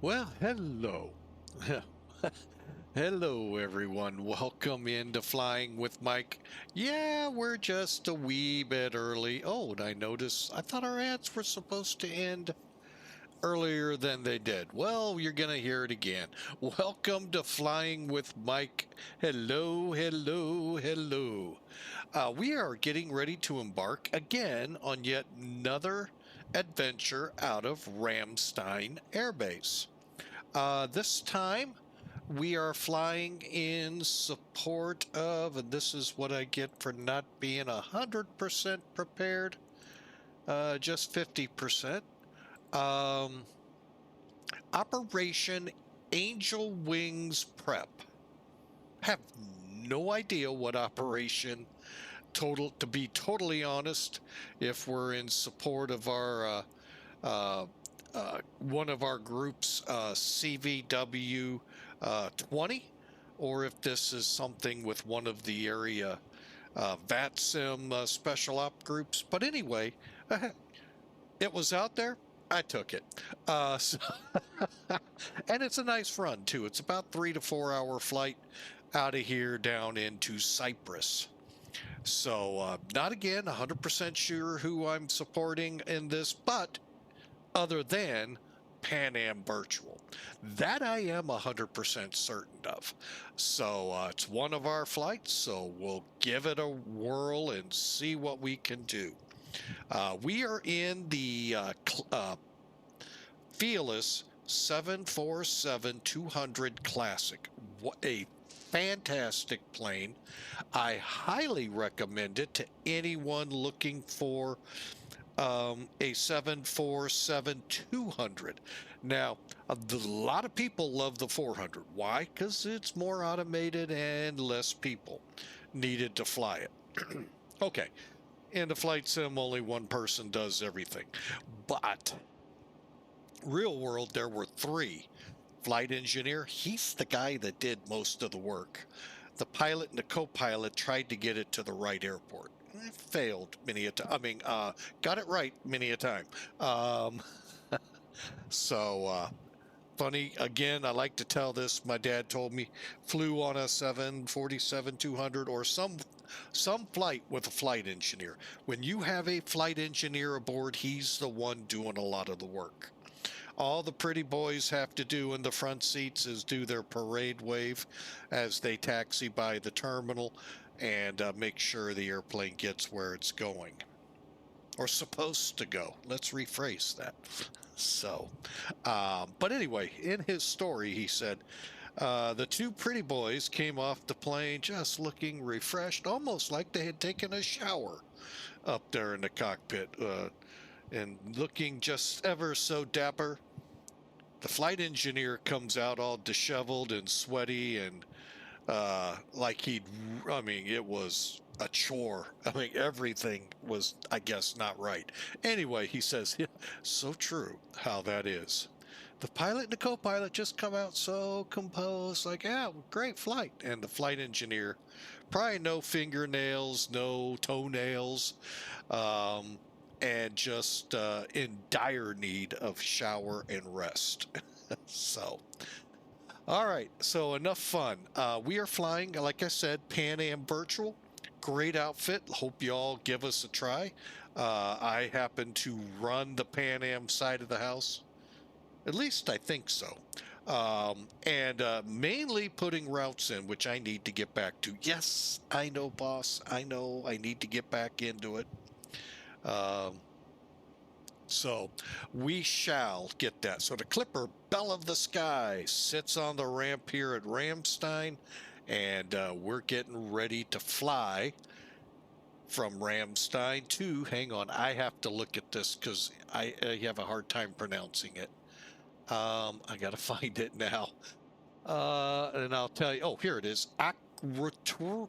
Well, hello. Hello, everyone. Welcome into Flying with Mike. Yeah, we're just a wee bit early. Oh, and I noticed I thought our ads were supposed to end earlier than they did. Well, you're going to hear it again. Welcome to Flying with Mike. Hello, hello, hello. We are getting ready to embark again on yet another adventure out of Ramstein Air Base. This time we are flying in support of, and this is what I get for not being 100% prepared, just 50%. Operation Angel Wings Prep. Have no idea what operation to be totally honest, if we're in support of our one of our groups, CVW 20, or if this is something with one of the area VATSIM special op groups. But anyway, it was out there. I took it. So and it's a nice run too. It's about 3 to 4 hour flight out of here down into Cyprus. So not again 100% sure who I'm supporting in this, but other than Pan Am Virtual, that I am 100% certain of. So it's one of our flights, so we'll give it a whirl and see what we can do. We are in the Felis 747-200 Classic. What a fantastic plane. I highly recommend it to anyone looking for a 747-200. Now, a lot of people love the 400. Why? Because it's more automated and less people needed to fly it. Okay, in the flight sim, only one person does everything. But real world, there were three. Flight engineer, he's the guy that did most of the work. The pilot and the co-pilot tried to get it to the right airport. It failed many a time. Got it right many a time. So funny, again, I like to tell this. My dad told me, flew on a 747-200 or some flight with a flight engineer. When you have a flight engineer aboard, he's the one doing a lot of the work. All the pretty boys have to do in the front seats is do their parade wave as they taxi by the terminal and make sure the airplane gets where it's going, or supposed to go. Let's rephrase that. So, but anyway, in his story, he said, the two pretty boys came off the plane just looking refreshed, almost like they had taken a shower up there in the cockpit, and looking just ever so dapper. The flight engineer comes out all disheveled and sweaty and like it was a chore. Everything was, I guess, not right. Anyway, he says, yeah, so true how that is. The pilot and the co-pilot just come out so composed, like, yeah, great flight. And the flight engineer, probably no fingernails, no toenails, and just in dire need of shower and rest. So, all right, so enough fun. We are flying, like I said, Pan Am Virtual. Great outfit. Hope you all give us a try. I happen to run the Pan Am side of the house. At least I think so. And mainly putting routes in, which I need to get back to. Yes, I know, boss. I know I need to get back into it. So we shall get that. So the Clipper Belle of the Sky sits on the ramp here at Ramstein, and we're getting ready to fly from Ramstein to, hang on, I have to look at this because I have a hard time pronouncing it. I got to find it now. And I'll tell you, oh, here it is. Akrotiri,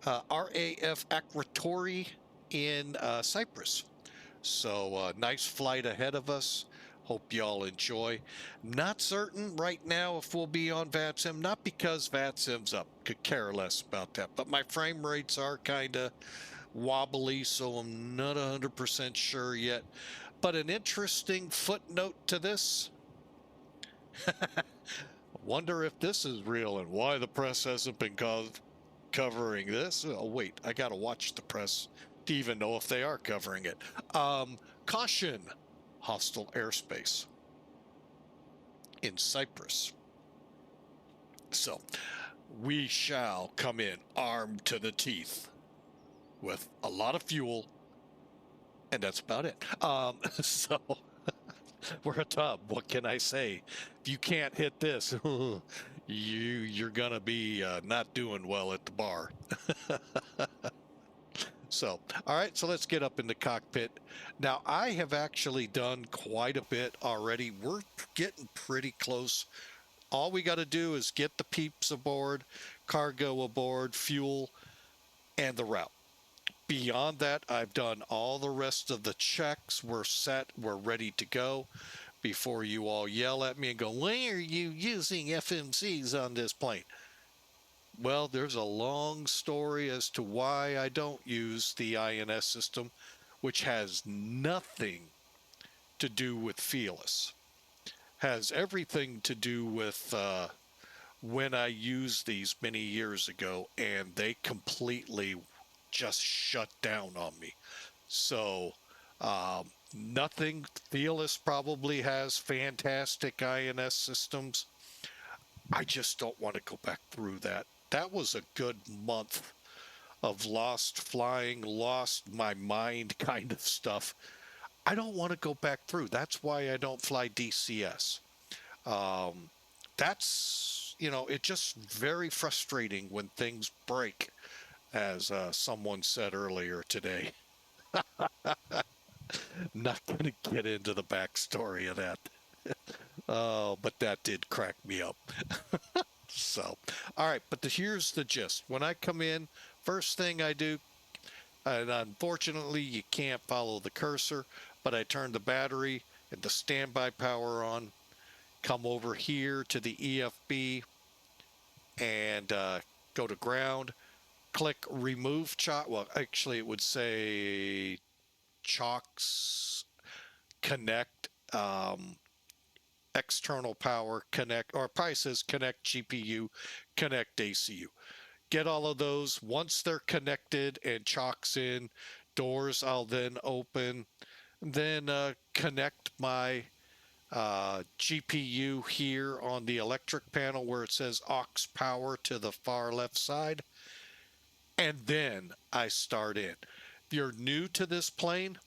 RAF Akrotiri in Cyprus. So nice flight ahead of us. Hope y'all enjoy. Not certain right now if we'll be on VATSIM, not because VATSIM's up, could care less about that, but my frame rates are kind of wobbly, so I'm not 100% sure yet. But an interesting footnote to this, Wonder if this is real and why the press hasn't been covering this. Oh, wait, I got to watch the press to even know if they are covering it. Caution, hostile airspace in Cyprus. So we shall come in armed to the teeth with a lot of fuel, and that's about it. So we're a tub. What can I say? If you can't hit this, you're gonna be not doing well at the bar. So, all right, so let's get up in the cockpit. Now, I have actually done quite a bit already. We're getting pretty close. All we got to do is get the peeps aboard, cargo aboard, fuel, and the route. Beyond that, I've done all the rest of the checks. We're set. We're ready to go. Before you all yell at me and go, why are you using FMCs on this plane? Well, there's a long story as to why I don't use the INS system, which has nothing to do with Felis. Has everything to do with when I used these many years ago, and they completely just shut down on me. So nothing. Felis probably has fantastic INS systems. I just don't want to go back through that. That was a good month of lost flying, lost my mind kind of stuff. I don't want to go back through. That's why I don't fly DCS. That's, it's just very frustrating when things break, as someone said earlier today. Not going to get into the backstory of that. Oh, but that did crack me up. So, all right, but here's the gist. When I come in, first thing I do, and unfortunately you can't follow the cursor, but I turn the battery and the standby power on, come over here to the EFB and go to ground, click remove chock. Well, actually it would say chocks connect external power connect, or probably says connect GPU, connect ACU. Get all of those. Once they're connected and chocks in, doors I'll then open, then connect my GPU here on the electric panel where it says aux power to the far left side, and then I start in. If you're new to this plane,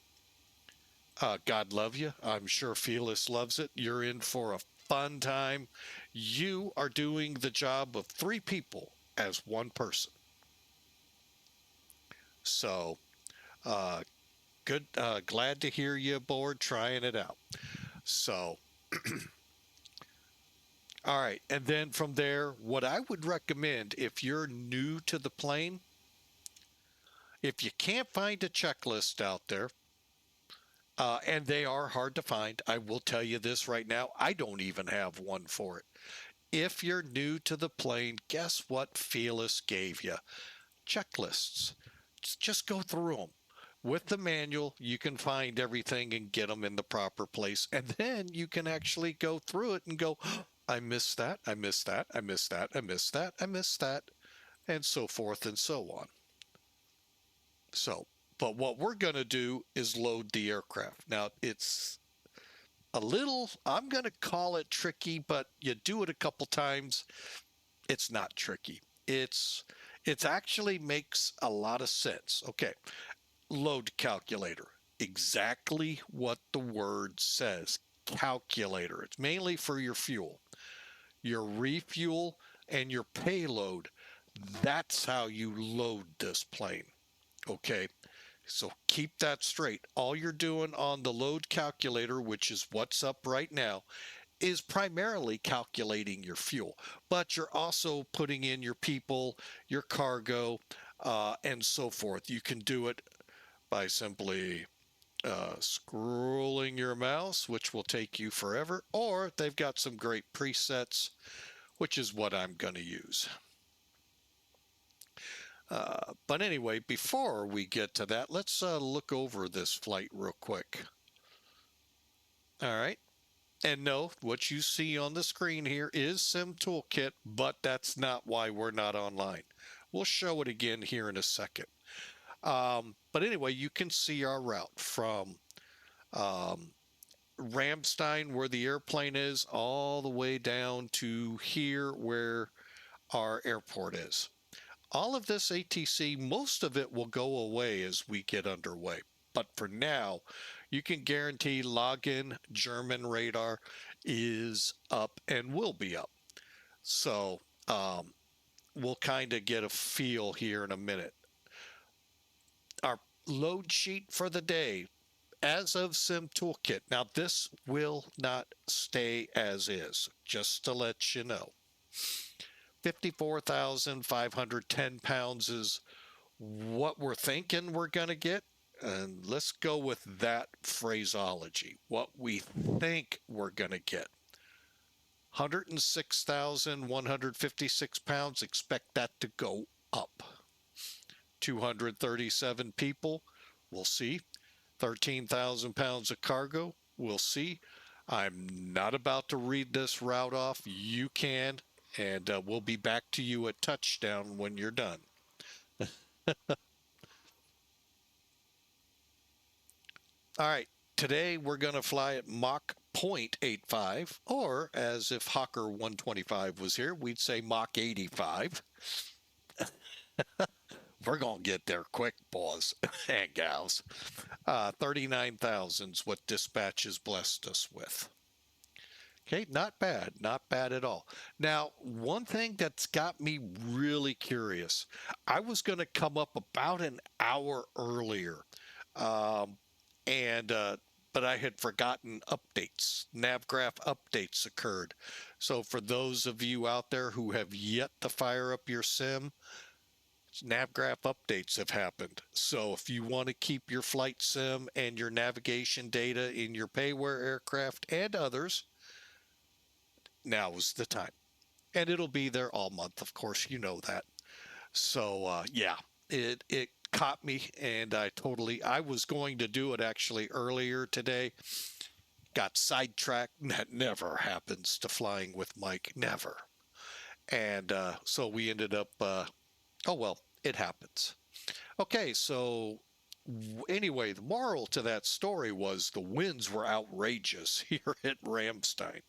God love you. I'm sure Felis loves it. You're in for a fun time. You are doing the job of 3 people as 1 person. So, good. Glad to hear you aboard trying it out. So, all right. And then from there, what I would recommend if you're new to the plane, if you can't find a checklist out there, and they are hard to find, I will tell you this right now, I don't even have one for it. If you're new to the plane, guess what Felis gave you? Checklists. Just go through them. With the manual, you can find everything and get them in the proper place. And then you can actually go through it and go, oh, I missed that, I missed that, I missed that, I missed that, I missed that, and so forth and so on. So, but what we're going to do is load the aircraft. Now, it's a little, I'm going to call it tricky, but you do it a couple times, it's not tricky. It's actually makes a lot of sense. Okay, load calculator. Exactly what the word says. Calculator. It's mainly for your fuel, your refuel, and your payload. That's how you load this plane. Okay, so keep that straight. All you're doing on the load calculator, which is what's up right now, is primarily calculating your fuel, but you're also putting in your people, your cargo, and so forth. You can do it by simply scrolling your mouse, which will take you forever, or they've got some great presets, which is what I'm going to use. But anyway, before we get to that, let's look over this flight real quick. All right. And no, what you see on the screen here is Sim Toolkit, but that's not why we're not online. We'll show it again here in a second. But anyway, you can see our route from Ramstein, where the airplane is, all the way down to here where our airport is. All of this ATC, most of it will go away as we get underway. But for now, you can guarantee login German radar is up and will be up. So we'll kind of get a feel here in a minute. Our load sheet for the day, as of Sim Toolkit. Now, this will not stay as is, just to let you know. 54,510 pounds is what we're thinking we're going to get. And let's go with that phraseology, what we think we're going to get. 106,156 pounds, expect that to go up. 237 people, we'll see. 13,000 pounds of cargo, we'll see. I'm not about to read this route off. You can, and we'll be back to you at touchdown when you're done. All right, today we're going to fly at Mach 0.85, or as if Hawker 125 was here, we'd say Mach 85. We're going to get there quick, boys and gals. 39,000 is what dispatch has blessed us with. Okay, not bad, not bad at all. Now, one thing that's got me really curious, I was going to come up about an hour earlier, but I had forgotten updates. NavGraph updates occurred. So for those of you out there who have yet to fire up your sim, NavGraph updates have happened. So if you want to keep your flight sim and your navigation data in your payware aircraft and others, now is the time. And it'll be there all month, of course, you know that. So yeah, it caught me, and I was going to do it actually earlier today. Got sidetracked. That never happens to Flying with Mike, never. And so we ended up, oh well, it happens. Okay, so anyway, the moral to that story was the winds were outrageous here at Ramstein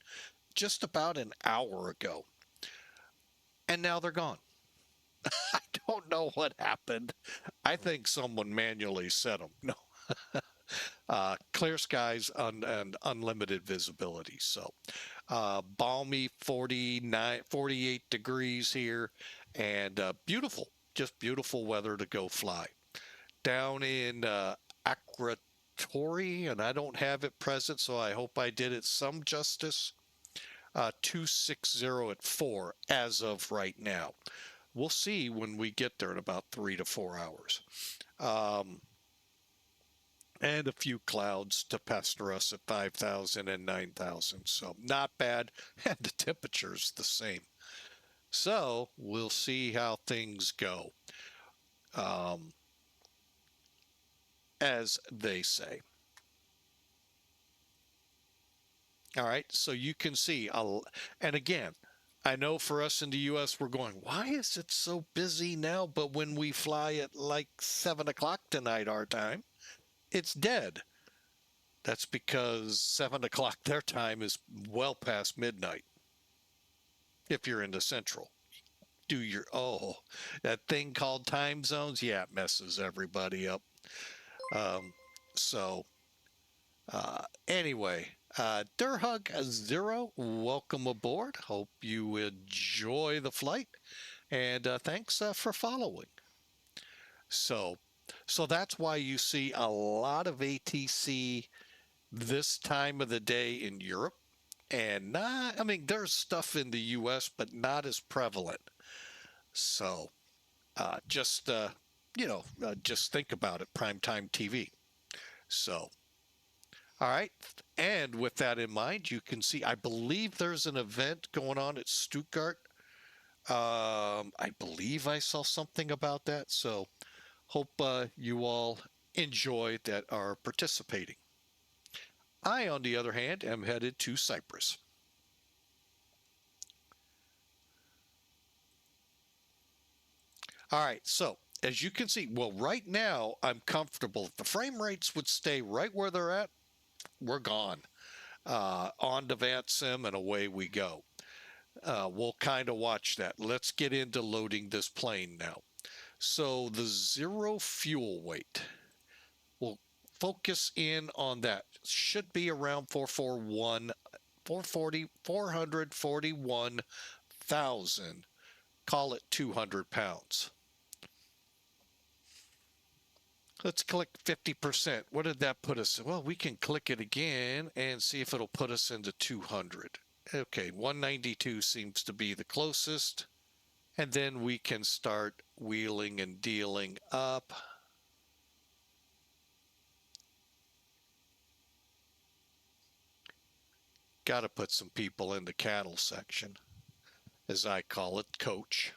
just about an hour ago. And now they're gone. I don't know what happened. I think someone manually set them. No. Clear skies and unlimited visibility. So balmy 48 degrees here, and beautiful, just beautiful weather to go fly. Down in Akrotiri, and I don't have it present, so I hope I did it some justice. 260 at 4 as of right now. We'll see when we get there in about 3 to 4 hours. And a few clouds to pester us at 5,000 and 9,000. So not bad. And the temperature's the same. So we'll see how things go, as they say. All right, so you can see, and again, I know for us in the US, we're going, why is it so busy now? But when we fly at like 7 o'clock tonight, our time, it's dead. That's because 7 o'clock their time is well past midnight. If you're in the central, do your, oh, that thing called time zones, yeah, it messes everybody up. So anyway, Durhug Zero, welcome aboard. Hope you enjoy the flight, and thanks for following. So that's why you see a lot of ATC this time of the day in Europe, and not, I mean, there's stuff in the US, but not as prevalent. So just, just think about it, primetime TV. So, all right. And with that in mind, you can see, I believe there's an event going on at Stuttgart. I believe I saw something about that. So hope you all enjoy that are participating. I, on the other hand, am headed to Cyprus. All right, so as you can see, well, right now I'm comfortable. If the frame rates would stay right where they're at, we're gone. On to VATSIM and away we go. We'll kind of watch that. Let's get into loading this plane now. So the zero fuel weight, we'll focus in on that. Should be around 441,000, call it 200 pounds. Let's click 50%. What did that put us? Well, we can click it again and see if it'll put us into 200. Okay, 192 seems to be the closest. And then we can start wheeling and dealing up. Got to put some people in the cattle section, as I call it, coach.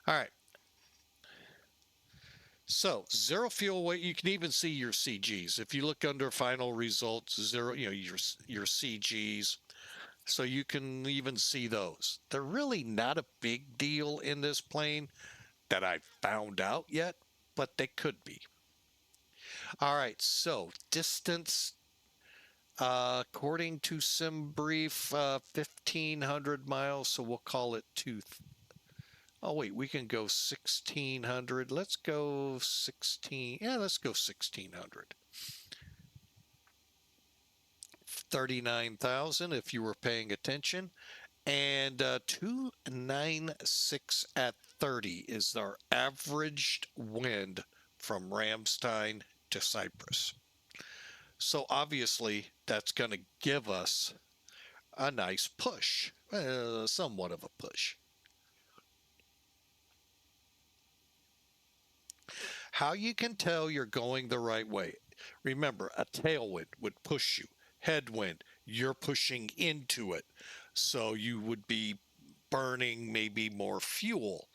All right. So zero fuel weight, you can even see your CGs. If you look under final results, zero, your CGs. So you can even see those. They're really not a big deal in this plane that I've found out yet, but they could be. All right, so distance, according to SimBrief, 1,500 miles, so we'll call it oh wait, we can go 1,600. Let's go 16. Yeah, let's go 1,600. 39,000 if you were paying attention. And 296 at 30 is our averaged wind from Ramstein to Cyprus. So obviously that's going to give us a nice push, somewhat of a push. How you can tell you're going the right way. Remember, a tailwind would push you. Headwind, you're pushing into it. So you would be burning maybe more fuel.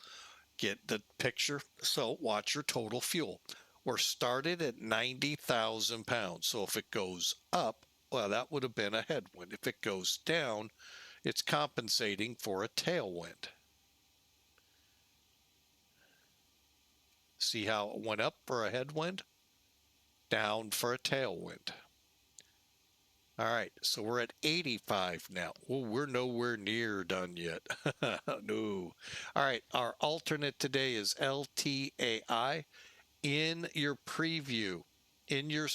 Get the picture? So watch your total fuel. We're started at 90,000 pounds. So if it goes up, well, that would have been a headwind. If it goes down, it's compensating for a tailwind. See how it went up for a headwind? Down for a tailwind. All right, so we're at 85 now. Well, we're nowhere near done yet. No. All right, our alternate today is LTAI. In your preview, in your,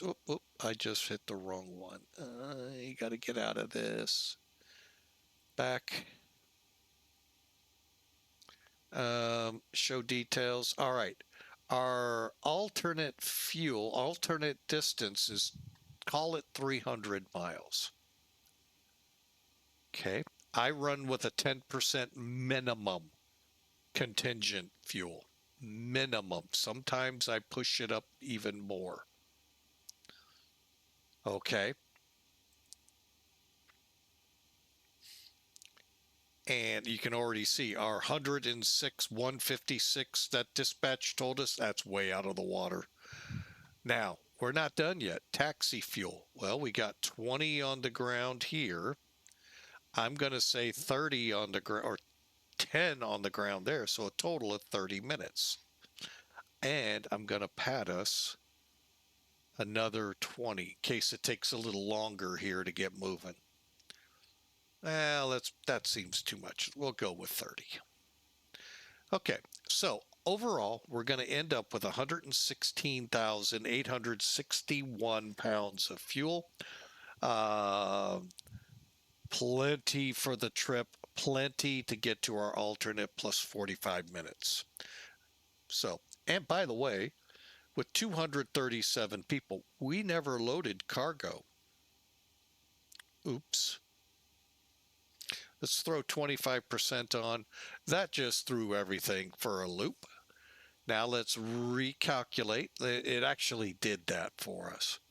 I just hit the wrong one. You got to get out of this. Back. Show details. All right. Our alternate fuel, alternate distance is, call it 300 miles. Okay. I run with a 10% minimum contingent fuel. Minimum. Sometimes I push it up even more. Okay. And you can already see our 106, 156 that dispatch told us, that's way out of the water. Now, we're not done yet. Taxi fuel. Well, we got 20 on the ground here. I'm going to say 30 on the ground, or 10 on the ground there, so a total of 30 minutes. And I'm going to pad us another 20 in case it takes a little longer here to get moving. Well, that seems too much. We'll go with 30. Okay, so overall, we're going to end up with 116,861 pounds of fuel. Plenty for the trip, plenty to get to our alternate plus 45 minutes. So, and by the way, with 237 people, we never loaded cargo. Oops. Let's throw 25% on. That just threw everything for a loop. Now let's recalculate. It actually did that for us.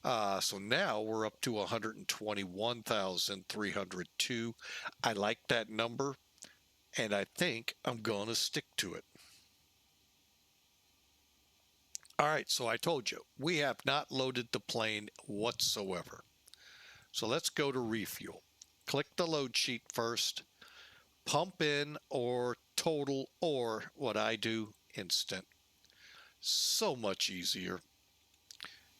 So now we're up to 121,302. I like that number, and I think I'm going to stick to it. All right, so I told you, we have not loaded the plane whatsoever. So let's go to refuel. Click the load sheet first, pump in or total, or what I do, instant. So much easier.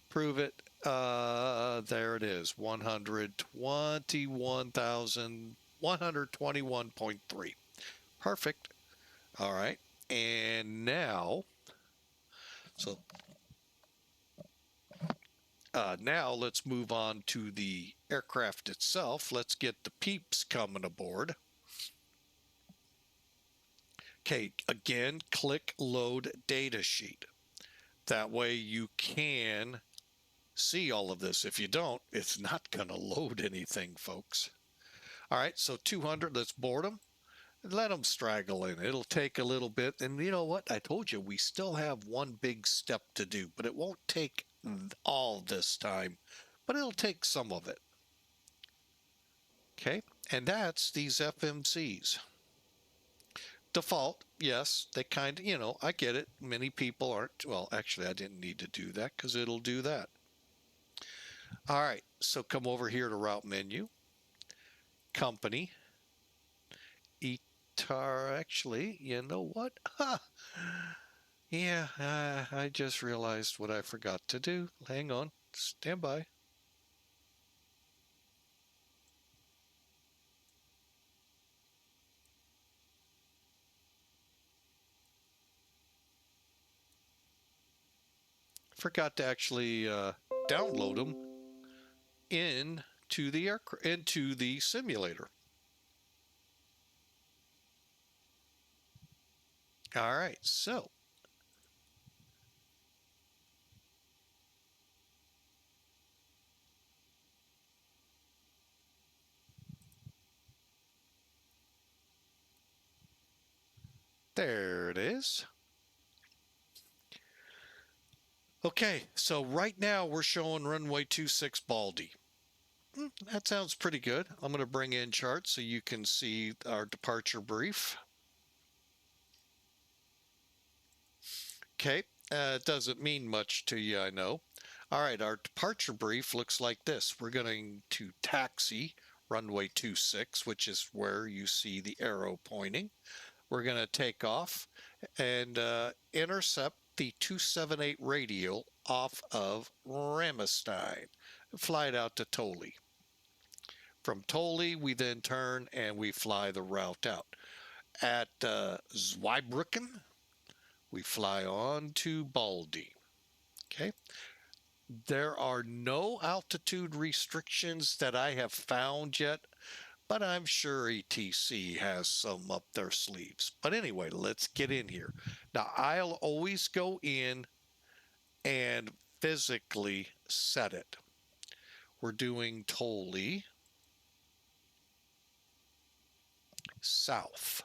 Prove it. There it is, 121,121.3. Perfect. All right. And now, so now let's move on to the aircraft itself. Let's get the peeps coming aboard. Okay, again, click load data sheet. That way you can see all of this. If you don't, it's not going to load anything, folks. All right, so 200, let's board them. Let them straggle in. It'll take a little bit. And you know what? I told you we still have one big step to do, but it won't take all this time, but it'll take some of it. Okay, and that's these FMCs. Default, yes, they kind of, I get it. Many people aren't. Well, actually, I didn't need to do that because it'll do that. All right, so come over here to route menu, company, ETAR. Actually, you know what? Yeah, I just realized what I forgot to do. Hang on, stand by. Forgot to actually download them into the simulator. All right, so there it is. Okay, so right now we're showing runway 26 Baldy. That sounds pretty good. I'm going to bring in charts so you can see our departure brief. Okay, it doesn't mean much to you, I know. All right, our departure brief looks like this. We're going to taxi runway 26, which is where you see the arrow pointing. We're going to take off and intercept the 278 radial off of Ramstein. Fly it out to Toli. From Toli, we then turn and we fly the route out. At Zweibrücken, we fly on to Baldy. Okay. There are no altitude restrictions that I have found yet, but I'm sure ETC has some up their sleeves. But anyway, let's get in here. Now, I'll always go in and physically set it. We're doing Toli south.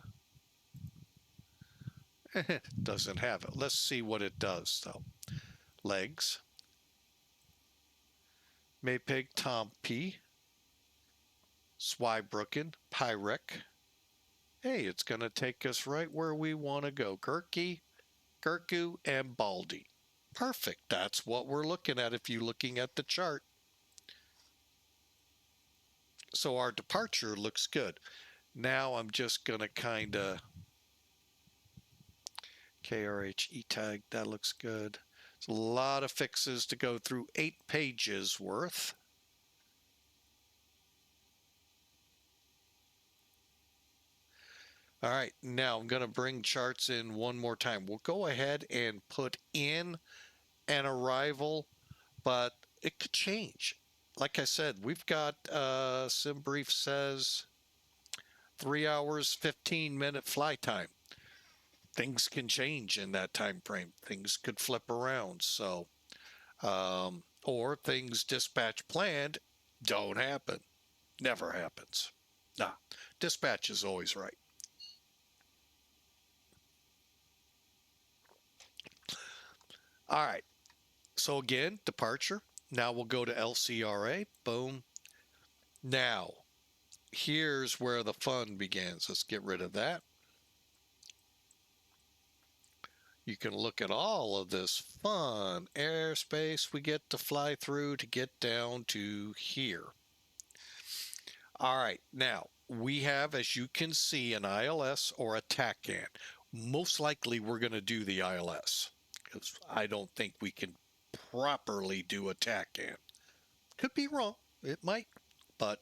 It doesn't have it. Let's see what it does, though. Legs. Maypeg Tompi. Zweibrücken, Pyrek. Hey, it's going to take us right where we want to go. Kirku, and Baldy. Perfect. That's what we're looking at if you're looking at the chart. So our departure looks good. Now I'm just going to kind of KRH ETAG, that looks good. It's a lot of fixes to go through, 8 pages worth. All right, now I'm going to bring charts in one more time. We'll go ahead and put in an arrival, but it could change. Like I said, we've got sim brief says 3 hours, 15-minute fly time. Things can change in that time frame. Things could flip around. So, or things dispatch planned don't happen. Never happens. Nah, dispatch is always right. All right. So again, departure. Now we'll go to LCRA. Boom. Now, here's where the fun begins. Let's get rid of that. You can look at all of this fun airspace we get to fly through to get down to here. All right, now we have, as you can see, an ILS or a TACAN. Most likely we're going to do the ILS because I don't think we can properly do a TACAN. Could be wrong, it might, but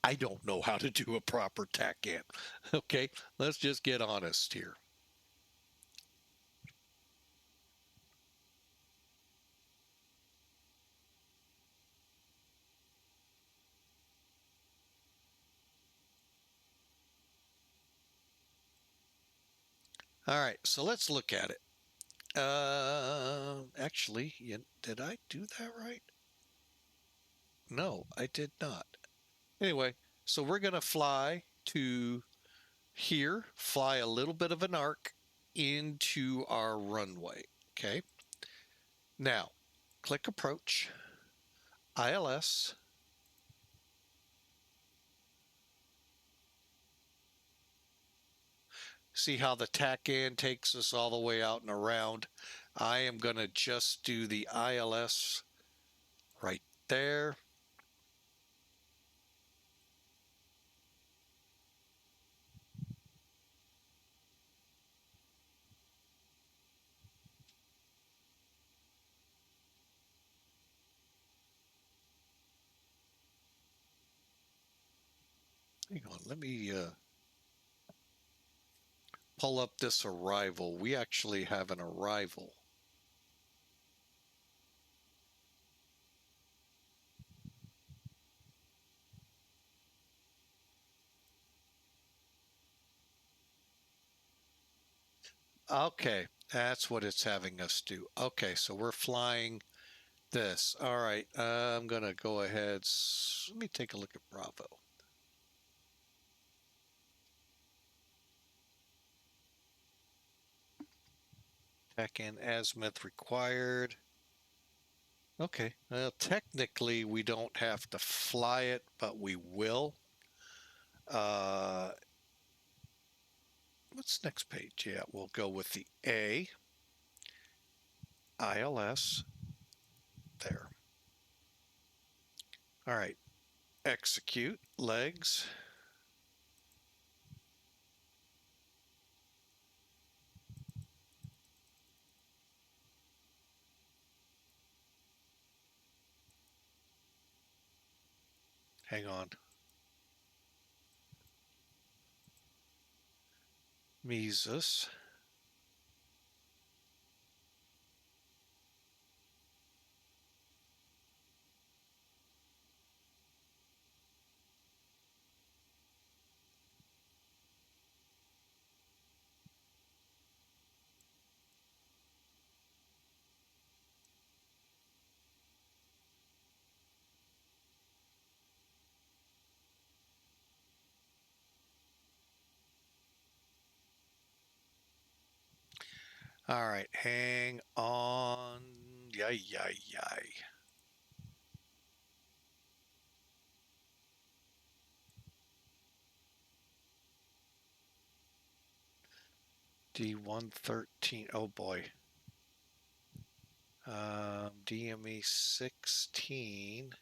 I don't know how to do a proper TACAN. Okay, let's just get honest here. All right, so let's look at it. Actually, did I do that right? No, I did not. Anyway, so we're going to fly to here, fly a little bit of an arc into our runway. Okay. Now, click approach, ILS. See how the TACAN takes us all the way out and around. I am going to just do the ILS right there. Hang on, let me pull up this arrival. We actually have an arrival. Okay, that's what it's having us do. Okay, so we're flying this. All right, I'm going to go ahead. Let me take a look at Bravo. TACAN azimuth required. Okay, well, technically we don't have to fly it, but we will. What's next page? Yeah, we'll go with the A, ILS, there. All right, execute, legs. Hang on. MEZUS. All right, hang on. Yay. D113. Oh boy. DME 16.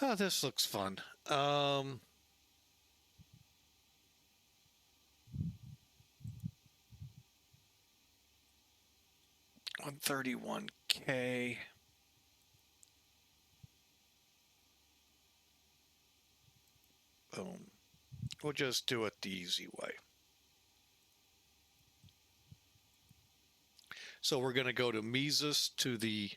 Oh, this looks fun. 131K. Boom. We'll just do it the easy way. So we're going to go to MEZUS to the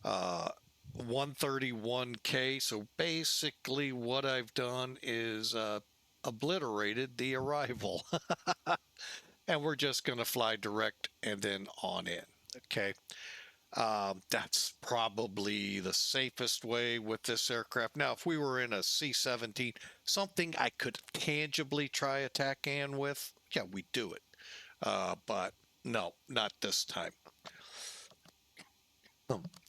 131K. So basically what I've done is obliterated the arrival. And we're just going to fly direct and then on in. Okay. That's probably the safest way with this aircraft. Now, if we were in a C-17, something I could tangibly try a TACAN with, yeah, we do it. But no, not this time.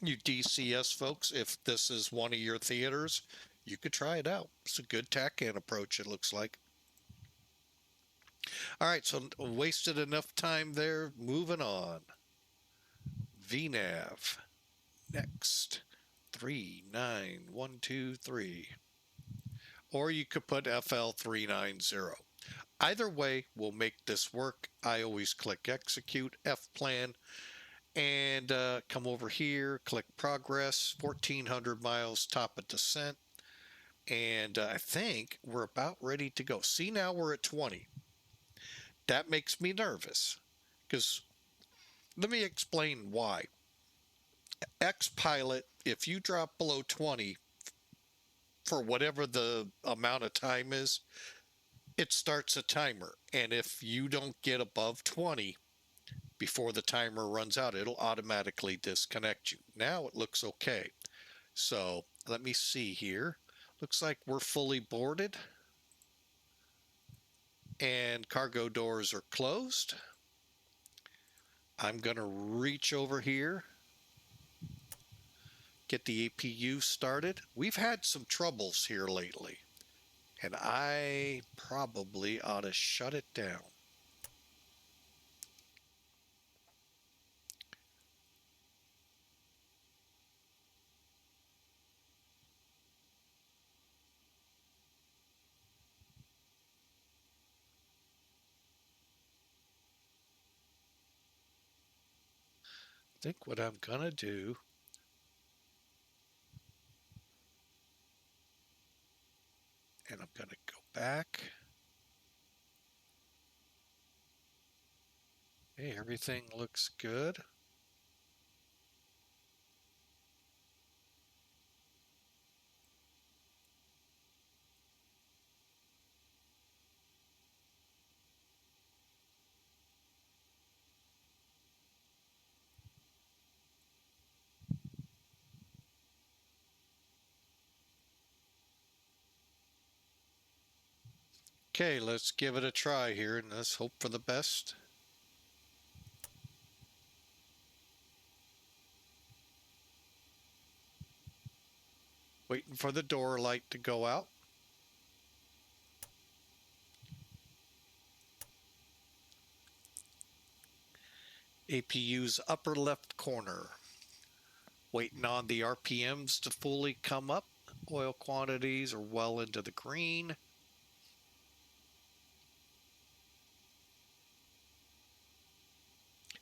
You DCS folks, if this is one of your theaters, you could try it out. It's a good TACAN approach, it looks like. All right, so wasted enough time there. Moving on. VNAV. Next. 39123. Or you could put FL390. Either way will make this work. I always click execute, F-plan, and come over here, click progress, 1,400 miles, top of descent. And I think we're about ready to go. See, now we're at 20. That makes me nervous because let me explain why. X-Pilot, if you drop below 20 for whatever the amount of time is, it starts a timer. And if you don't get above 20 before the timer runs out, it'll automatically disconnect you. Now it looks okay. So let me see here. Looks like we're fully boarded and cargo doors are closed. I'm going to reach over here, get the APU started. We've had some troubles here lately, and I probably ought to shut it down. I think what I'm going to do, and I'm going to go back. Hey, everything looks good. Okay, let's give it a try here and let's hope for the best. Waiting for the door light to go out. APU's upper left corner. Waiting on the RPMs to fully come up. Oil quantities are well into the green.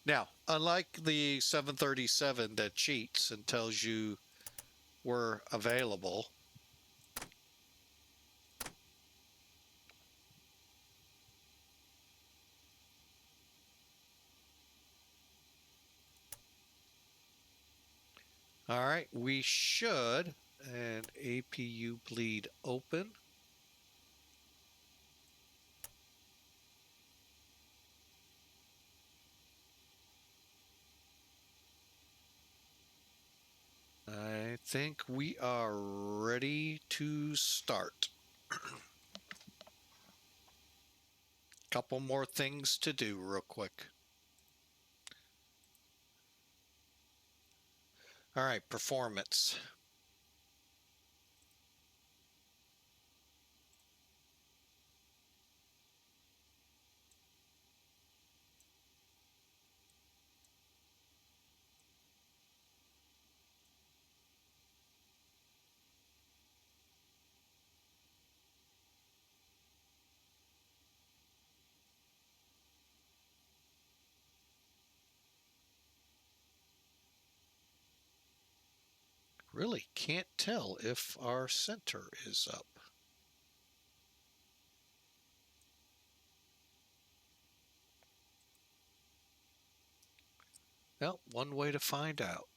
Now, unlike the 737 that cheats and tells you we're available, all right, we should, and APU bleed open. I think we are ready to start. Couple more things to do real quick. All right, performance. Really can't tell if our center is up. Well, one way to find out.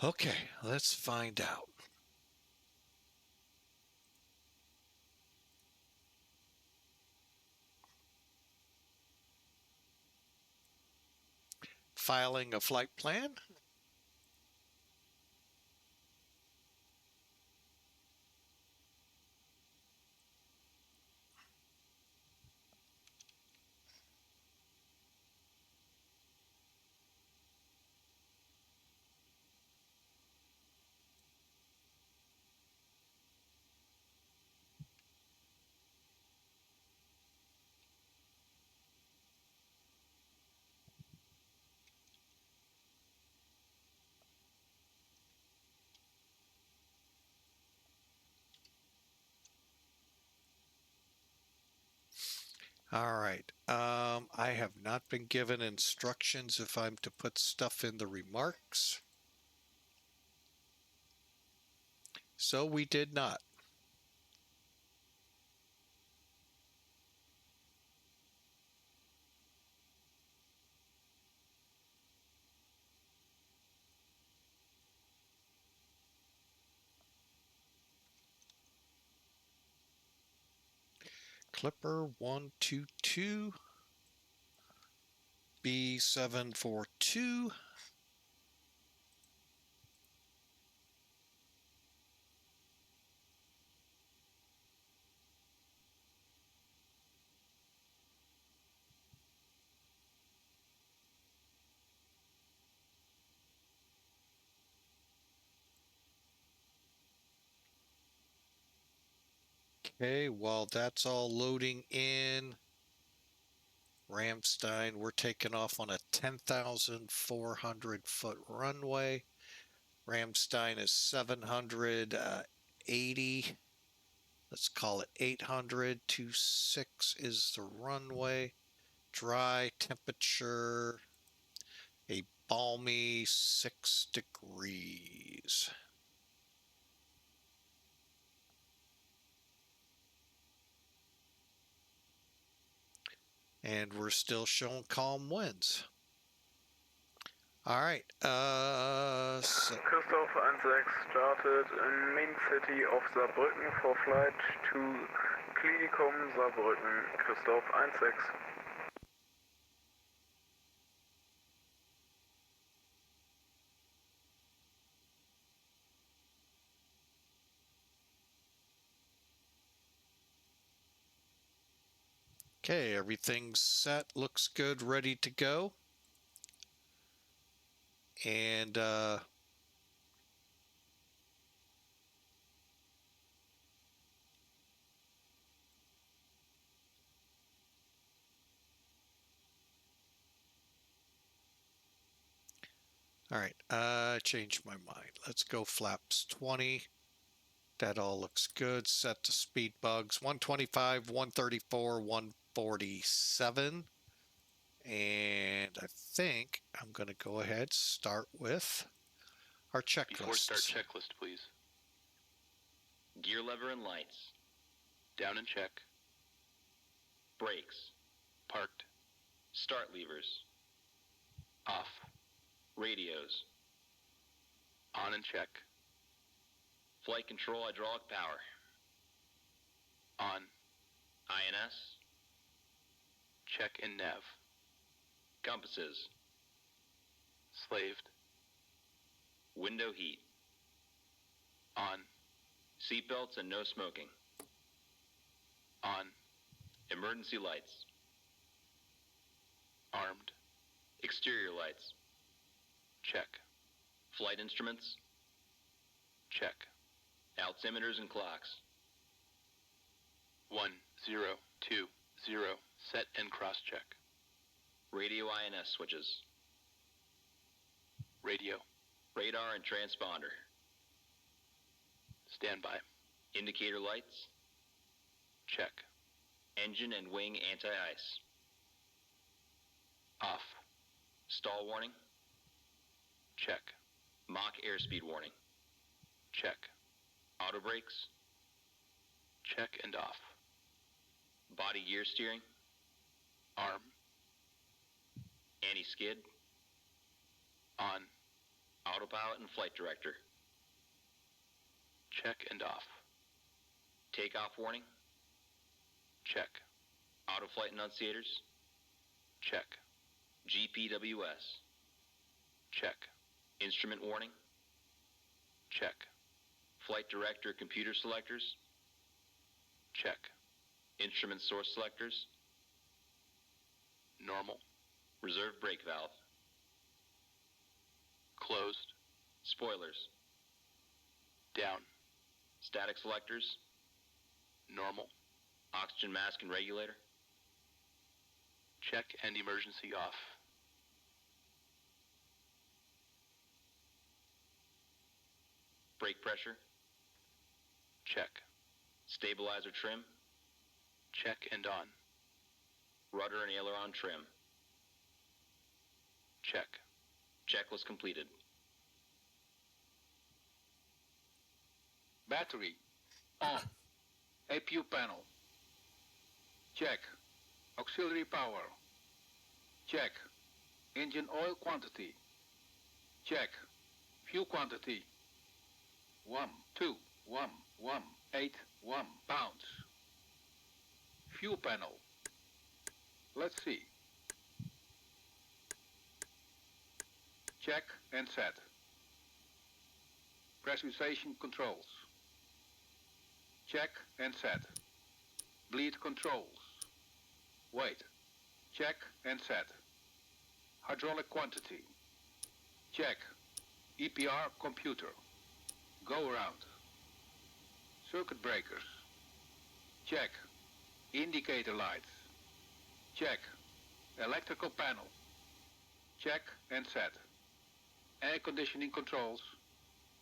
Okay, let's find out. Filing a flight plan. All right. I have not been given instructions if I'm to put stuff in the remarks. So we did not. Clipper 122 B742. Okay, while that's all loading in, Ramstein, we're taking off on a 10,400 foot runway. Ramstein is 780. Let's call it 800. 26 is the runway. Dry temperature, a balmy 6 degrees. And we're still showing calm winds. All right. Christoph 16 started in main city of Saarbrücken for flight to Klinikum Saarbrücken. Christoph 16. Okay, everything's set, looks good, ready to go. And all right, changed my mind. Let's go flaps 20. That all looks good. Set to speed bugs 125, 134, 147. And I think I'm going to go ahead, start with our checklist. Before start checklist, please. Gear lever and lights. Down and check. Brakes. Parked. Start levers. Off. Radios. On and check. Flight control hydraulic power. On. INS. Check and nav. Compasses. Slaved. Window heat. On. Seatbelts and no smoking. On. Emergency lights. Armed. Exterior lights. Check. Flight instruments. Check. Altimeters and clocks. 1, 0, 2, 0. Set and cross check. Radio INS switches. Radio. Radar and transponder. Standby. Indicator lights. Check. Engine and wing anti-ice. Off. Stall warning. Check. Mach airspeed warning. Check. Auto brakes. Check and off. Body gear steering. Arm. Anti-skid. On. Autopilot and flight director. Check and off. Takeoff warning. Check. Autoflight enunciators. Check. GPWS. Check. Instrument warning. Check. Flight director computer selectors. Check. Instrument source selectors. Normal. Reserve brake valve. Closed. Spoilers. Down. Static selectors. Normal. Oxygen mask and regulator. Check and emergency off. Brake pressure. Check. Stabilizer trim. Check and on. Rudder and aileron trim. Check. Checklist completed. Battery. On. APU panel. Check. Auxiliary power. Check. Engine oil quantity. Check. Fuel quantity. 1,2,1,1,8,1 pounds. Fuel panel. Let's see. Check and set. Pressurization controls. Check and set. Bleed controls. Wait. Check and set. Hydraulic quantity. Check. EPR computer. Go around. Circuit breakers. Check. Indicator lights. Check. Electrical panel. Check and set. Air conditioning controls.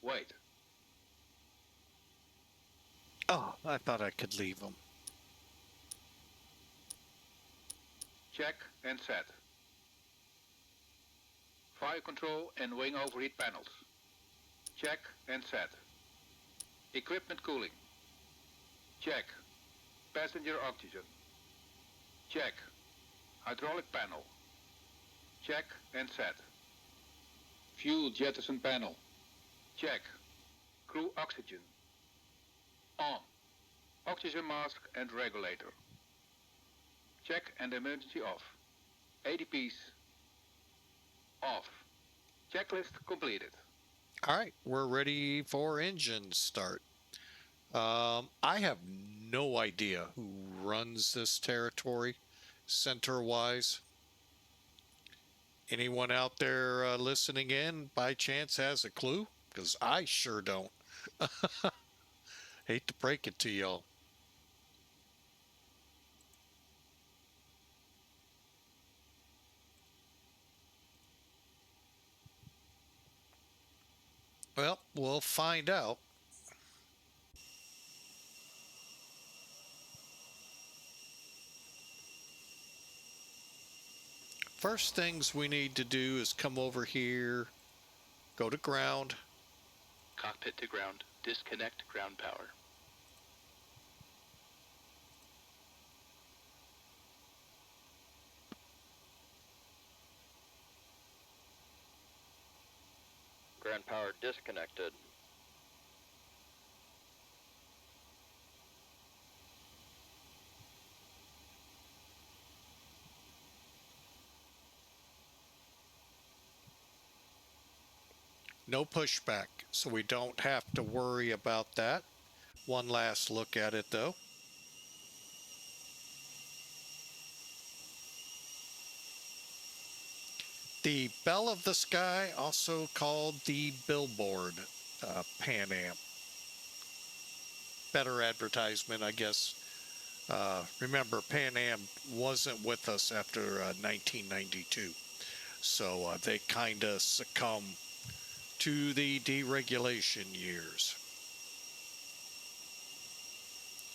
Wait. Oh, I thought I could leave them. Check and set. Fire control and wing overheat panels. Check and set. Equipment cooling. Check. Passenger oxygen. Check. Hydraulic panel. Check and set. Fuel jettison panel. Check. Crew oxygen. On. Oxygen mask and regulator. Check and emergency off. ADPs off. Checklist completed. All right, we're ready for engine start. I have no idea who runs this territory center-wise. Anyone out there listening in by chance has a clue? Because I sure don't. Hate to break it to y'all. Well, we'll find out. First things we need to do is come over here, go to ground. Cockpit to ground. Disconnect ground power. Ground power disconnected. No pushback, so we don't have to worry about that. One last look at it though. The belle of the sky, also called the billboard, Pan Am. Better advertisement, I guess. Remember, Pan Am wasn't with us after 1992, so they kind of succumbed to the deregulation years.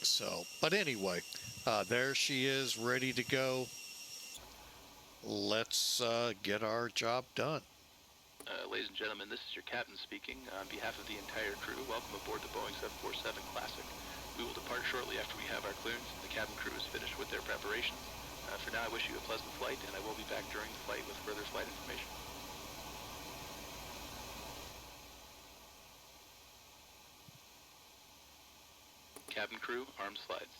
So, but anyway, there she is, ready to go. Let's get our job done. Ladies and gentlemen, this is your captain speaking. On behalf of the entire crew, welcome aboard the Boeing 747 Classic. We will depart shortly after we have our clearance and the cabin crew is finished with their preparations. For now, I wish you a pleasant flight, and I will be back during the flight with further flight information. Cabin crew, arm slides.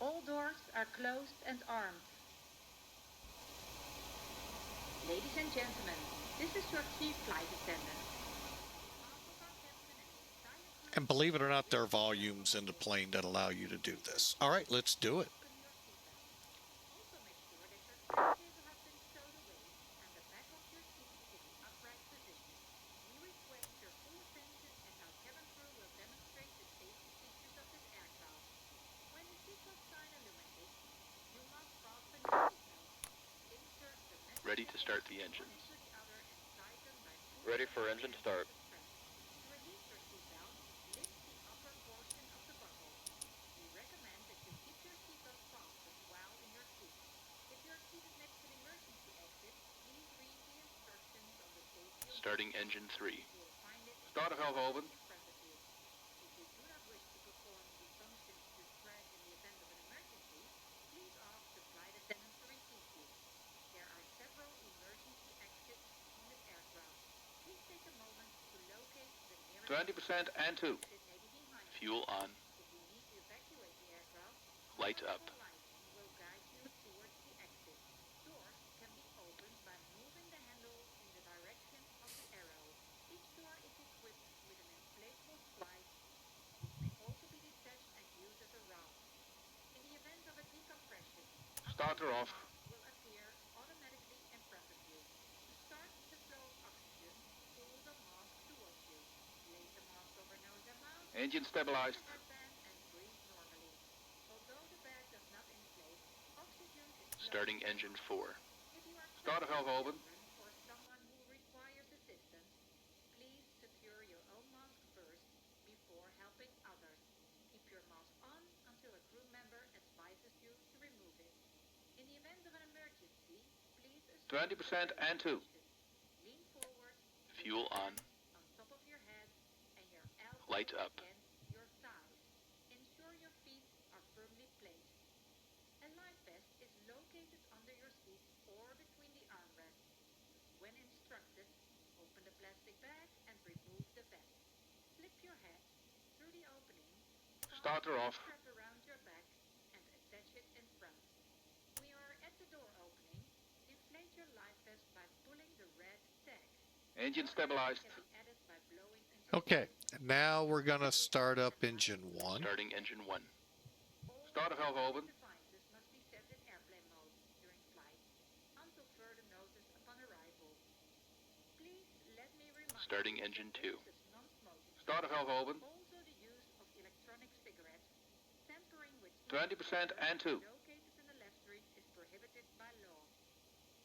All doors are closed and armed. Ladies and gentlemen, this is your chief flight attendant. And believe it or not, there are volumes in the plane that allow you to do this. All right, let's do it. Also make sure that your seat cable has been stowed away and the back of your seat is in upright position. We request your full attention as our cabin crew will demonstrate the safety features of this aircraft. When the seatbelt sign illuminates, you must fasten your seatbelt. Insert the metal Ready to start the one engines. into the other and tighten by pulling Ready for engine start. To release your seatbelt, lift the upper portion of the buckle. We recommend that you keep your seatbelt fastened while in your seat. If you are seated next to the emergency exit, please read the instructions on the safety of Starting engine 3. You will find it Start of valve open. in front of you. If you do not wish to perform the functions described in the event of an emergency, please ask the flight attendant to repeat you. There are several emergency exits on this aircraft. Please take a moment to locate the nearest 20% and 2. exit may be behind you. Fuel on. If you need to evacuate the aircraft, Lights up. colorful lighting will guide you towards the exit. Doors can be opened by moving the handle in the direction of the arrow. Each door is equipped with an inflatable slide, which may also be detached and used as a raft. In the event of a decompression, Starter off. will appear automatically in front of you. To start the flow of oxygen, pull the mask towards you. Place the mask over nose and mouth. Engine stabilized. Headband and breathe normally. Although the bag does not inflate, oxygen is Starting engine 4. If you are Start of valve open. or someone who requires assistance, please secure your own mask first before helping others. Keep your mask on until a crew member advises you to remove it. In the event of an emergency, please assume 20% and 2. lean forward, Fuel on. on top of your head and your elbows Lights up. against your thighs. Ensure your feet are firmly placed. A life vest is located under your seat or between the armrests. When instructed, open the plastic bag and remove the vest. Slip your head through the opening, Starter off. strap around your back and attach it in front. We are at the door opening. Inflate your life vest by pulling the red tag. Engine stabilized. Can be added by blowing and Okay, now we're going to start up engine 1. Starting engine 1. Start of valve open. devices must be set in airplane mode during flight until further notice upon arrival. Please let me remind Starting you engine that 2. this is non-smoking. Start of valve open. Also the use of electronic cigarettes, tampering with 20% and 2. located in the left rig is prohibited by law.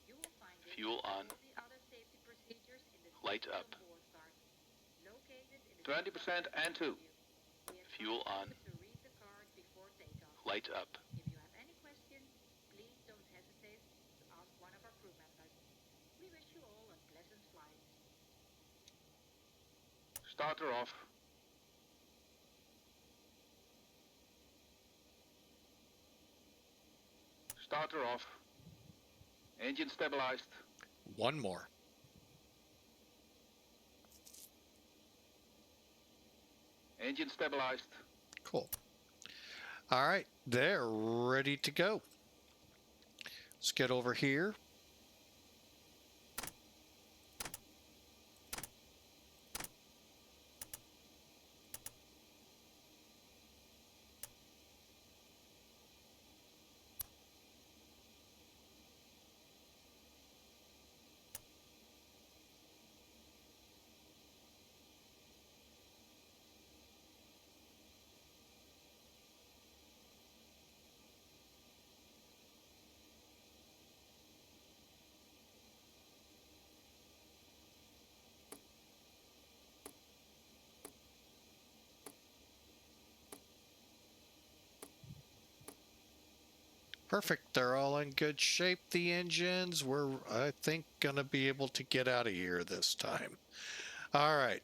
You will find this Fuel and on. all the other safety procedures in the Lights safety up. on board card, located in the 20% and 2. We advise Fuel on. you to read the card before takeoff. Lights up. If you have any questions, please don't hesitate to ask one of our crew members. We wish you all a pleasant flight. Starter off. Starter off. Engine stabilized. One more. Engine stabilized. Cool. All right, they're ready to go. Let's get over here. Perfect. They're all in good shape, the engines. We're, I think, going to be able to get out of here this time. All right.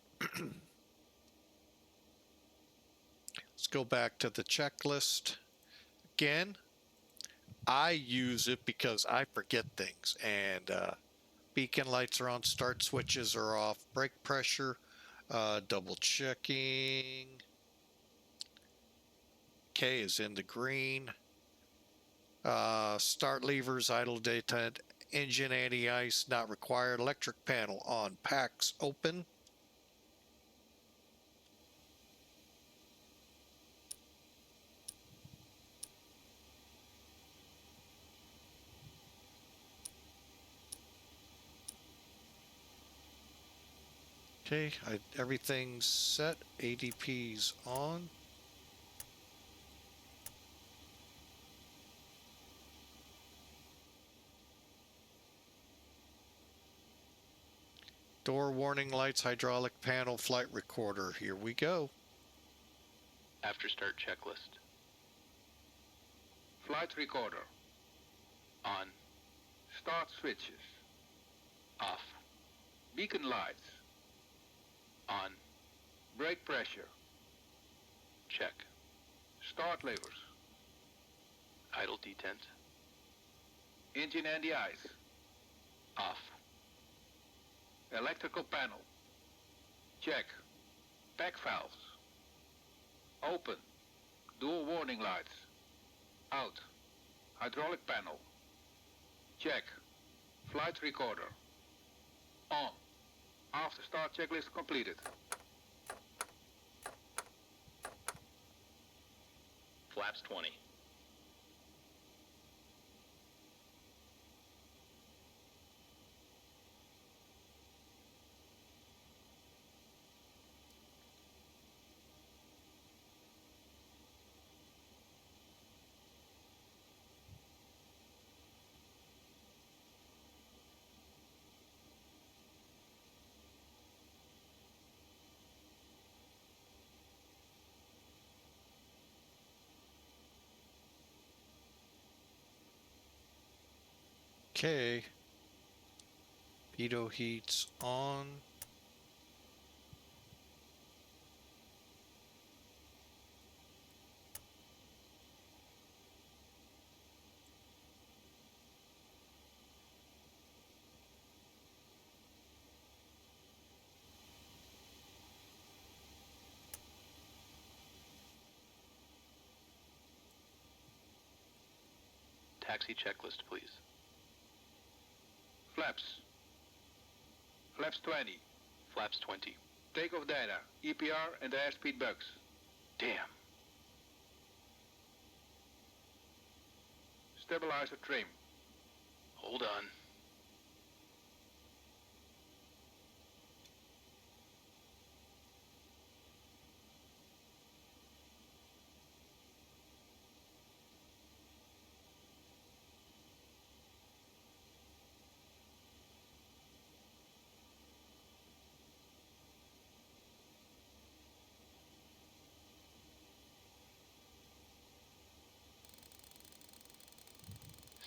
Let's go back to the checklist. Again, I use it because I forget things. And Beacon lights are on, start switches are off, brake pressure, double checking. K is in the green. Start levers, idle detent, engine anti-ice not required, electric panel on, packs open. Okay, everything's set, ADP's on. Door warning lights, hydraulic panel, flight recorder. Here we go. After start checklist. Flight recorder. On. Start switches. Off. Beacon lights. On. Brake pressure. Check. Start levers. Idle detent. Engine anti-ice. Off. Electrical panel. Check. Pack valves. Open. Door warning lights. Out. Hydraulic panel. Check. Flight recorder. On. After start checklist completed. Flaps 20. Okay. Pitot heats on. Taxi checklist, please. Flaps. Flaps 20. Flaps 20. Takeoff data. EPR and airspeed bugs. Damn. Stabilizer trim. Hold on.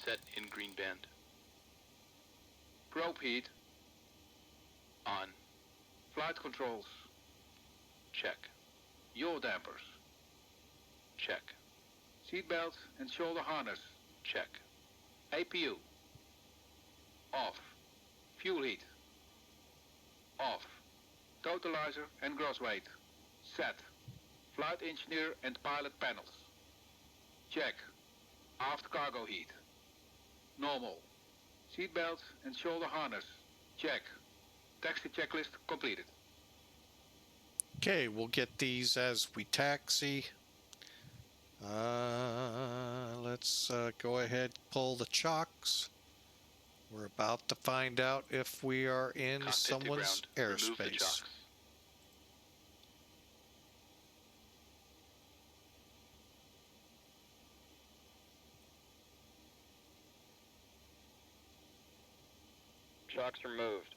Set in green band. Probe heat. On. Flight controls. Check. Yaw dampers. Check. Seatbelt and shoulder harness. Check. APU. Off. Fuel heat. Off. Totalizer and gross weight. Set. Flight engineer and pilot panels. Check. Aft cargo heat. Normal. Seatbelt and shoulder harness. Check. Taxi checklist completed. Okay, we'll get these as we taxi. Let's go ahead, pull the chocks. We're about to find out if we are in Cockpit to someone's ground. Remove the airspace. chocks. Chocks removed.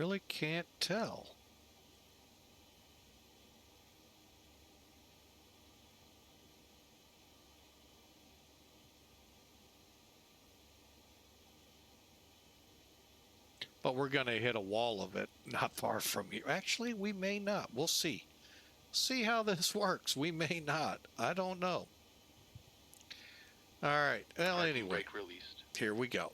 really can't tell. But we're going to hit a wall of it not far from here. Actually, we may not. We'll see. See how this works. We may not. I don't know. All right. Well, Parking anyway, brake released. here we go.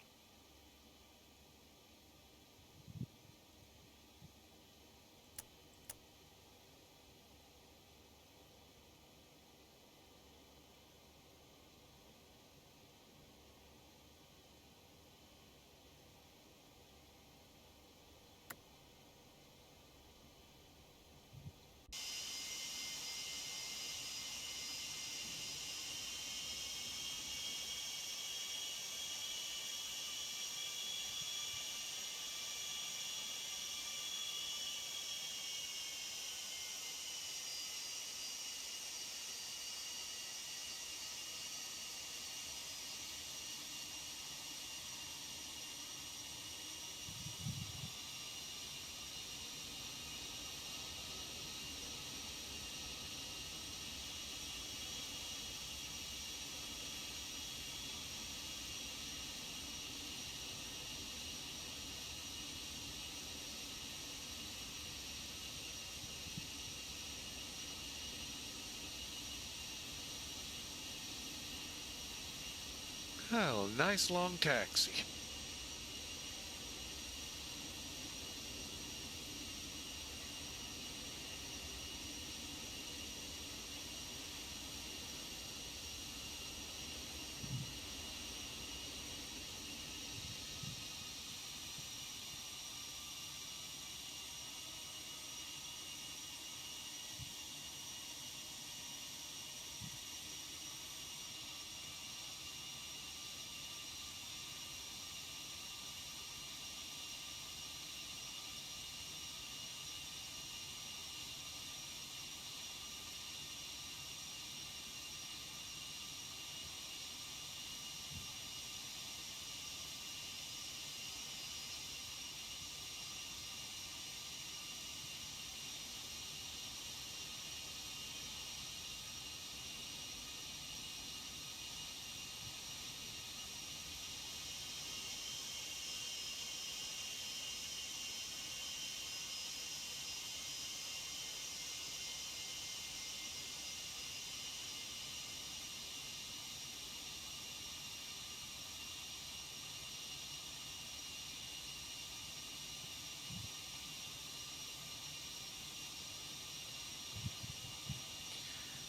Oh, nice long taxi.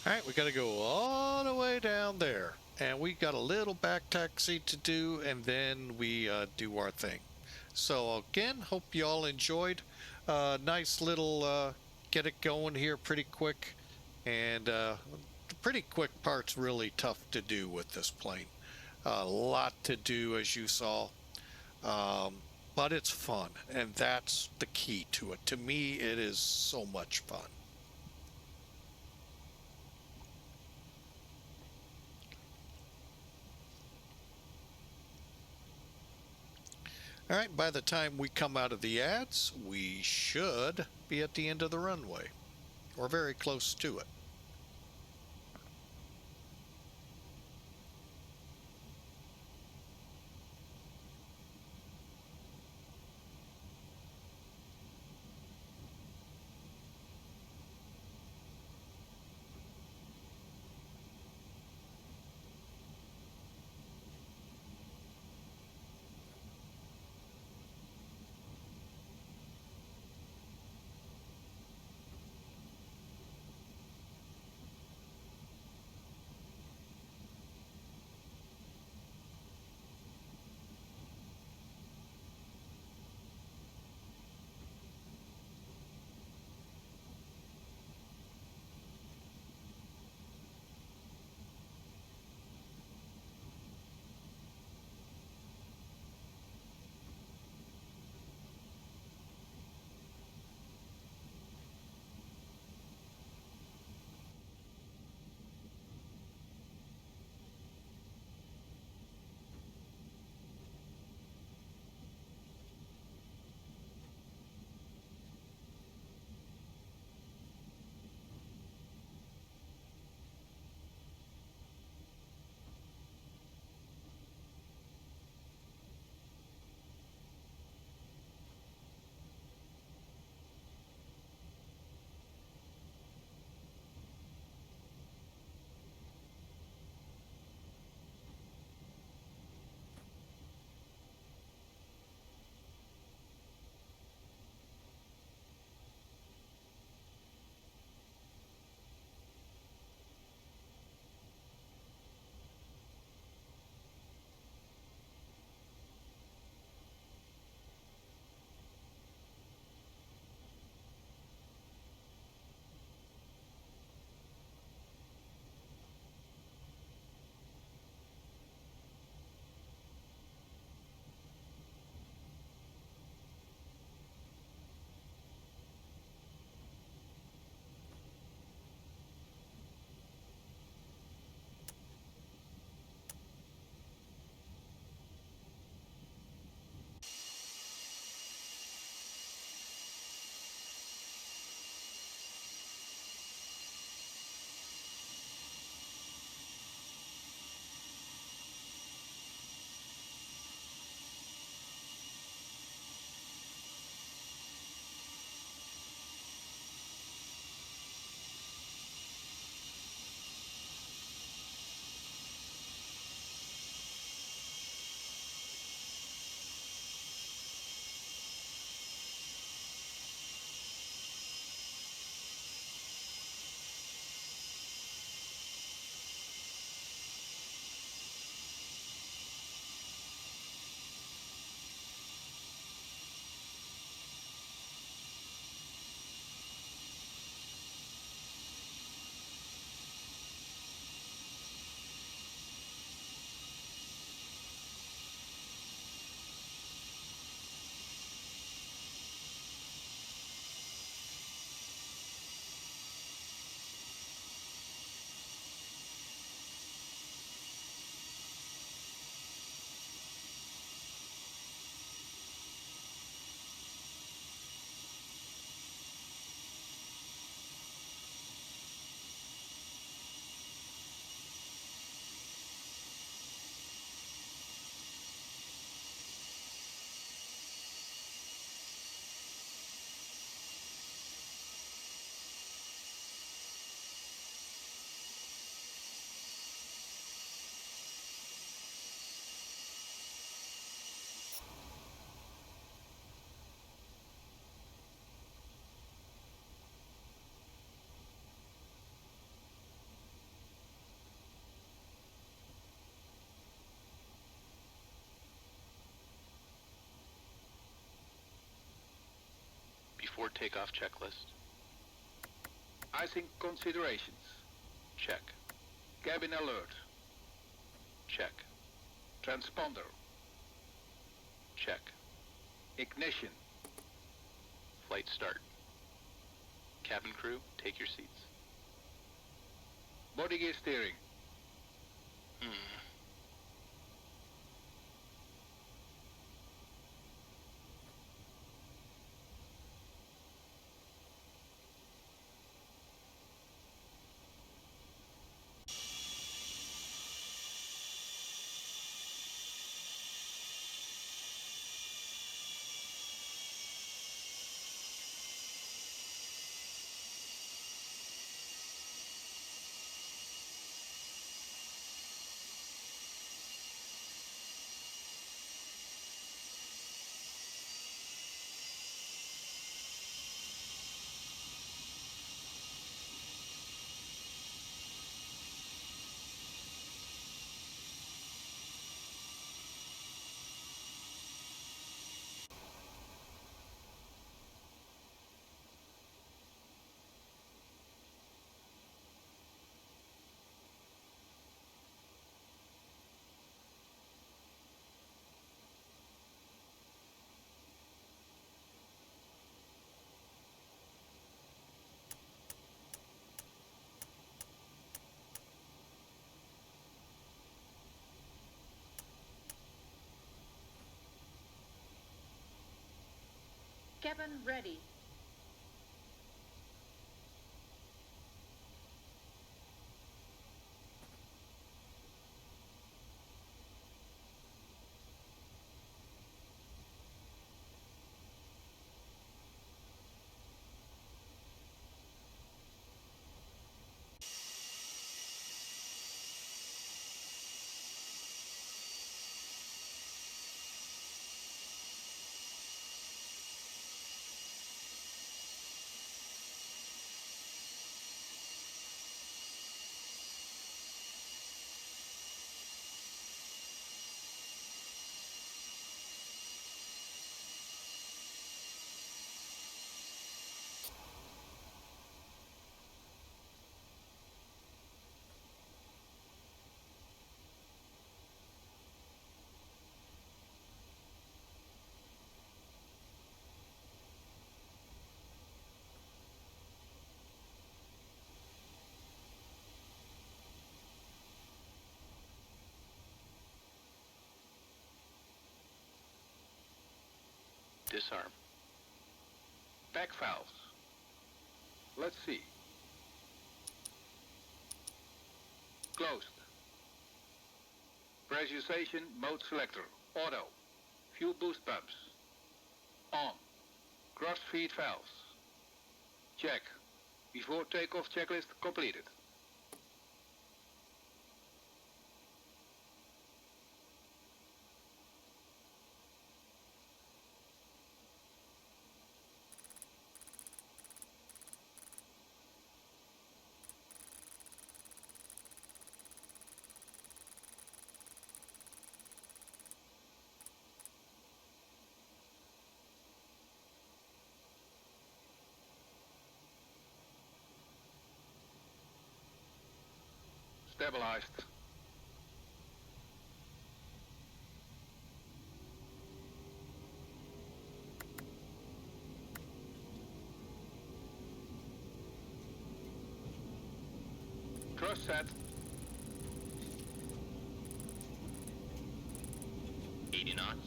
All right, we got to go all the way down there. And we got a little back taxi to do, and then we do our thing. So again, hope you all enjoyed. Nice little get it going here pretty quick. And the pretty quick part's really tough to do with this plane. A lot to do, as you saw. But it's fun, and that's the key to it. To me, it is so much fun. All right, by the time we come out of the ads, we should be at the end of the runway, or very close to it. Board takeoff checklist. Icing considerations. Check. Cabin alert. Check. Transponder. Check. Ignition. Flight start. Cabin crew, take your seats. Body gear steering. Cabin ready. Disarm. Back valves. Let's see. Closed. Pressurization mode selector. Auto. Fuel boost pumps. On. Cross feed valves. Check. Before takeoff checklist completed. Stabilized. Cross set. 80 knots.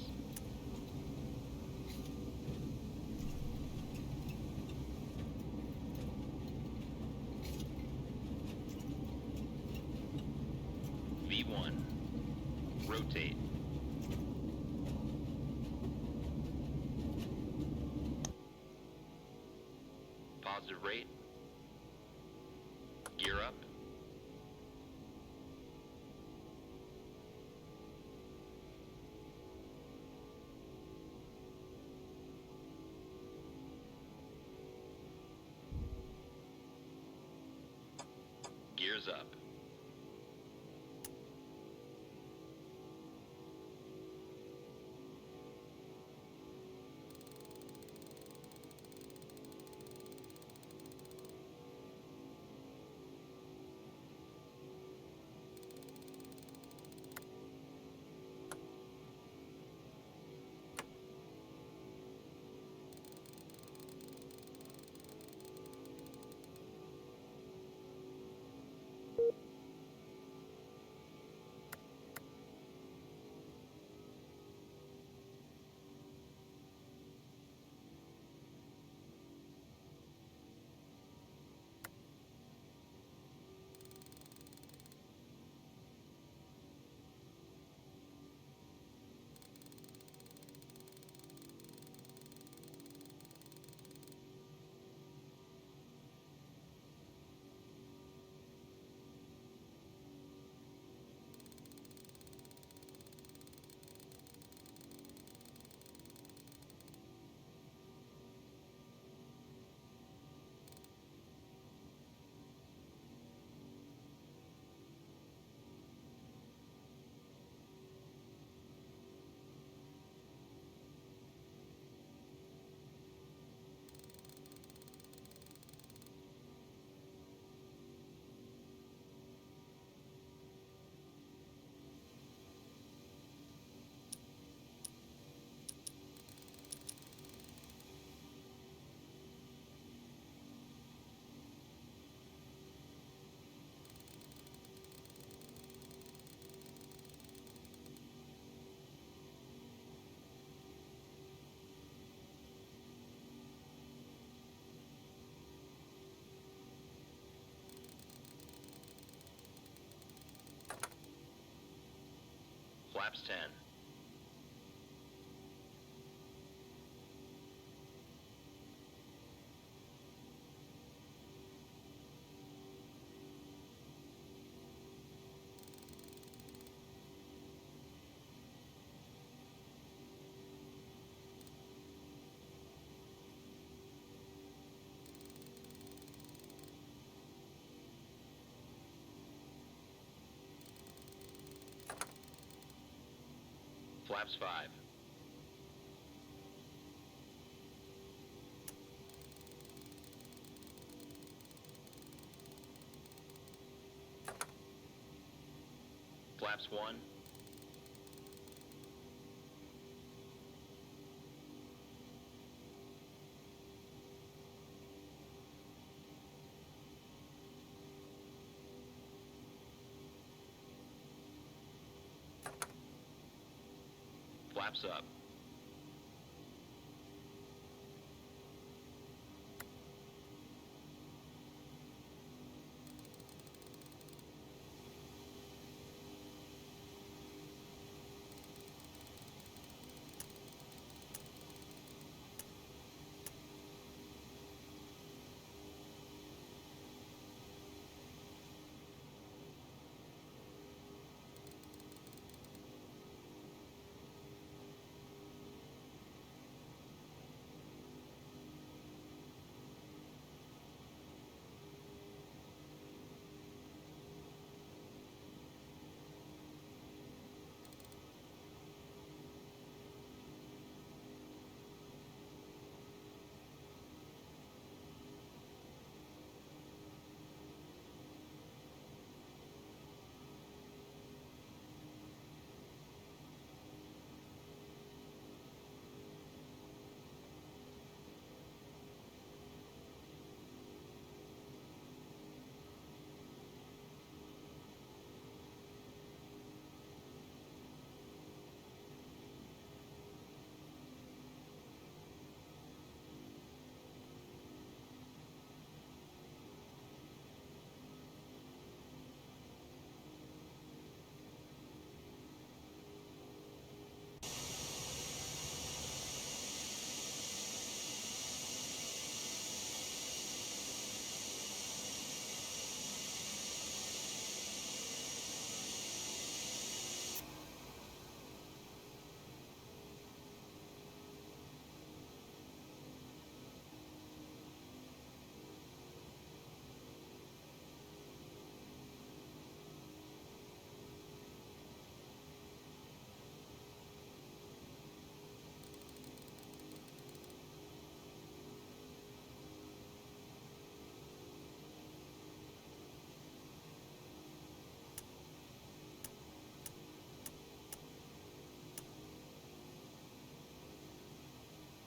V1. Rotate. Positive rate. Gear up. Gears up. Flaps 10. Flaps 5. Flaps 1. Flaps up.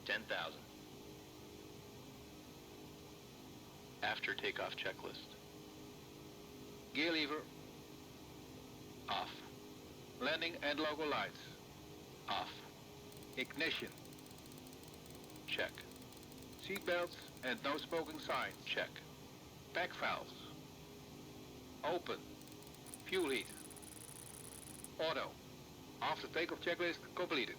$10,000. After takeoff checklist. Gear lever. Off. Landing and logo lights. Off. Ignition. Check. Seatbelts and no smoking signs. Check. Pack valves. Open. Fuel heat. Auto. After takeoff checklist completed.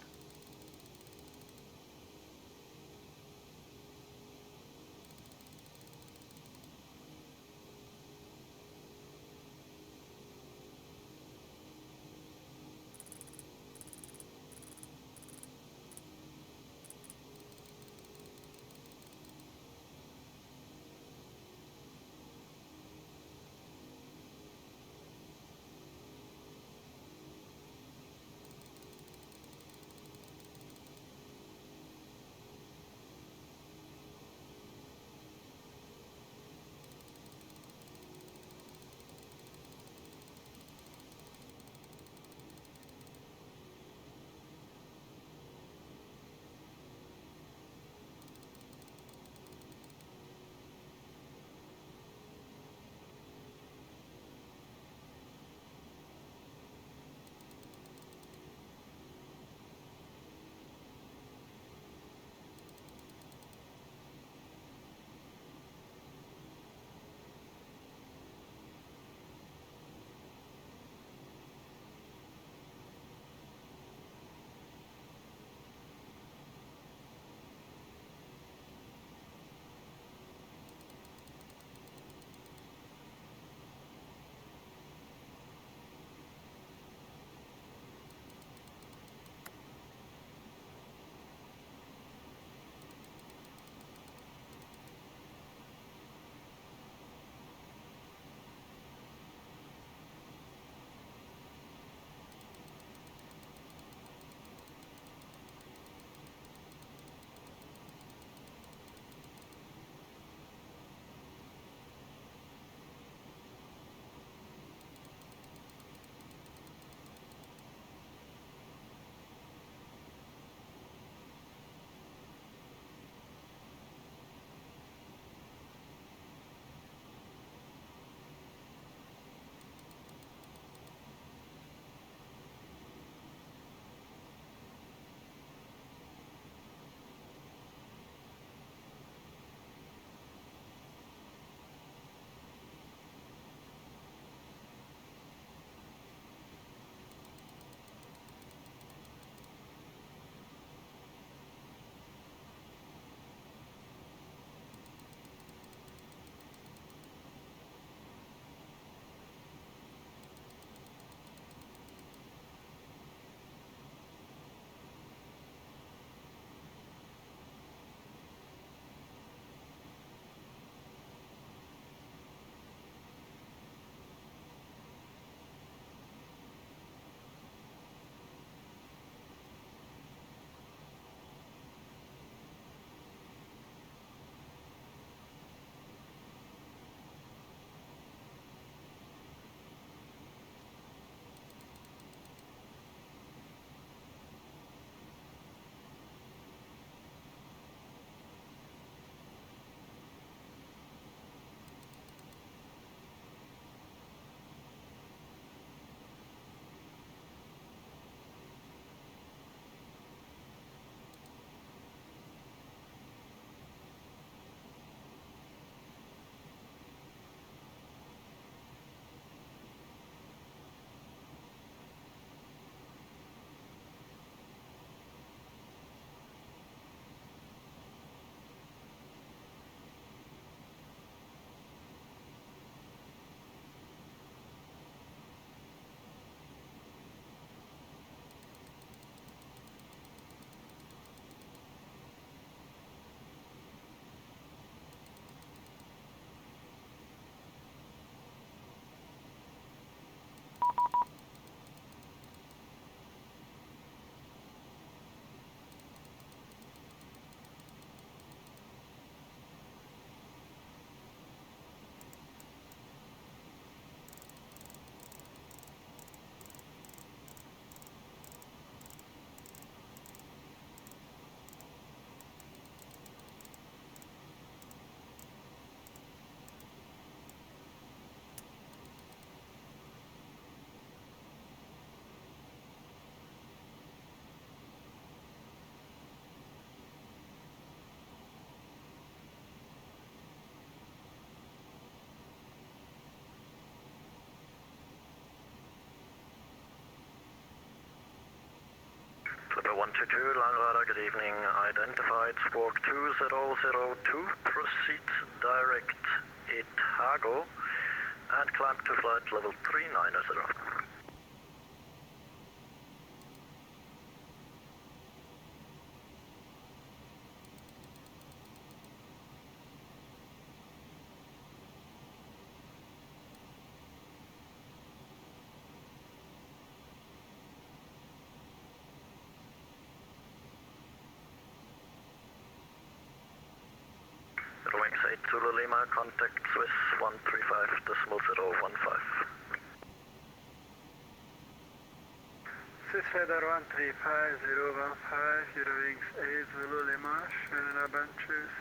122, Line Radar, good evening. Identified squawk 2002, proceed direct ETAGO and climb to flight level 390. Wings 8 Zulu Lima, contact Swiss 135.015. Swiss Radar 135.015, Eurowings 8 Zulu Lima, schönen Abend, tschüss.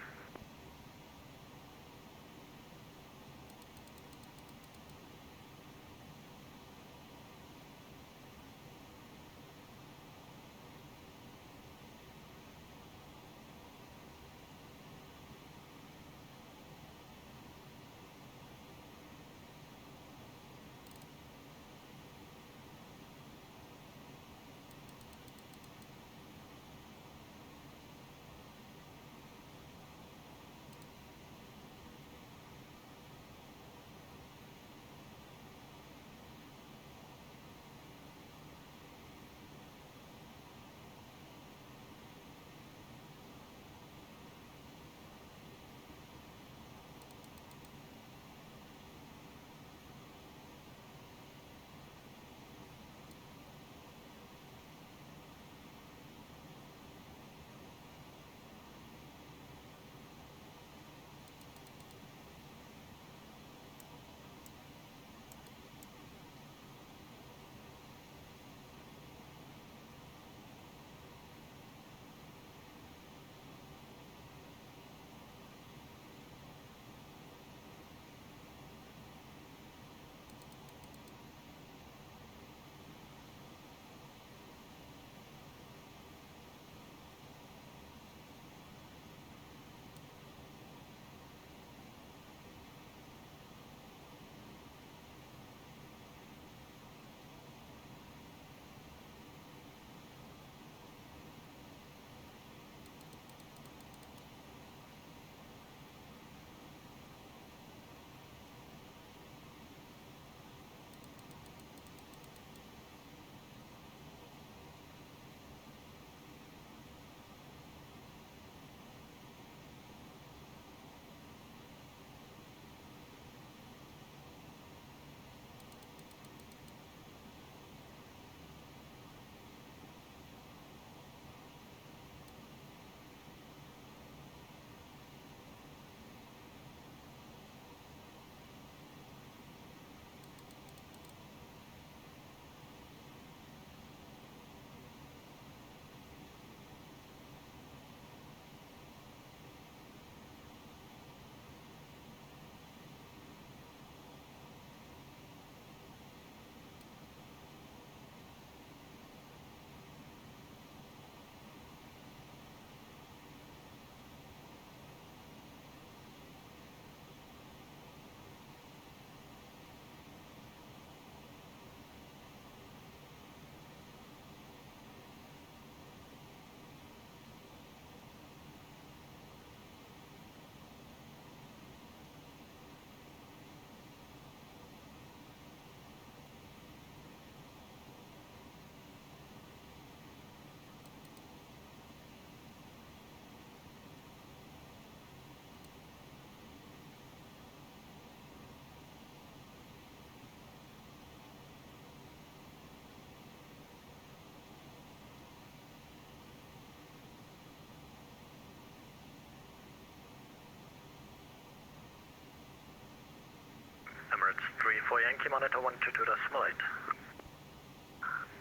Emirates 34 Yankee Monitor 122.8.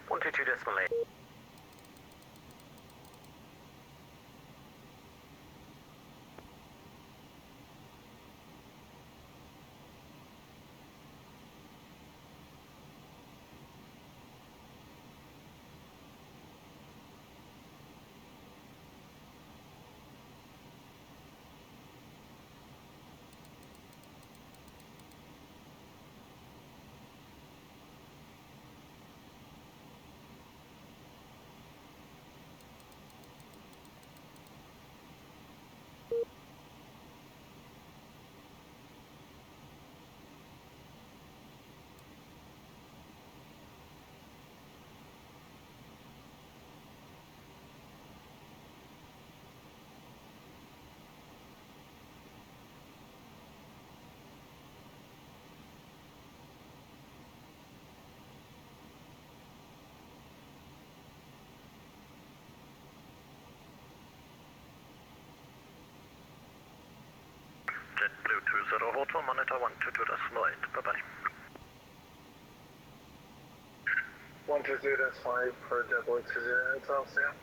122.8. Hotel Monitor 122.8. Bye-bye. 120.5 for double 20 Celsius.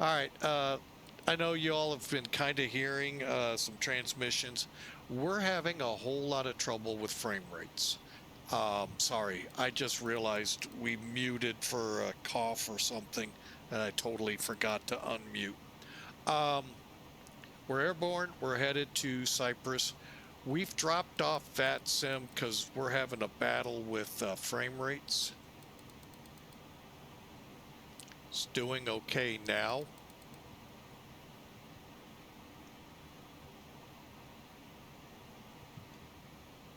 All right. I know you all have been kind of hearing some transmissions. We're having a whole lot of trouble with frame rates. Sorry, I just realized we muted for a cough or something, and I totally forgot to unmute. We're airborne. We're headed to Cyprus. We've dropped off VATSIM because we're having a battle with frame rates. It's doing okay now.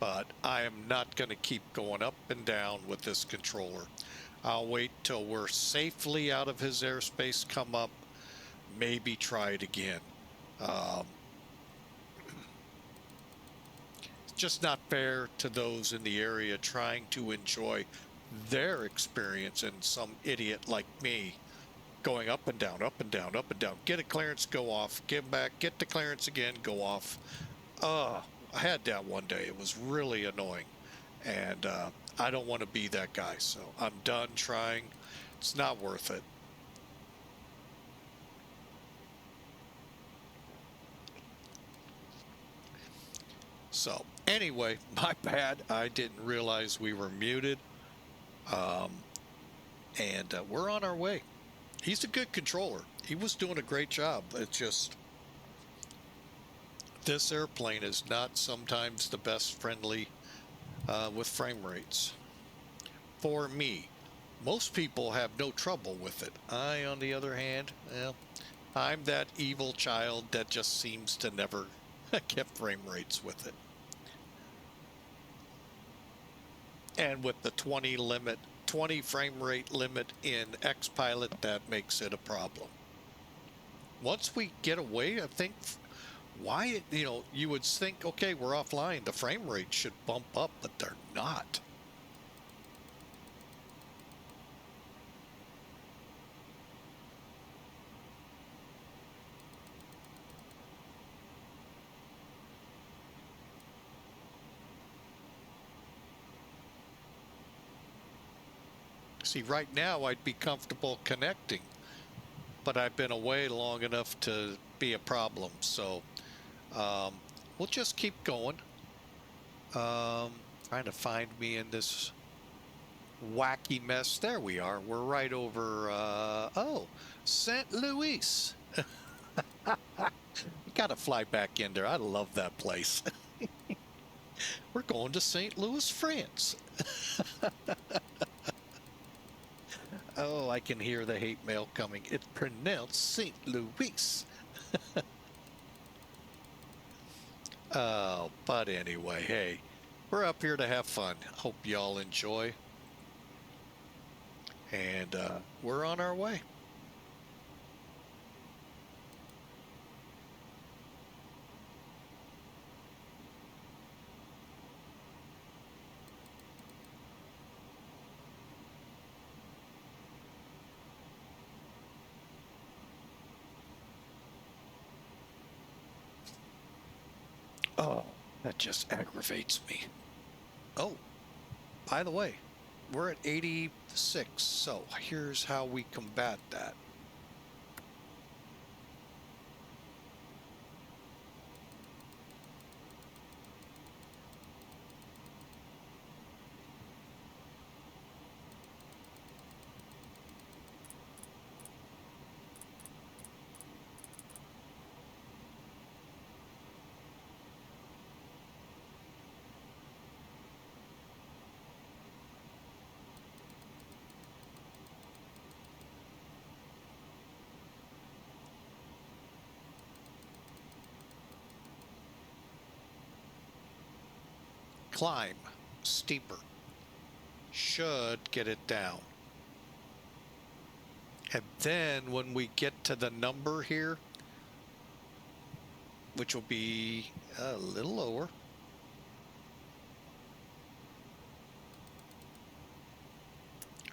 But I am not going to keep going up and down with this controller. I'll wait till we're safely out of his airspace, come up, maybe try it again. It's just not fair to those in the area trying to enjoy their experience and some idiot like me going up and down, up and down, up and down. Get a clearance, go off, give back, get the clearance again, go off. I had that one day. It was really annoying. And I don't want to be that guy. So I'm done trying. It's not worth it. So anyway, my bad. I didn't realize we were muted. And we're on our way. He's a good controller. He was doing a great job. It's just this airplane is not sometimes the best friendly with frame rates. For me, most people have no trouble with it. I, on the other hand, well, I'm that evil child that just seems to never get frame rates with it. And with the 20 frame rate limit in X-Pilot, that makes it a problem. Once we get away, I think, why, you would think, okay, we're offline, the frame rate should bump up, but they're not. See, right now I'd be comfortable connecting, but I've been away long enough to be a problem. So we'll just keep going. Trying to find me in this wacky mess. There we are. We're right over, oh, St. Louis. Gotta fly back in there. I love that place. We're going to St. Louis, France. Oh, I can hear the hate mail coming. It's pronounced St. Louis. Oh, but anyway, hey, we're up here to have fun. Hope y'all enjoy. And we're on our way. Oh, that just aggravates me. Oh, by the way, we're at 86, so here's how we combat that. Climb steeper. Should get it down. And then when we get to the number here, which will be a little lower,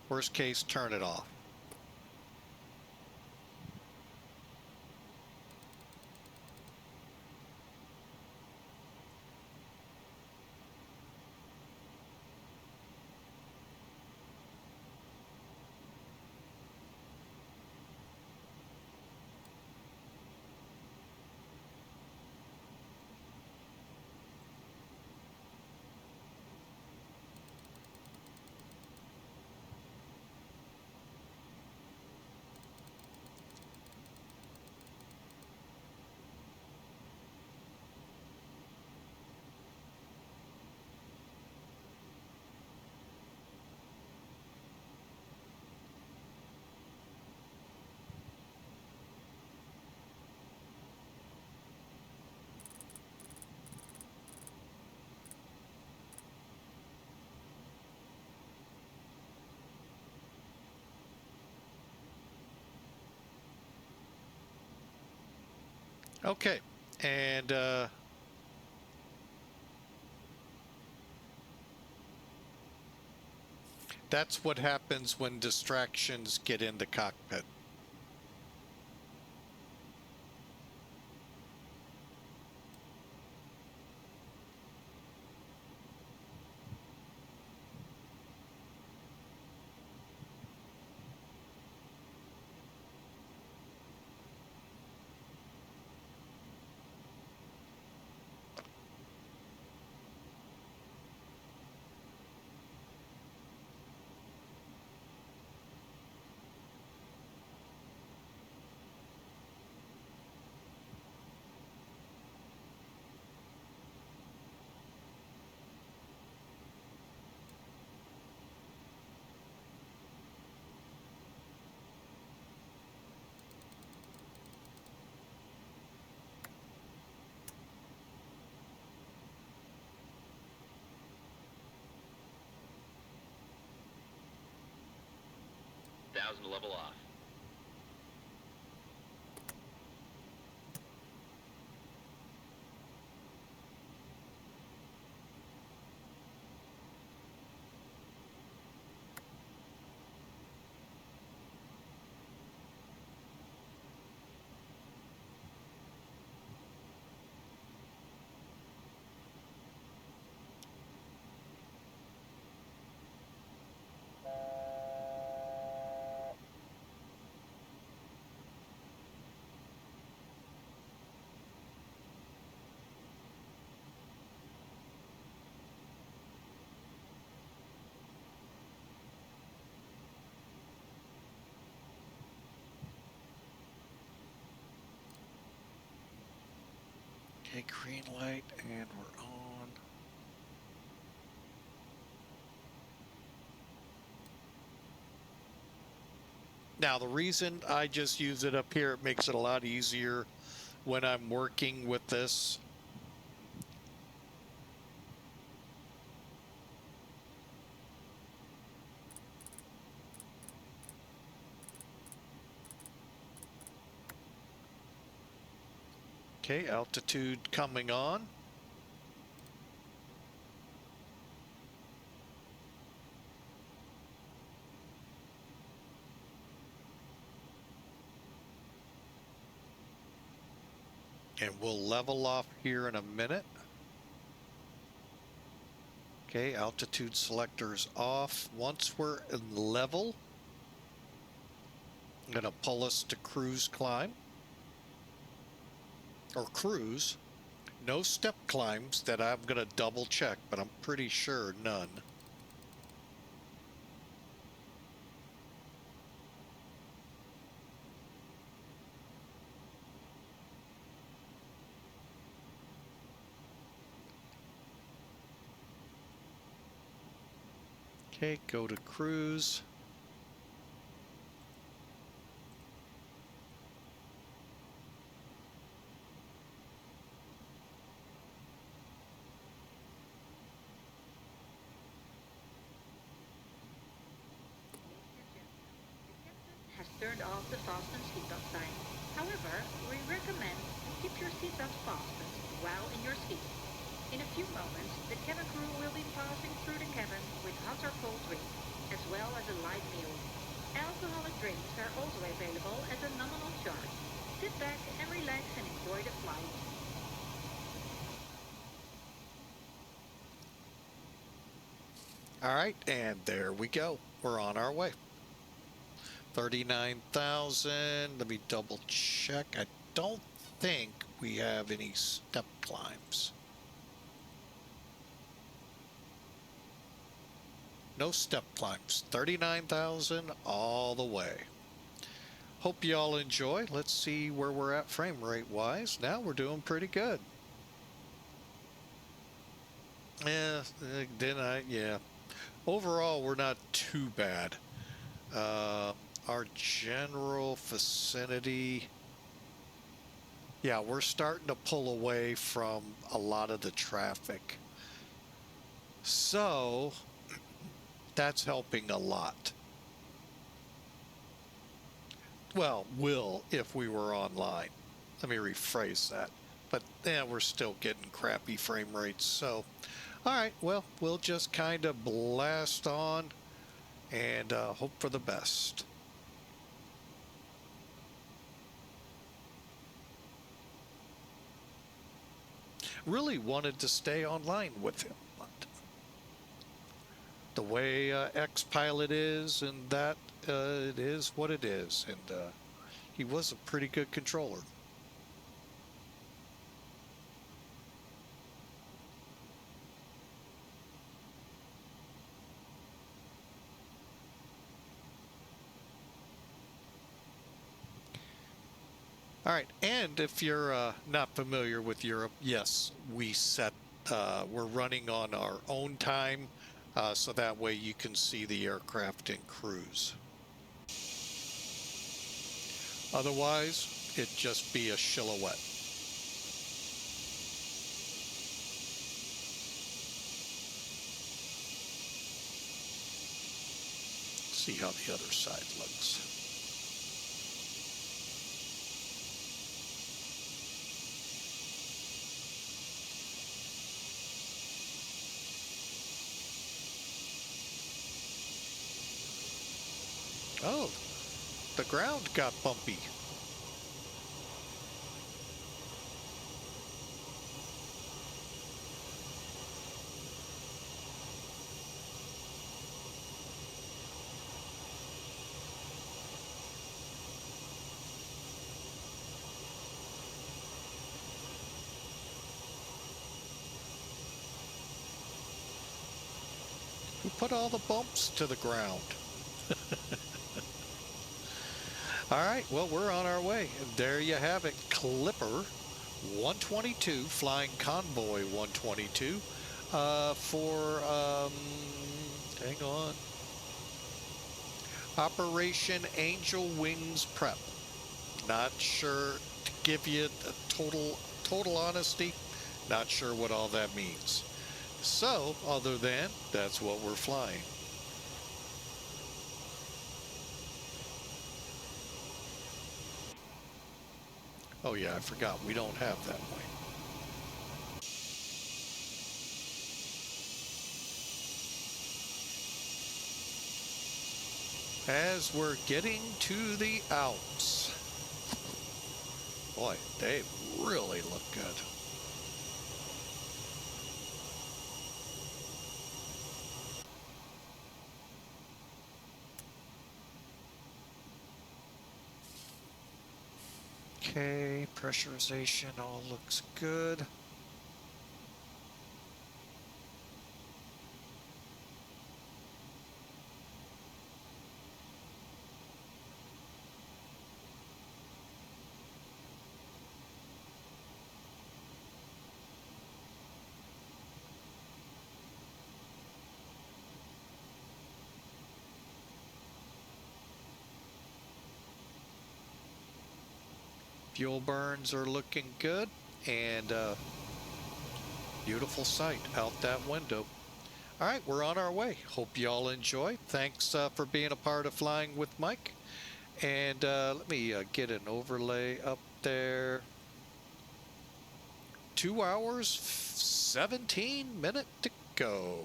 worst case, turn it off. Okay, and that's what happens when distractions get in the cockpit. Thousand level off. Okay, green light, and we're on. Now, the reason I just use it up here, it makes it a lot easier when I'm working with this. Okay, altitude coming on. And we'll level off here in a minute. Okay, altitude selector's off. Once we're in level, I'm going to pull us to cruise climb. Or cruise. No step climbs that I'm going to double check, but I'm pretty sure none. Okay, go to cruise. Has turned off the fasten seatbelt sign. However, we recommend to keep your seatbelt fastened while in your seat. In a few moments, the cabin crew will be passing through the cabin with hot or cold drinks, as well as a light meal. Alcoholic drinks are also available at a nominal charge. Sit back and relax and enjoy the flight. All right, and there we go. We're on our way. 39,000. Let me double check. I don't think we have any step climbs. No step climbs. 39,000 all the way. Hope you all enjoy. Let's see where we're at frame rate wise. Now we're doing pretty good. Yeah. Overall, we're not too bad. Our general vicinity, yeah, we're starting to pull away from a lot of the traffic. So that's helping a lot. Well, will if we were online. Let me rephrase that. But yeah, we're still getting crappy frame rates. So, all right, well, we'll just kind of blast on and hope for the best. Really wanted to stay online with him, but the way X-Pilot is, and that it is what it is, and he was a pretty good controller. All right, and if you're not familiar with Europe, yes, we're running on our own time, so that way you can see the aircraft in cruise. Otherwise, it'd just be a silhouette. See how the other side looks. Oh, the ground got bumpy. Who put all the bumps to the ground? All right, well, we're on our way. And there you have it. Clipper 122 flying Convoy 122 for, hang on, Operation Angel Wings Prep. Not sure, to give you the total honesty, not sure what all that means. So, other than, that's what we're flying. Oh yeah, I forgot, we don't have that way. As we're getting to the Alps. Boy, they really look good. Okay, pressurization all looks good. Fuel burns are looking good, and beautiful sight out that window. All right, we're on our way. Hope y'all enjoy. Thanks for being a part of Flying with Mike. And let me get an overlay up there. 2 hours, 17 minutes to go.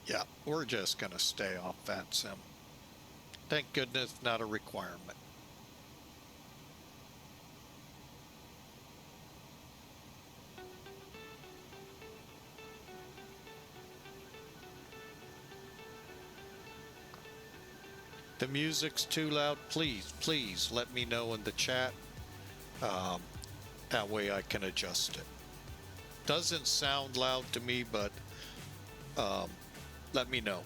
Yeah, we're just going to stay off VATSIM. Thank goodness, not a requirement. The music's too loud. Please let me know in the chat. That way I can adjust it. Doesn't sound loud to me, but let me know.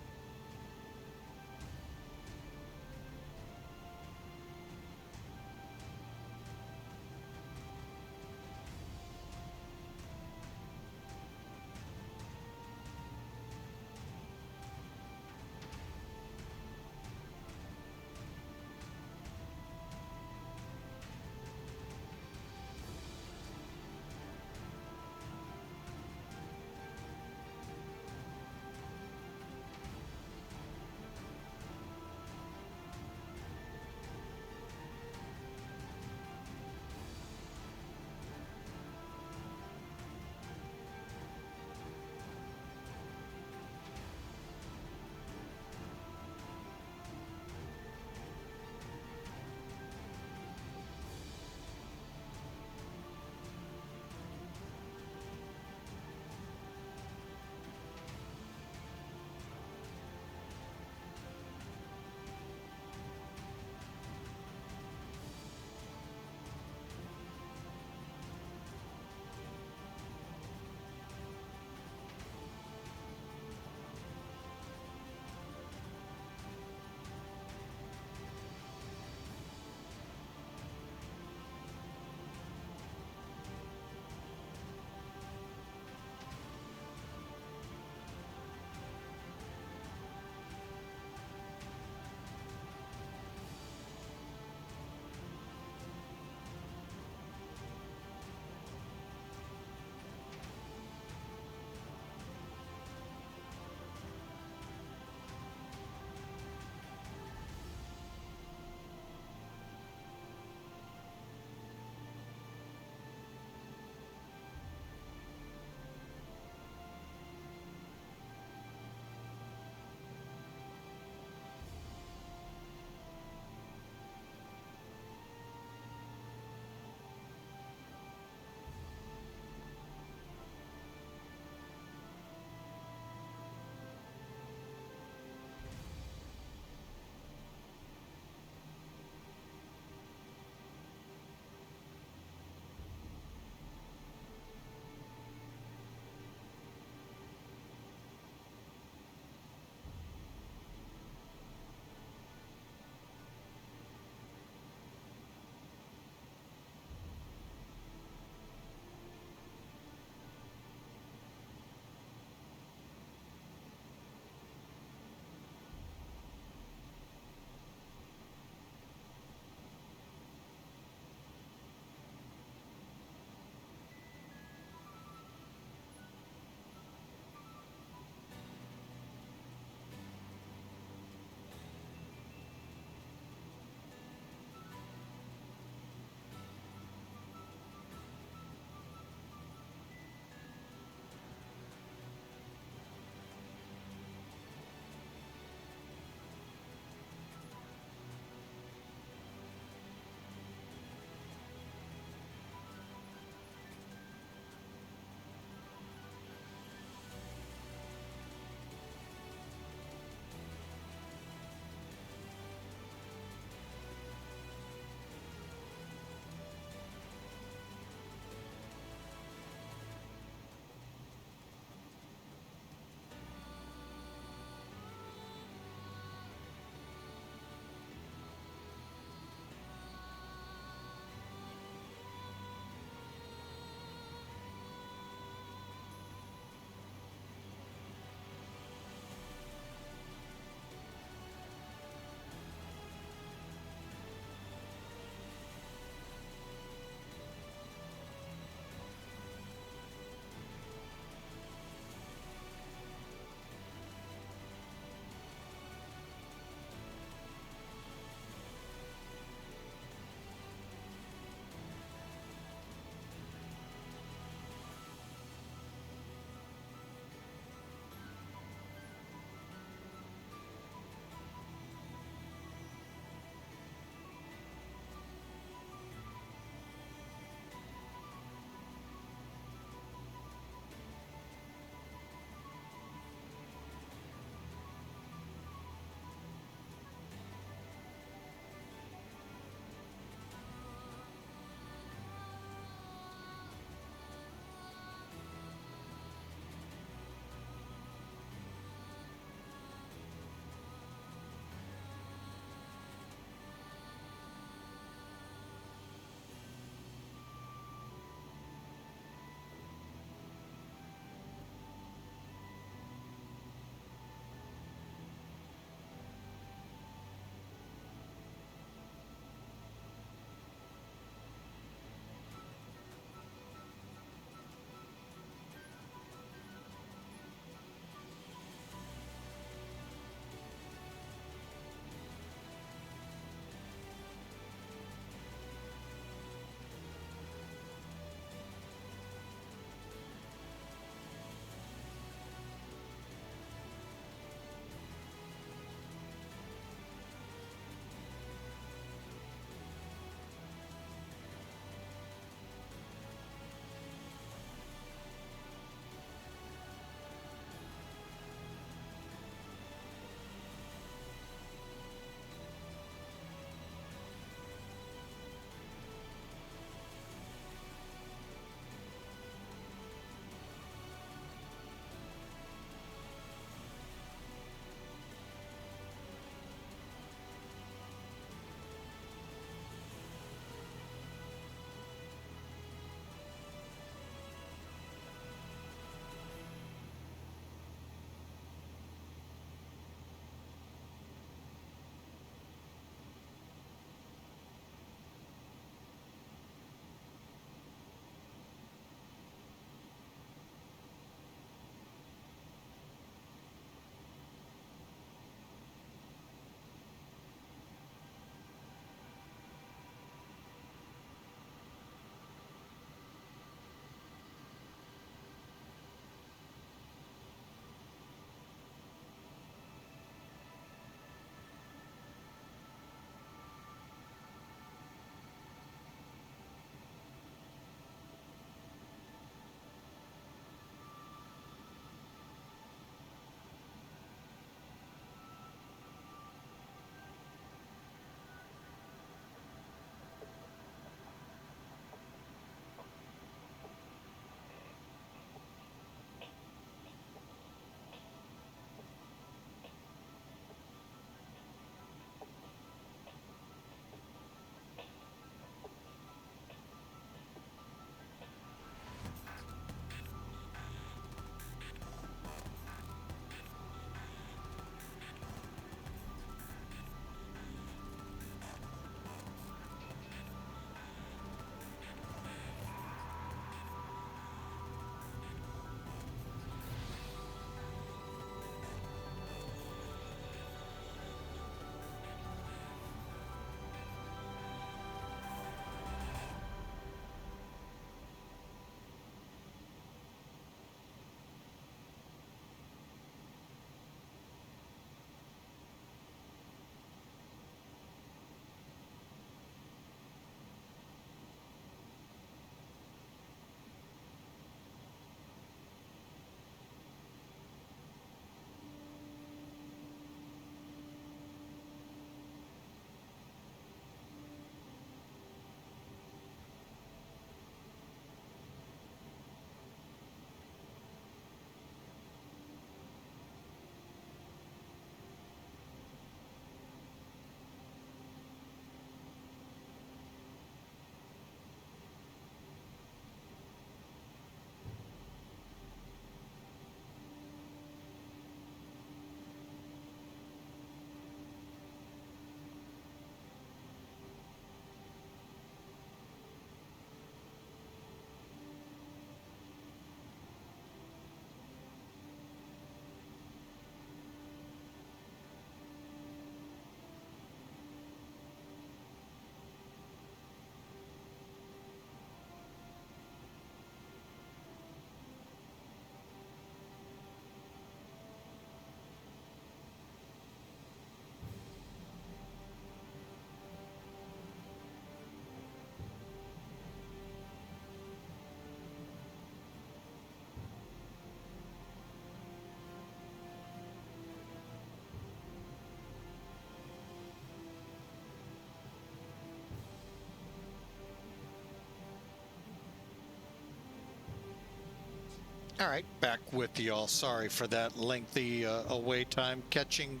All right, back with y'all. Sorry for that lengthy away time, catching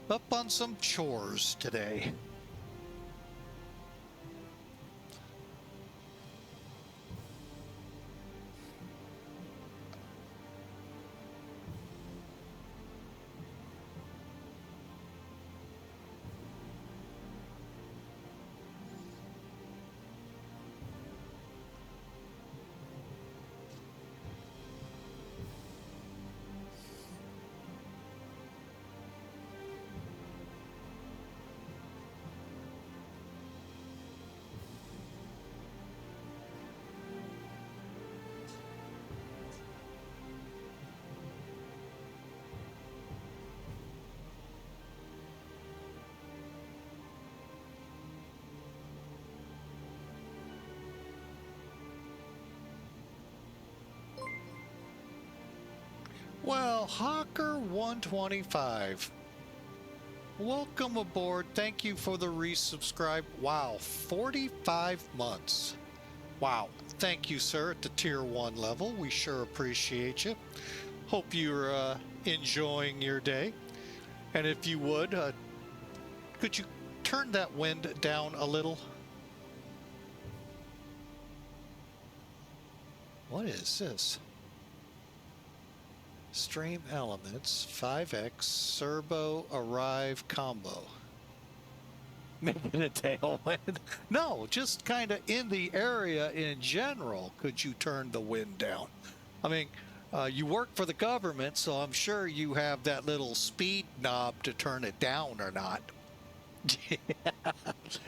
up on some chores today. Well, Hawker 125, welcome aboard. Thank you for the resubscribe. Wow, 45 months. Wow, thank you, sir, at the tier 1 level. We sure appreciate you. Hope you're enjoying your day. And if you would, could you turn that wind down a little? What is this? Stream elements 5x servo arrive combo. Making a tailwind? No, just kind of in the area in general. Could you turn the wind down? I mean, you work for the government, so I'm sure you have that little speed knob to turn it down or not.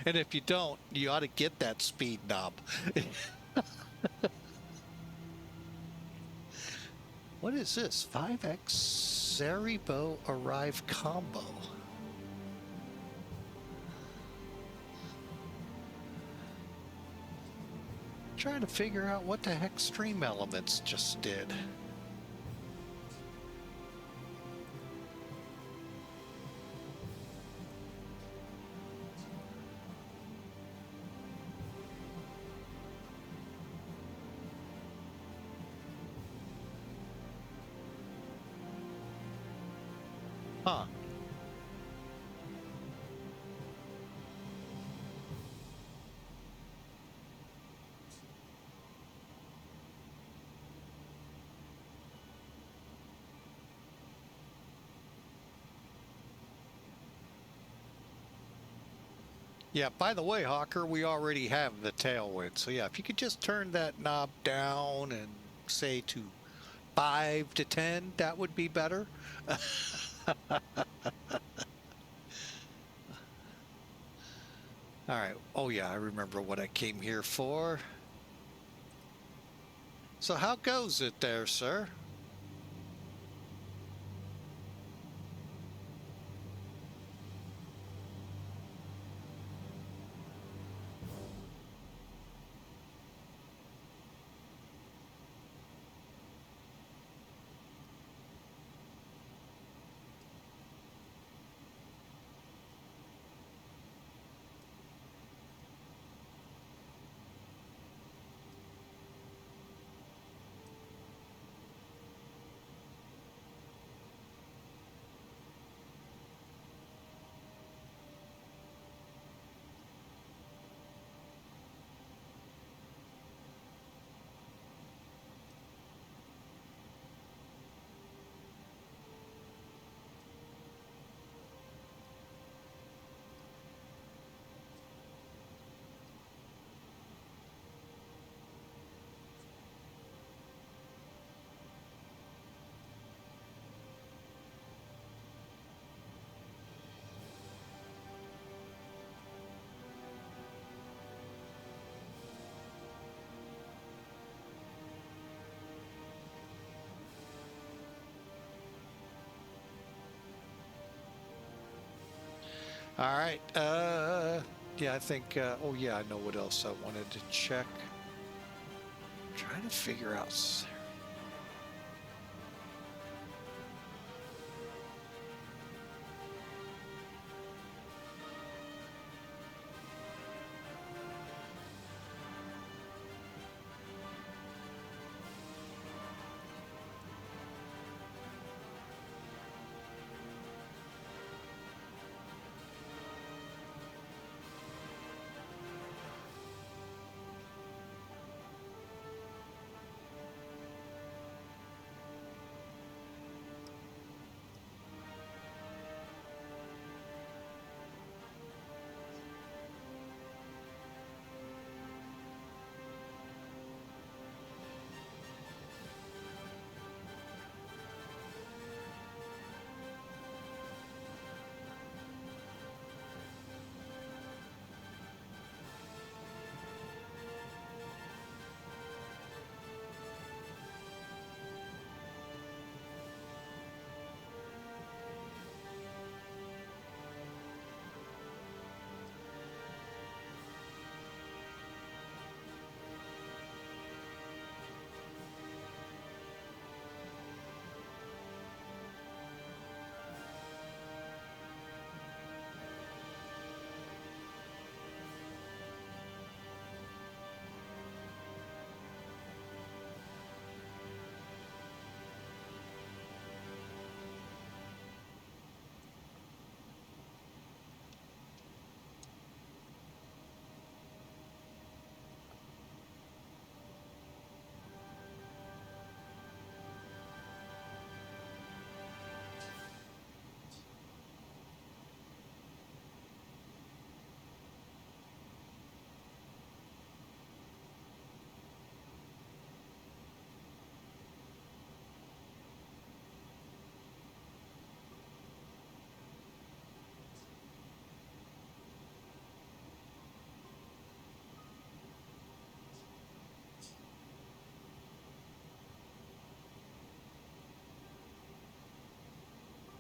And if you don't, you ought to get that speed knob. What is this? 5x Zeribo arrive combo. Trying to figure out what the heck stream elements just did. Huh. Yeah, by the way, Hawker, we already have the tailwind. So yeah, if you could just turn that knob down and say to 5 to 10, that would be better. All right. Oh yeah, I remember what I came here for. So how goes it there, sir? All right. Yeah, I think, oh yeah, I know what else I wanted to check. I'm trying to figure out.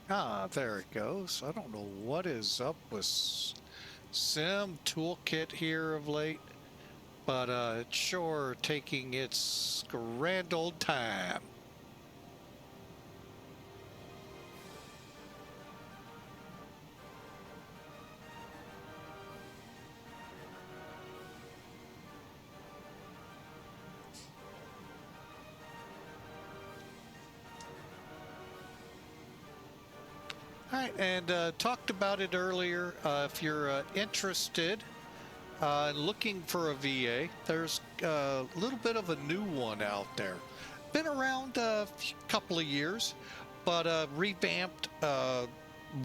Ah, there it goes. I don't know what is up with Sim Toolkit here of late, but it's sure taking its grand old time. All right, and talked about it earlier. If you're interested, looking for a VA, there's a little bit of a new one out there. Been around a couple of years, but revamped,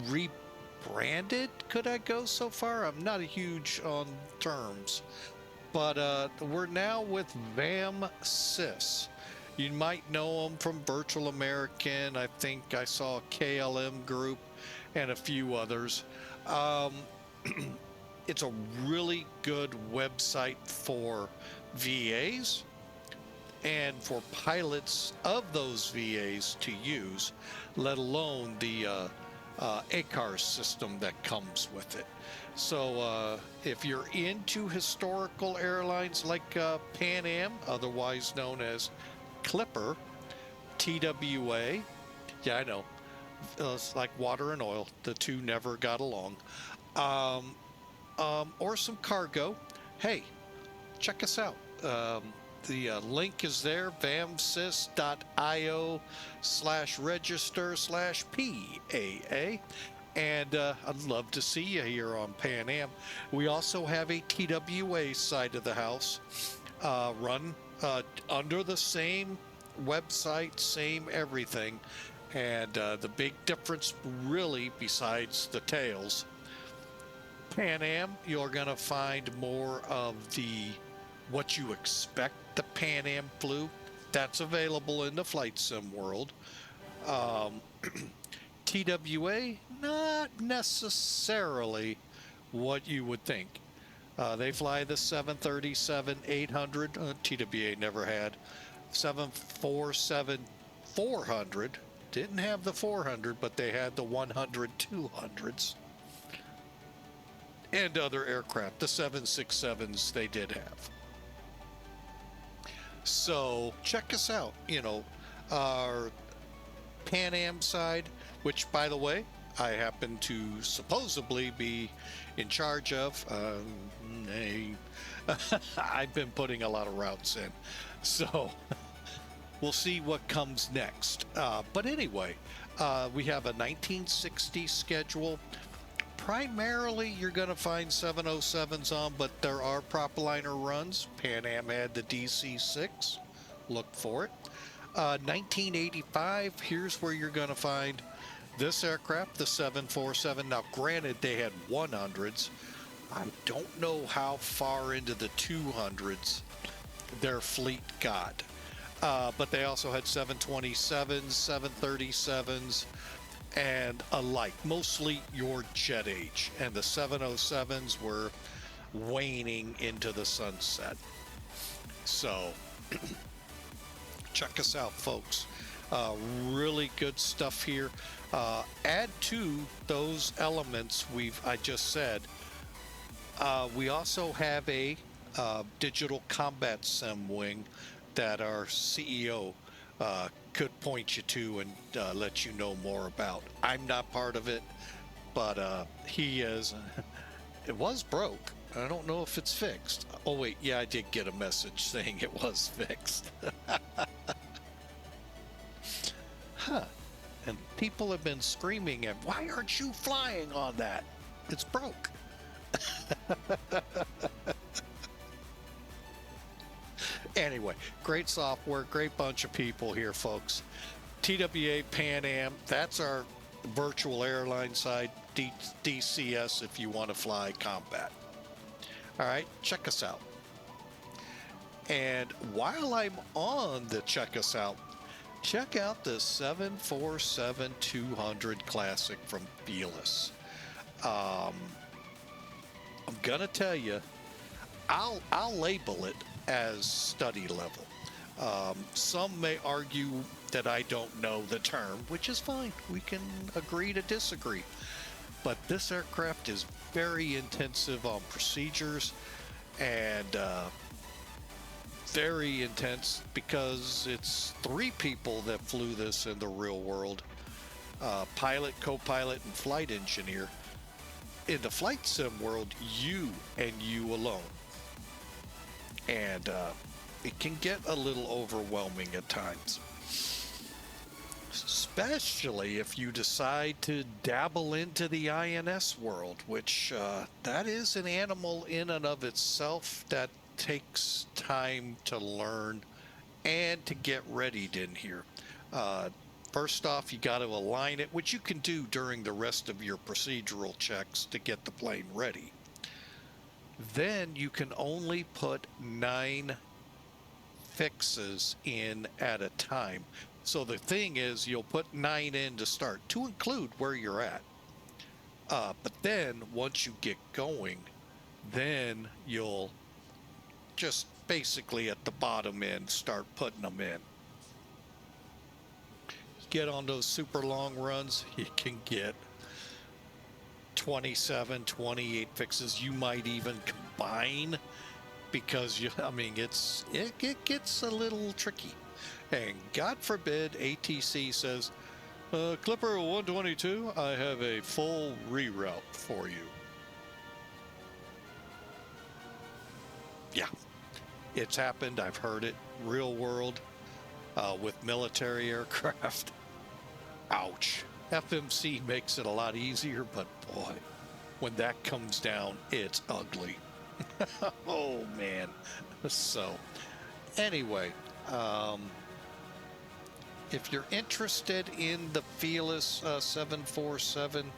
rebranded. Could I go so far? I'm not a huge on terms, but we're now with VAMSIS. You might know them from Virtual American. I think I saw KLM Group and a few others. It's a really good website for VAs and for pilots of those VAs to use, let alone the AGLIB system that comes with it. So if you're into historical airlines like Pan Am, otherwise known as Clipper, TWA, yeah, I know, it's like water and oil, the two never got along, or some cargo, hey, check us out. The link is there, vamsis.io/register/PAA. And I'd love to see you here on Pan Am. We also have a TWA side of the house, run under the same website, same everything. And the big difference really, besides the tails, Pan Am, you're going to find more of what you expect the Pan Am flew. That's available in the flight sim world. TWA, not necessarily what you would think. They fly the 737-800. TWA never had. 747-400. Didn't have the 400, but they had the 100-200s. And other aircraft. The 767s they did have. So check us out. You know, our Pan Am side, which, by the way, I happen to supposedly be in charge of. I've been putting a lot of routes in. So we'll see what comes next. But anyway, we have a 1960 schedule. Primarily, you're going to find 707s on, but there are propliner runs. Pan Am had the DC-6. Look for it. 1985, here's where you're going to find this aircraft, the 747. Now, granted, they had 100s. I don't know how far into the 200s their fleet got. But they also had 727s, 737s, and alike, mostly your jet age. And the 707s were waning into the sunset. So check us out, folks. Really good stuff here. Add to those elements I just said. We also have a digital combat sim wing that our CEO could point you to and let you know more about. I'm not part of it, but he is. It was broke. I don't know if it's fixed. Oh wait, yeah, I did get a message saying it was fixed. Huh. And people have been screaming at, why aren't you flying on that? It's broke. Anyway, great software, great bunch of people here, folks. TWA, Pan Am, that's our virtual airline side, DCS if you want to fly combat. All right, check us out. And while I'm on the check us out, check out the 747-200 Classic from Felis. I'm gonna tell you, I'll label it as study level. Some may argue that I don't know the term, which is fine. We can agree to disagree. But this aircraft is very intensive on procedures and very intense because it's 3 people that flew this in the real world. Pilot, co-pilot, and flight engineer. In the flight sim world, you and you alone. And it can get a little overwhelming at times. Especially if you decide to dabble into the INS world, which that is an animal in and of itself that takes time to learn and to get readied in here. First off, you got to align it, which you can do during the rest of your procedural checks to get the plane ready. Then you can only put 9 fixes in at a time. So the thing is, you'll put 9 in to start, to include where you're at. But then once you get going, then you'll just basically at the bottom end start putting them in. Get on those super long runs, you can get 27, 28 fixes. You might even combine because it gets a little tricky. And God forbid ATC says, Clipper 122, I have a full reroute for you. Yeah, it's happened. I've heard it. Real world with military aircraft. Ouch. FMC makes it a lot easier, but boy, when that comes down, it's ugly. Oh, man. So, anyway, if you're interested in the Felis 747,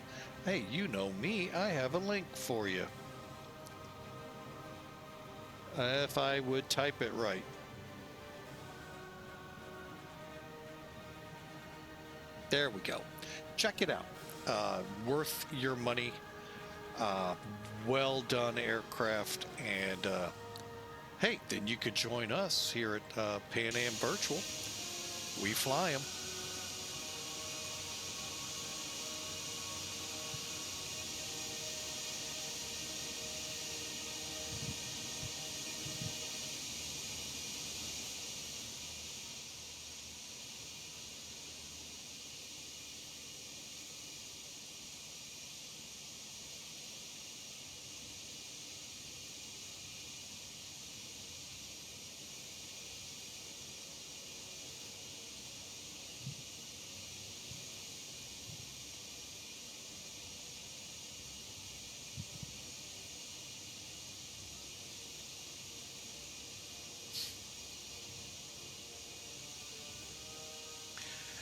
hey, you know me, I have a link for you. If I would type it right. There we go. Check it out. Worth your money. Well done aircraft. And hey, then you could join us here at Pan Am Virtual. We fly them.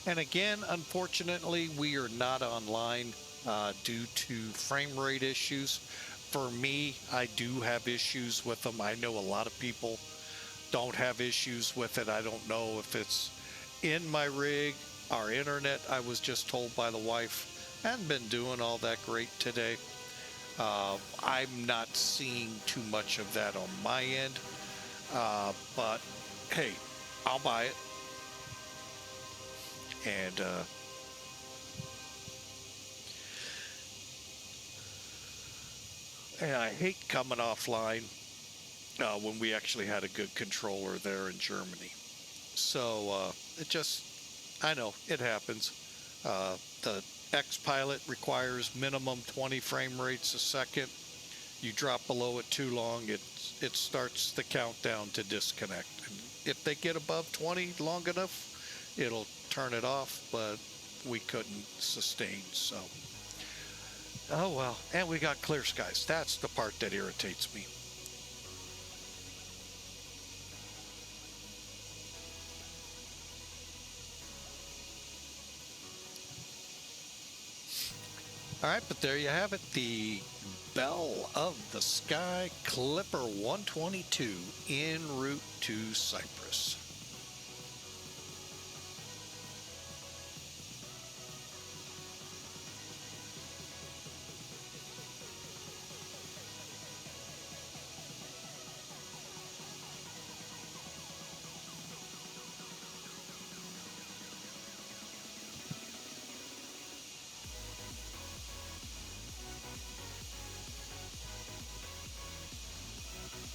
And again, unfortunately, we are not online due to frame rate issues. For me, I do have issues with them. I know a lot of people don't have issues with it. I don't know if it's in my rig, our internet, I was just told by the wife, hasn't been doing all that great today. I'm not seeing too much of that on my end. But hey, I'll buy it. And I hate coming offline when we actually had a good controller there in Germany. So it just, I know, it happens. The X-Pilot requires minimum 20 frame rates a second. You drop below it too long, it starts the countdown to disconnect. And if they get above 20 long enough, it'll turn it off, but we couldn't sustain, so. Oh well, and we got clear skies. That's the part that irritates me. All right, but there you have it, the Belle of the Sky Clipper 122 en route to Cyprus.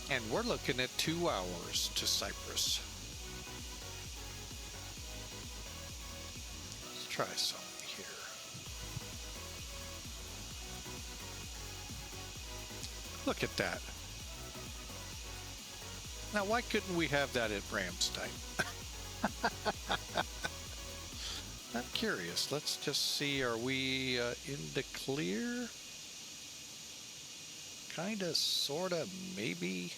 And we're looking at 2 hours to Cyprus. Let's try something here. Look at that. Now, why couldn't we have that at Ramstein? I'm curious. Let's just see. Are we in the clear? Kinda, sorta, maybe.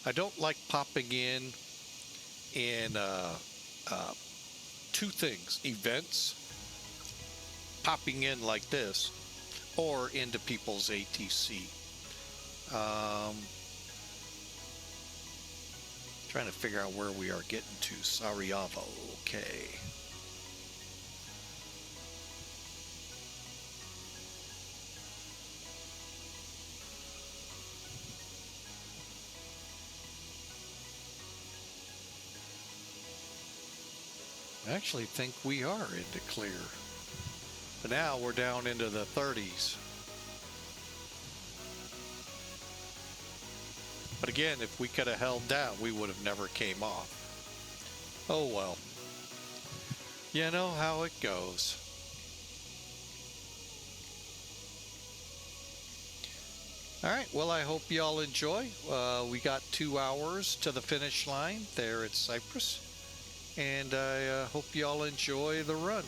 I don't like popping in two things: events, popping in like this, or into people's ATC. Trying to figure out where we are getting to. Sarajevo, okay. I actually think we are in the clear. But now we're down into the 30s. But again, if we could have held down, we would have never came off. Oh well. You know how it goes. Alright, well, I hope y'all enjoy. We got 2 hours to the finish line there at Cyprus. And I hope y'all enjoy the run.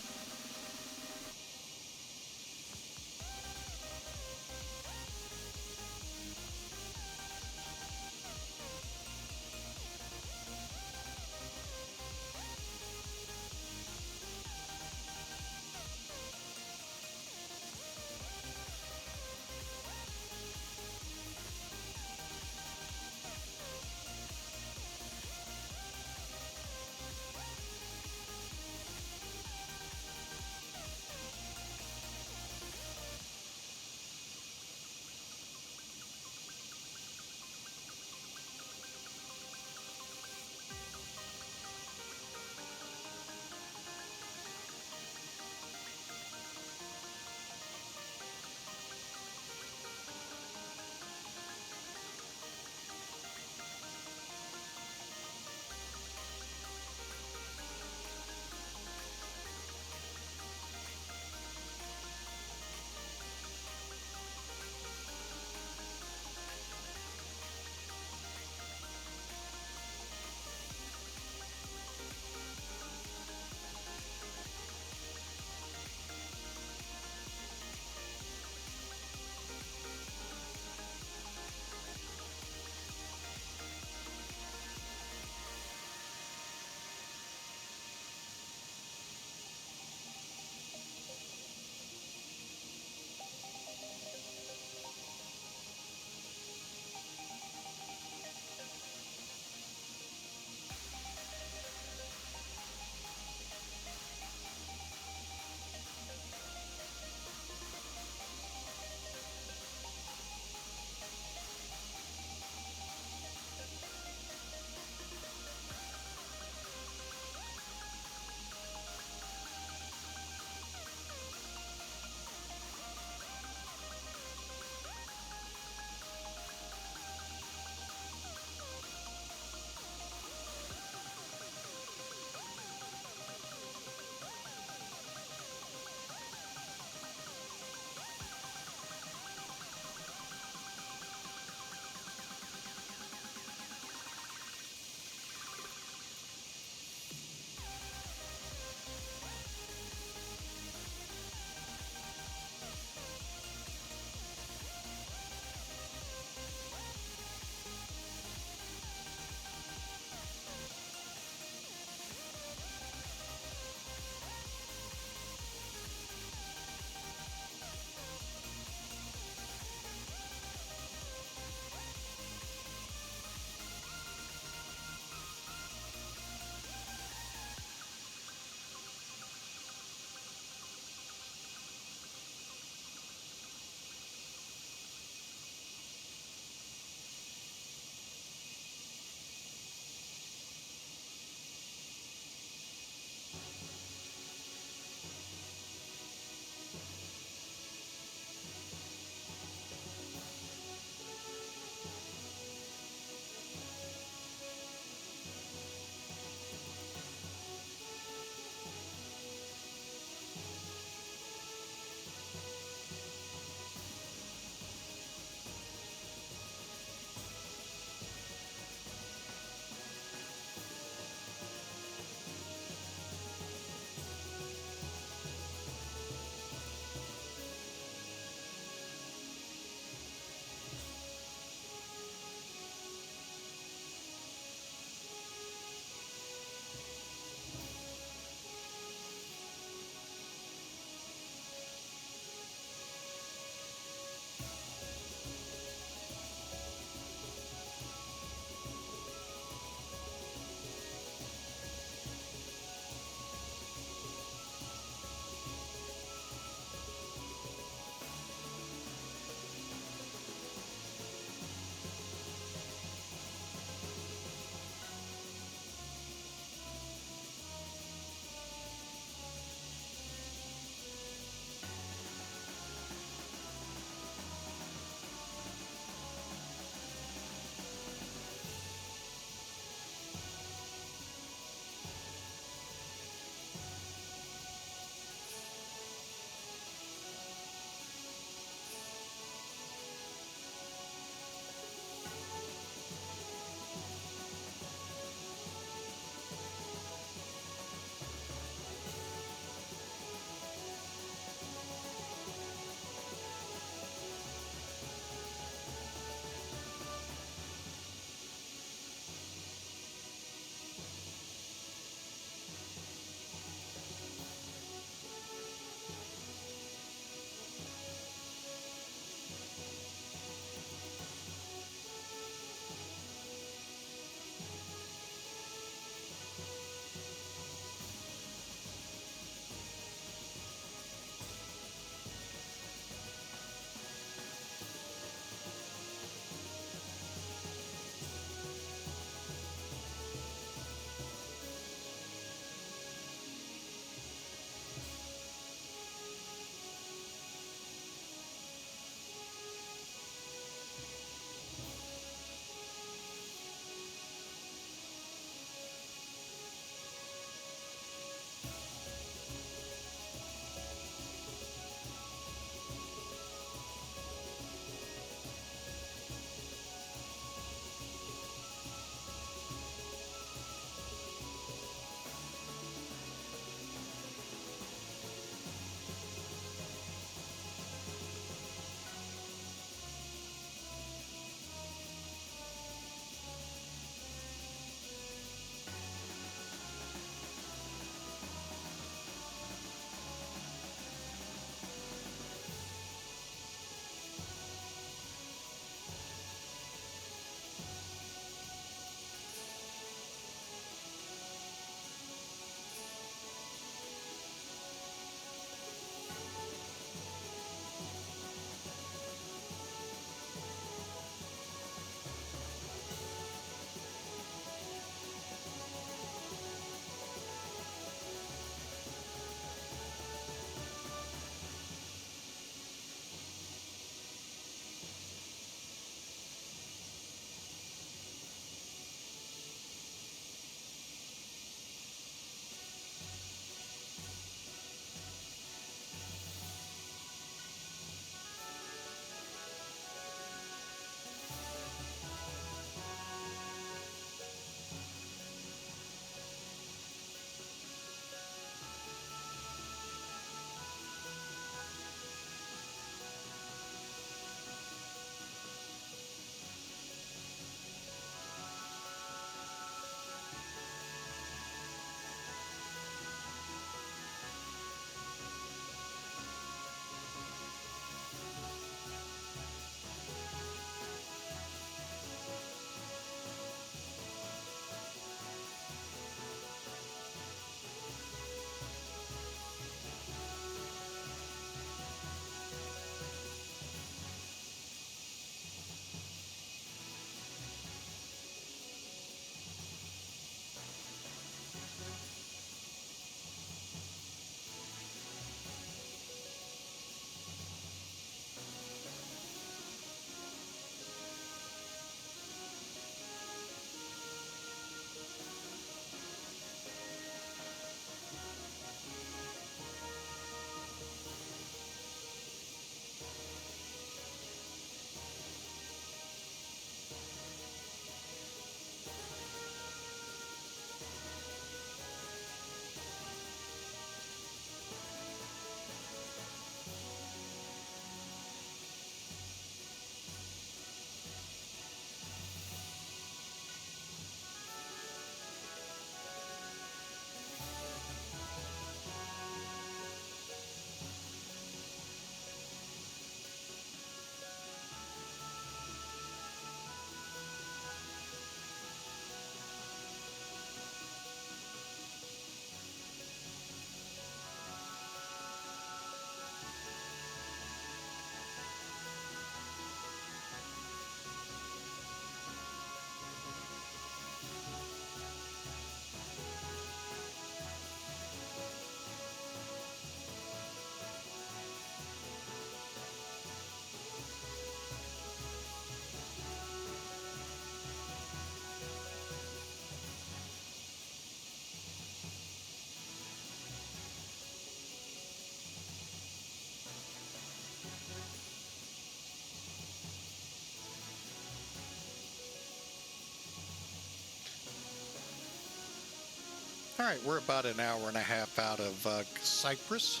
All right, we're about an hour and a half out of Cyprus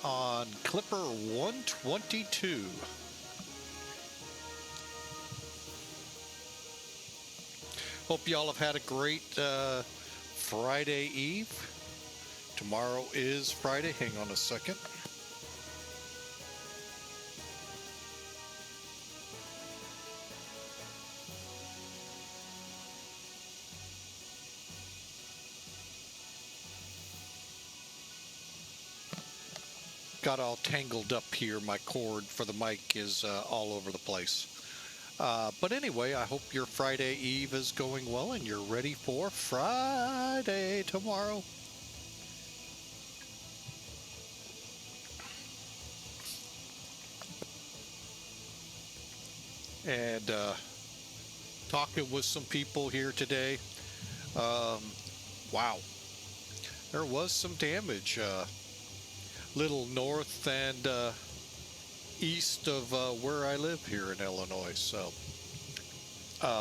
on Clipper 122. Hope y'all have had a great Friday Eve. Tomorrow is Friday. Hang on a second. Got all tangled up here. My cord for the mic is all over the place. But anyway, I hope your Friday Eve is going well and you're ready for Friday tomorrow. And talking with some people here today. Wow. There was some damage. Little north and east of where I live here in Illinois. So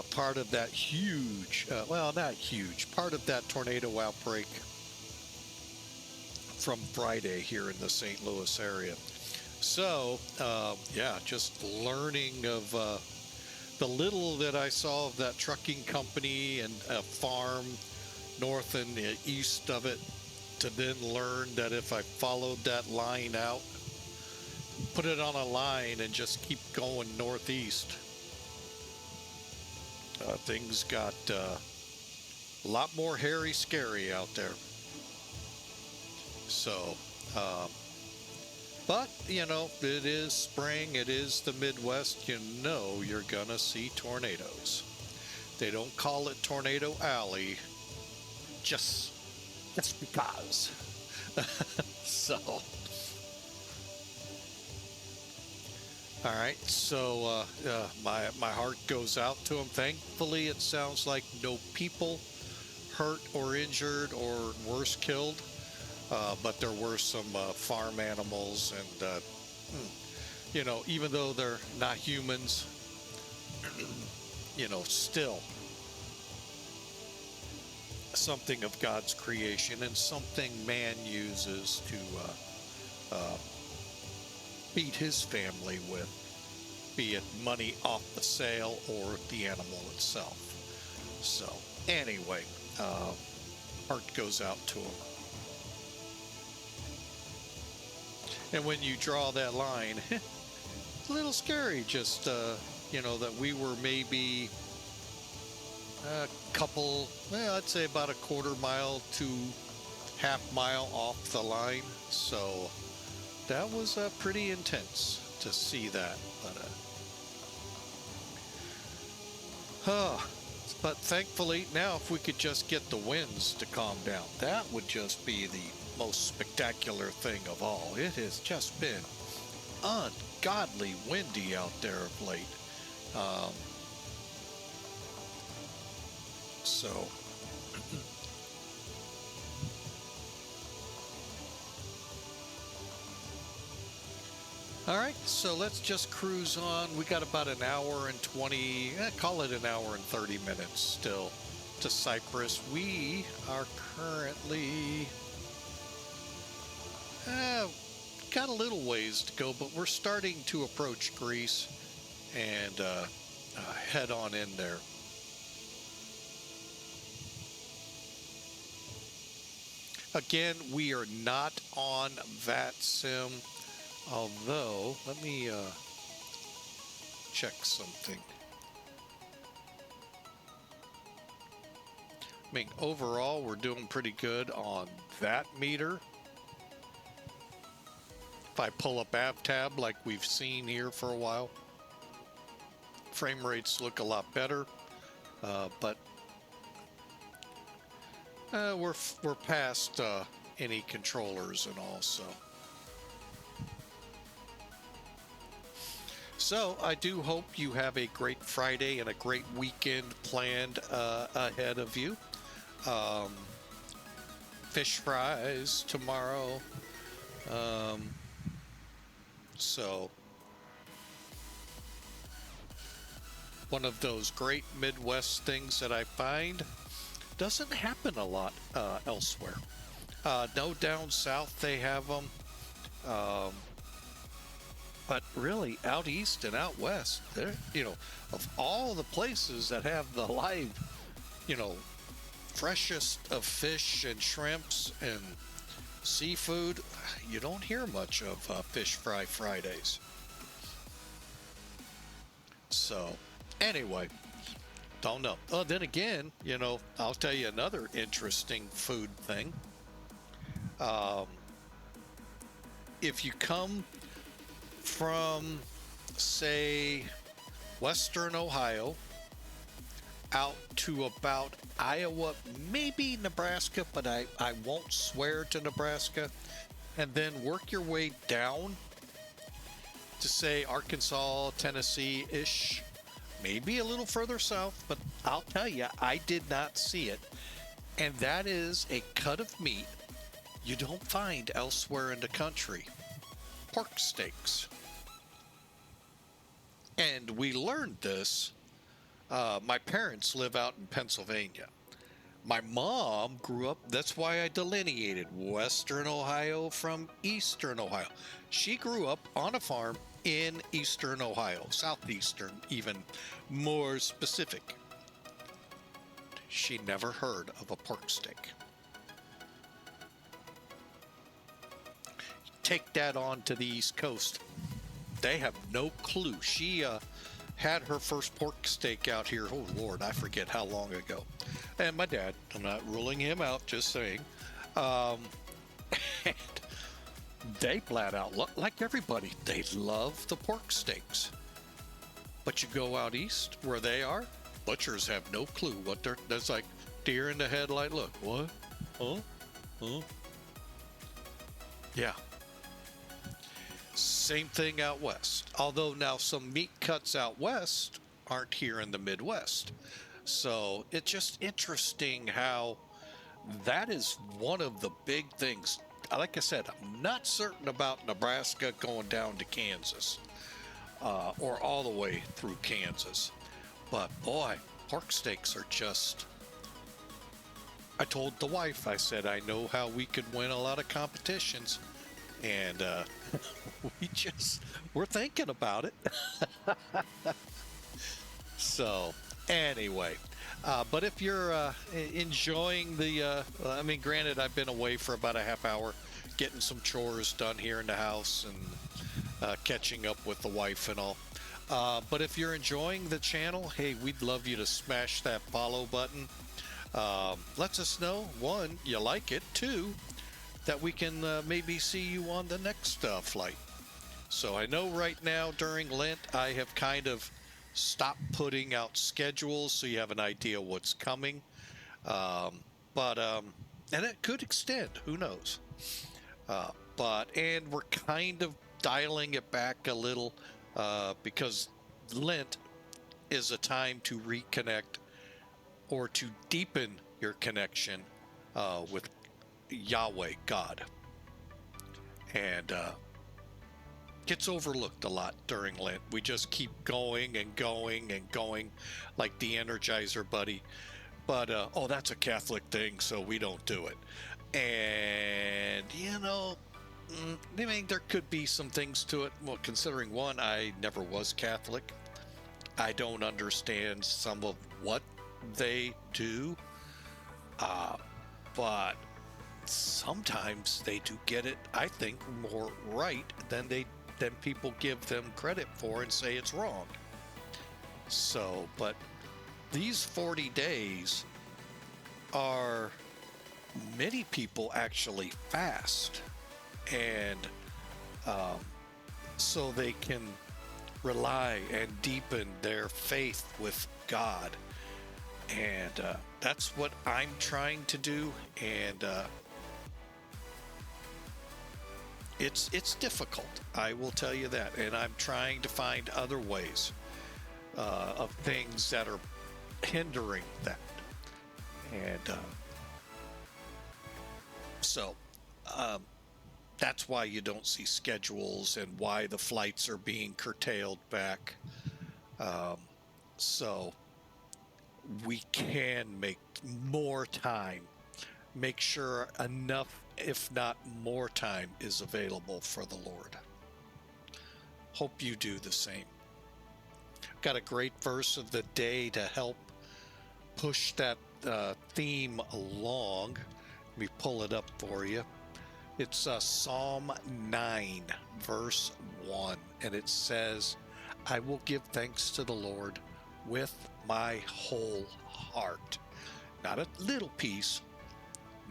part of that huge, well, not huge, part of that tornado outbreak from Friday here in the St. Louis area. So yeah, just learning of the little that I saw of that trucking company and a farm north and east of it, to then learn that if I followed that line out, put it on a line and just keep going northeast, things got a lot more hairy scary out there. So but you know, it is spring, it is the Midwest, you know you're gonna see tornadoes. They don't call it Tornado Alley just because. So all right, so my heart goes out to him. Thankfully, it sounds like no people hurt or injured or worse killed, but there were some farm animals, and you know, even though they're not humans, you know, still something of God's creation and something man uses to feed his family with, be it money off the sale or the animal itself. So anyway, heart goes out to him. And when you draw that line, it's a little scary, just you know, that we were maybe a couple, well, I'd say about a quarter mile to half mile off the line. So that was pretty intense to see that. But thankfully, now if we could just get the winds to calm down, that would just be the most spectacular thing of all. It has just been ungodly windy out there of late. So all right, so let's just cruise on. We got about an hour and 20, call it an hour and 30 minutes still to Cyprus. We are currently got a little ways to go, but we're starting to approach Greece and head on in there. Again, we are not on VATSIM, although, let me check something. I mean, overall, we're doing pretty good on that meter. If I pull up AvTab like we've seen here for a while, frame rates look a lot better, but we're past any controllers and all, so I do hope you have a great Friday and a great weekend planned ahead of you. Fish fries tomorrow. So one of those great Midwest things that I find Doesn't happen a lot elsewhere. No, down south they have them. But really, out east and out west, they're, of all the places that have the live, freshest of fish and shrimps and seafood, you don't hear much of Fish Fry Fridays. So, anyway, don't know. Oh, then again, I'll tell you another interesting food thing. If you come from, say, Western Ohio out to about Iowa, maybe Nebraska, but I won't swear to Nebraska, and then work your way down to, say, Arkansas, Tennessee-ish, maybe a little further south, but I'll tell you, I did not see it. And that is a cut of meat you don't find elsewhere in the country. Pork steaks. And we learned this. My parents live out in Pennsylvania. My mom grew up, that's why I delineated Western Ohio from Eastern Ohio. She grew up on a farm in Eastern Ohio, Southeastern, even more specific. She never heard of a pork steak. Take that on to the East Coast. They have no clue. She had her first pork steak out here, oh Lord, I forget how long ago. And my dad, I'm not ruling him out, just saying. And they flat out, like everybody, they love the pork steaks. But you go out east where they are, butchers have no clue what that's like deer in the headlight look. What? Huh? Huh? Yeah. Same thing out west. Although now some meat cuts out west aren't here in the Midwest. So it's just interesting how that is one of the big things. Like I said, I'm not certain about Nebraska going down to Kansas or all the way through Kansas. But boy, pork steaks are just... I told the wife, I said, I know how we could win a lot of competitions. And we're thinking about it. So anyway, but if you're enjoying the, granted, I've been away for about a half hour getting some chores done here in the house and catching up with the wife and all. But if you're enjoying the channel, hey, we'd love you to smash that follow button. Lets us know, one, you like it, two, that we can maybe see you on the next flight. So I know right now during Lent, I have kind of stopped putting out schedules so you have an idea what's coming. And it could extend, who knows? And we're kind of dialing it back a little because Lent is a time to reconnect or to deepen your connection with Yahweh, God. And gets overlooked a lot during Lent. We just keep going and going and going like the Energizer Buddy. But, that's a Catholic thing, so we don't do it. And, there could be some things to it. Well, considering one, I never was Catholic. I don't understand some of what they do. But sometimes they do get it, I think, more right than people give them credit for and say it's wrong. So, but these 40 days are, many people actually fast, and so they can rely and deepen their faith with God. And that's what I'm trying to do, and it's difficult, I will tell you that, and I'm trying to find other ways of things that are hindering that. And so that's why you don't see schedules and why the flights are being curtailed back. So we can make more time, make sure enough, if not more time, is available for the Lord. Hope you do the same. Got a great verse of the day to help push that theme along. Let me pull it up for you. It's Psalm 9, verse 1, and it says, I will give thanks to the Lord with my whole heart. Not a little piece,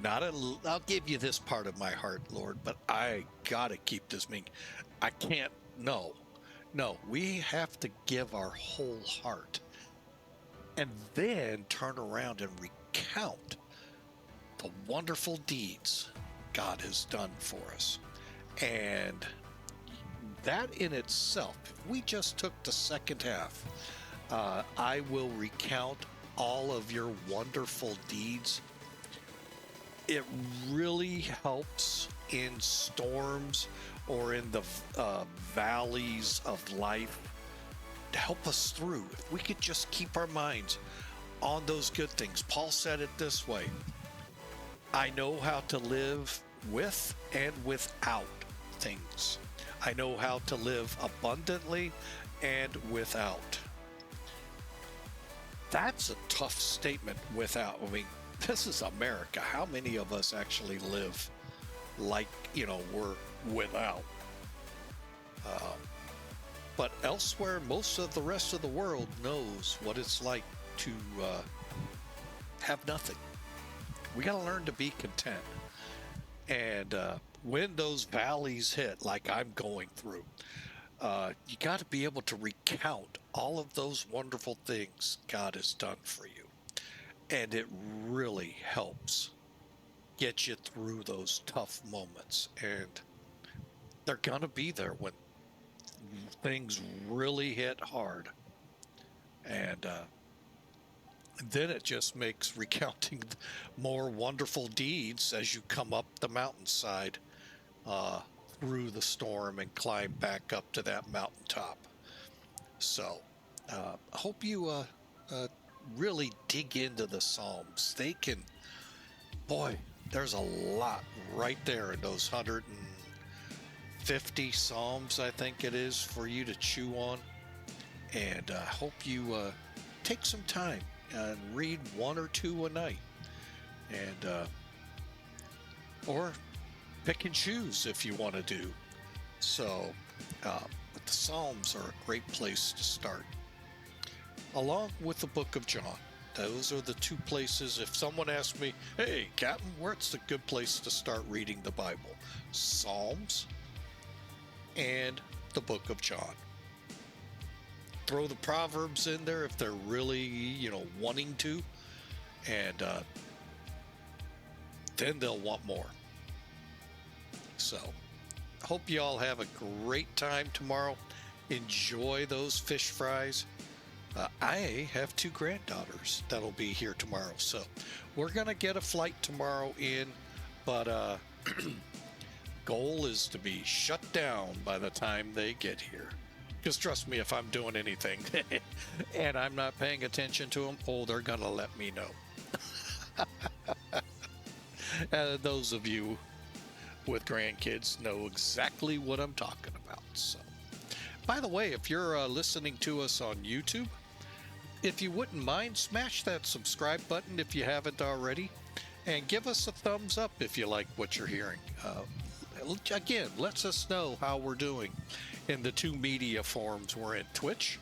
I'll give you this part of my heart, Lord, but I gotta keep this meaning. I can't, no, we have to give our whole heart and then turn around and recount the wonderful deeds God has done for us. And that in itself, if we just took the second half, I will recount all of your wonderful deeds. It really helps in storms or in the valleys of life to help us through. If we could just keep our minds on those good things. Paul said it this way, I know how to live with and without things. I know how to live abundantly and without. That's a tough statement without. I mean, this is America. How many of us actually live like, we're without? But elsewhere, most of the rest of the world knows what it's like to have nothing. We got to learn to be content. And when those valleys hit, like I'm going through, you got to be able to recount all of those wonderful things God has done for you. And it really helps get you through those tough moments. And they're going to be there when things really hit hard. And then it just makes recounting more wonderful deeds as you come up the mountainside through the storm and climb back up to that mountaintop. So I hope you really dig into the Psalms. They can, boy, there's a lot right there in those 150 Psalms, I think it is, for you to chew on. And I hope you take some time and read one or two a night. And or pick and choose if you want to do. So but the Psalms are a great place to start, along with the book of John. Those are the two places. If someone asks me, hey, Captain, where's the good place to start reading the Bible? Psalms and the book of John. Throw the Proverbs in there if they're really, wanting to. And then they'll want more. So, hope you all have a great time tomorrow. Enjoy those fish fries. I have two granddaughters that'll be here tomorrow, so we're gonna get a flight tomorrow in, but goal is to be shut down by the time they get here. Because trust me, if I'm doing anything and I'm not paying attention to them, they're gonna let me know. Those of you with grandkids know exactly what I'm talking about. So, by the way, if you're listening to us on YouTube, if you wouldn't mind, smash that subscribe button if you haven't already, and give us a thumbs up if you like what you're hearing. Again, lets us know how we're doing in the two media forms we're in, Twitch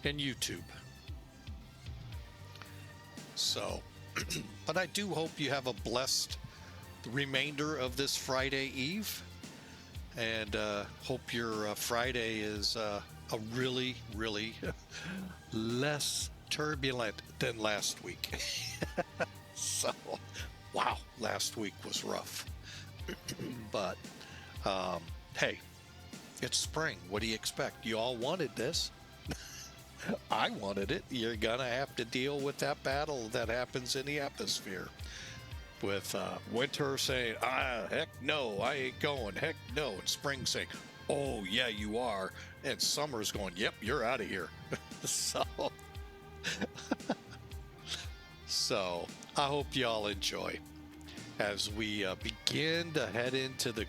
and YouTube. So, but I do hope you have a blessed remainder of this Friday Eve, and hope your Friday is a really, really less turbulent than last week. So, wow, last week was rough. But, hey, it's spring. What do you expect? You all wanted this. I wanted it. You're going to have to deal with that battle that happens in the atmosphere. With winter saying, heck no, I ain't going. Heck no. And spring saying, oh, yeah, you are. And summer's going, yep, you're out of here. So, So I hope y'all enjoy as we begin to head into the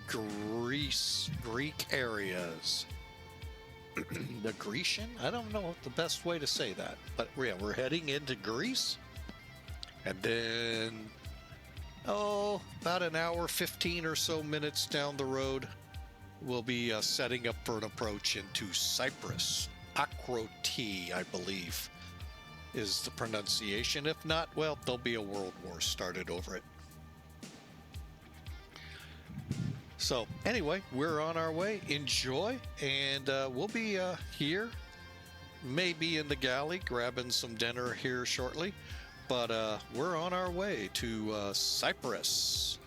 Greek areas. The Grecian? I don't know the best way to say that, but yeah, we're heading into Greece, and then about an hour, 15 or so minutes down the road, we'll be setting up for an approach into Cyprus. Akrotiri, I believe, is the pronunciation. If not, well, there'll be a world war started over it. So anyway, we're on our way. Enjoy, and we'll be here, maybe in the galley, grabbing some dinner here shortly. But we're on our way to Cyprus.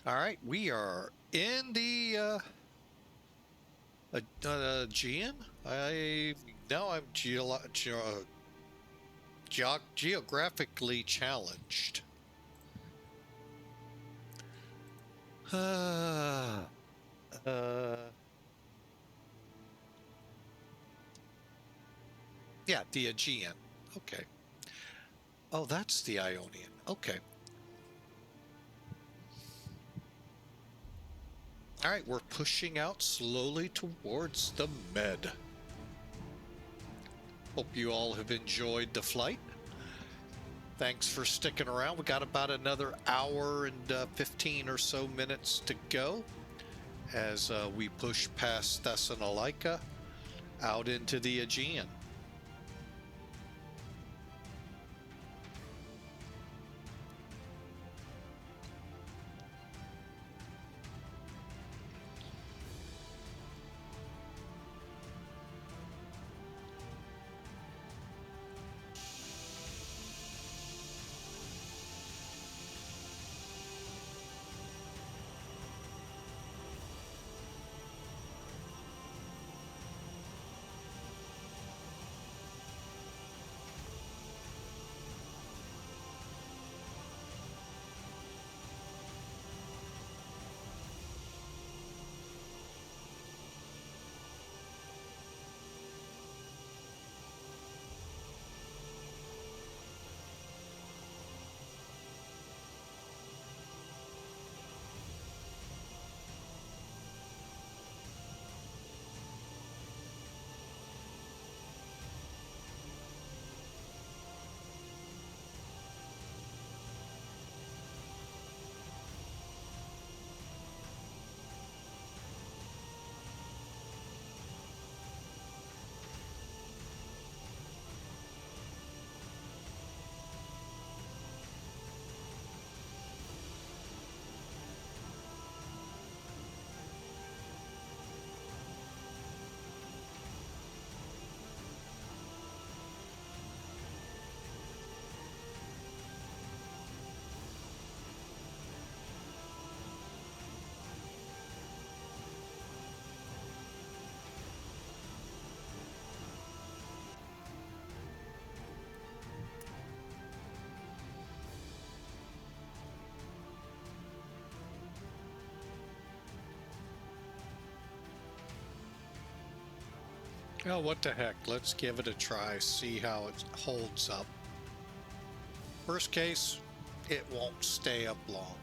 All right, we are in the Aegean. I'm geographically challenged. Yeah, the Aegean. Okay. Oh, that's the Ionian. Okay. All right, we're pushing out slowly towards the Med. Hope you all have enjoyed the flight. Thanks for sticking around. We got about another hour and 15 or so minutes to go as we push past Thessalonica out into the Aegean. Oh, what the heck? Let's give it a try, see how it holds up. Worst case, it won't stay up long.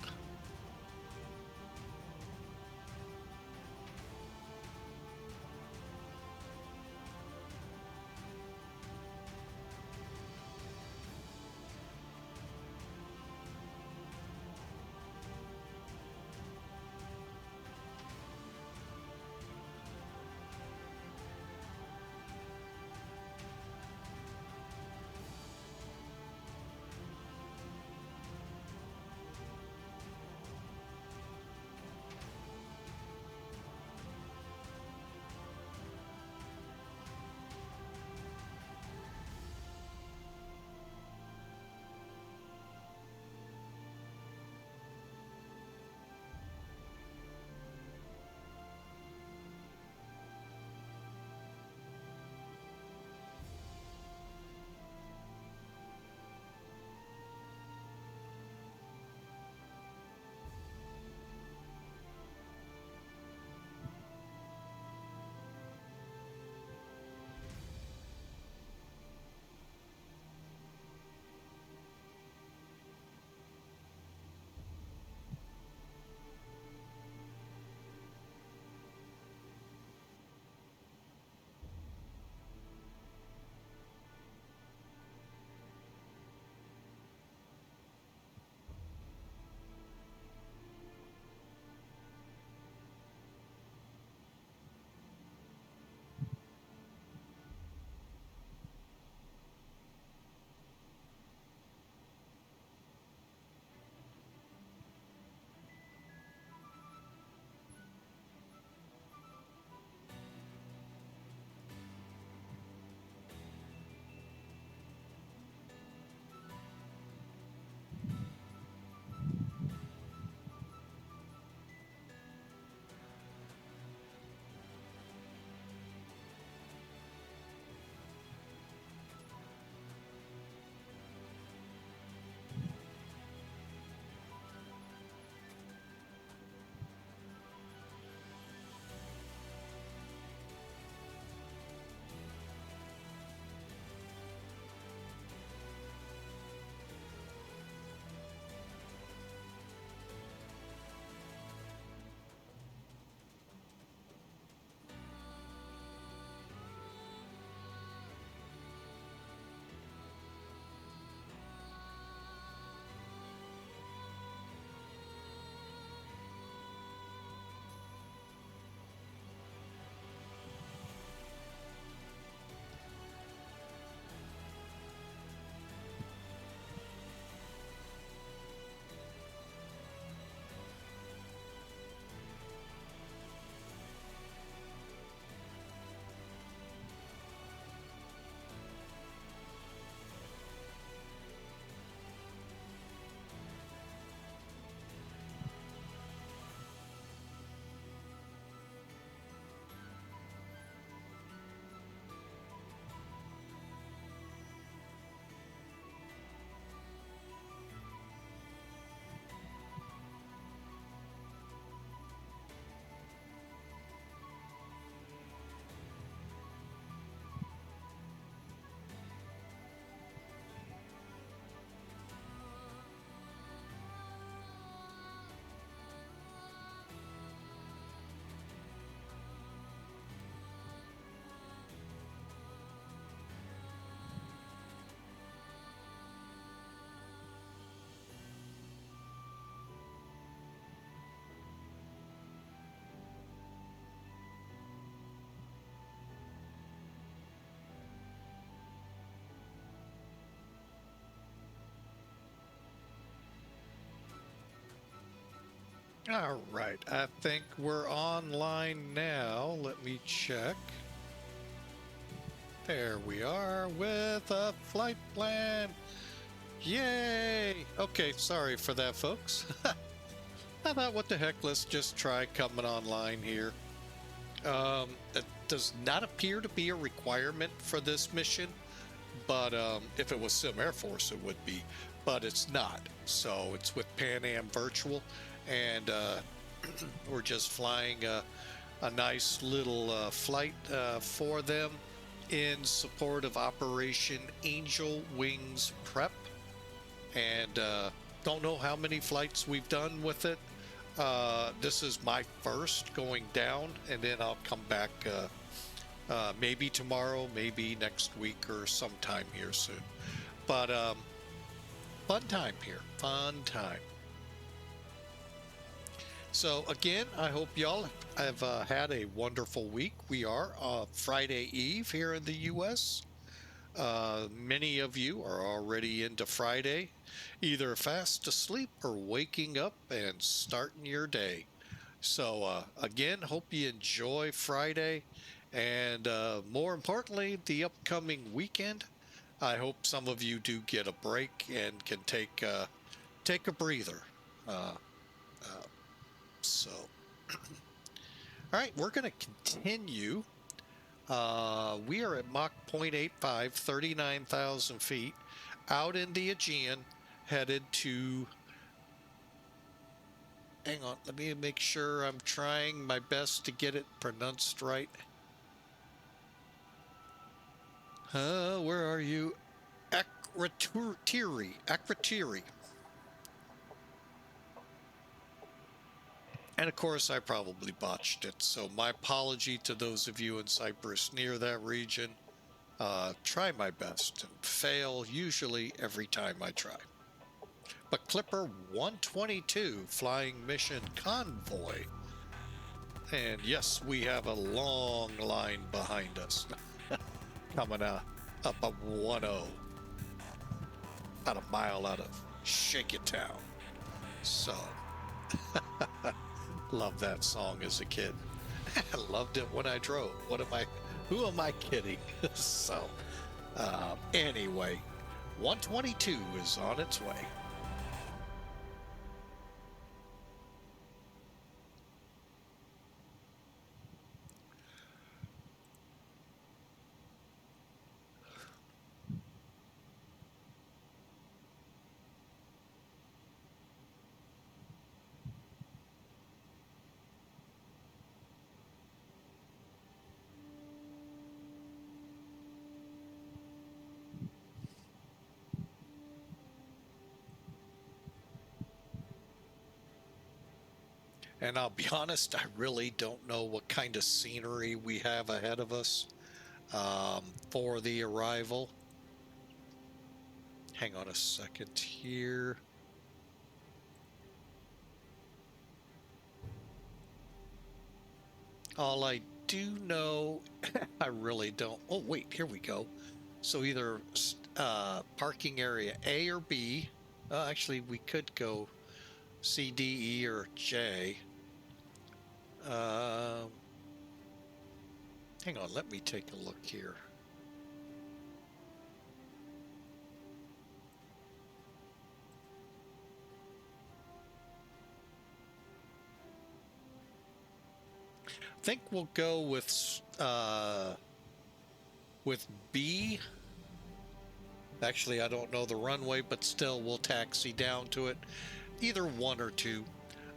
All right, I think we're online now. Let me check. There we are with a flight plan. Yay! Okay, sorry for that, folks. I thought, what the heck, let's just try coming online here. It does not appear to be a requirement for this mission, but if it was Sim Air Force, it would be, but it's not. So it's with Pan Am Virtual, and we're just flying a nice little flight for them in support of Operation Angel Wings Prep. And don't know how many flights we've done with it. This is my first going down, and then I'll come back maybe tomorrow, maybe next week, or sometime here soon. But fun time here, fun time. So again, I hope y'all have had a wonderful week. We are Friday Eve here in the U.S. Many of you are already into Friday, either fast asleep or waking up and starting your day. So again, hope you enjoy Friday, and more importantly, the upcoming weekend. I hope some of you do get a break and can take a breather. So, all right, we're going to continue. We are at Mach 0.85, 39,000 feet, out in the Aegean, headed to, hang on, let me make sure I'm trying my best to get it pronounced right. Where are you? Akrotiri. And of course, I probably botched it, so my apology to those of you in Cyprus near that region. Try my best and fail usually every time I try. But Clipper 122 flying mission convoy. And yes, we have a long line behind us coming up a 1-0, about a mile out of Shake It Town. So loved that song as a kid. I loved it when I drove. Who am I kidding? So anyway, 122 is on its way. And I'll be honest, I really don't know what kind of scenery we have ahead of us for the arrival. Hang on a second here. All I do know, I really don't. Oh, wait, here we go. So either parking area A or B. Actually, we could go C, D, E, or J. Hang on, let me take a look here. I think we'll go with B. Actually, I don't know the runway, but still we'll taxi down to it. Either one or two.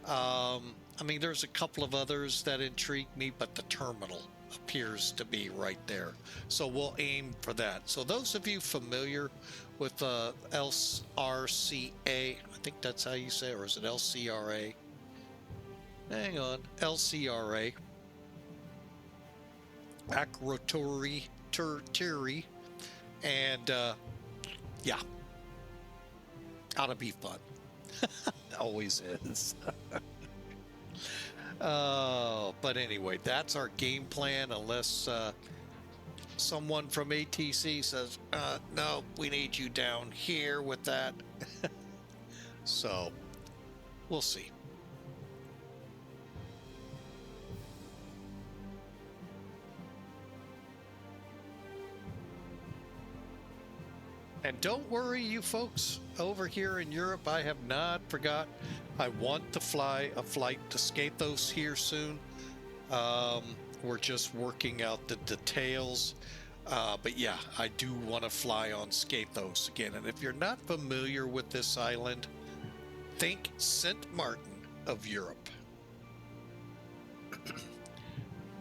I mean, there's a couple of others that intrigue me, but the terminal appears to be right there. So we'll aim for that. So those of you familiar with LCRA, I think that's how you say it, or is it LCRA? Hang on, LCRA. Akrotiri, and yeah, ought to be fun. Always is. But anyway, that's our game plan, unless someone from ATC says, no, we need you down here with that. So we'll see. And don't worry, you folks over here in Europe, I have not forgot. I want to fly a flight to Skathos here soon. We're just working out the details. But yeah, I do want to fly on Skathos again. And if you're not familiar with this island, think St. Martin of Europe.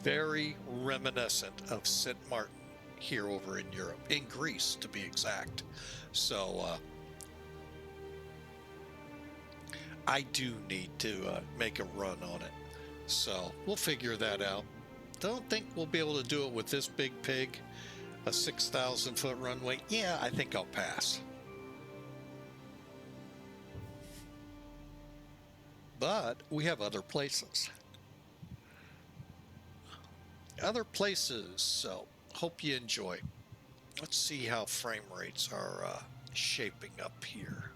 Very reminiscent of St. Martin here over in Europe, in Greece to be exact. So I do need to make a run on it. So we'll figure that out. Don't think we'll be able to do it with this big pig, a 6,000 foot runway. Yeah, I think I'll pass. But we have other places. So hope you enjoy. Let's see how frame rates are shaping up here.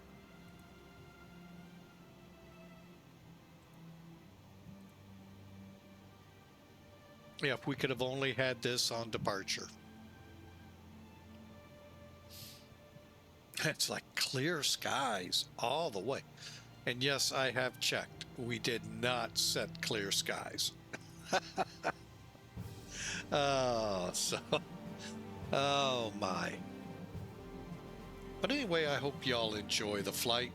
Yeah, if we could have only had this on departure. It's like clear skies all the way. And yes, I have checked. We did not set clear skies. Oh my. But anyway, I hope y'all enjoy the flight.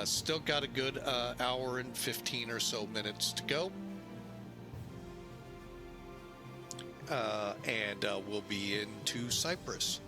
Still got a good hour and 15 or so minutes to go. And we'll be into Cyprus.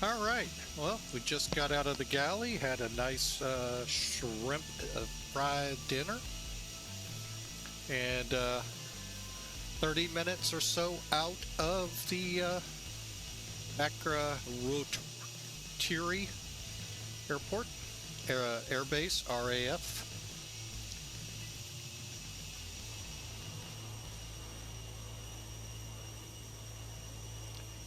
All right. Well, we just got out of the galley, had a nice shrimp fried dinner, and 30 minutes or so out of the Akrotiri Airport, Air Base, RAF.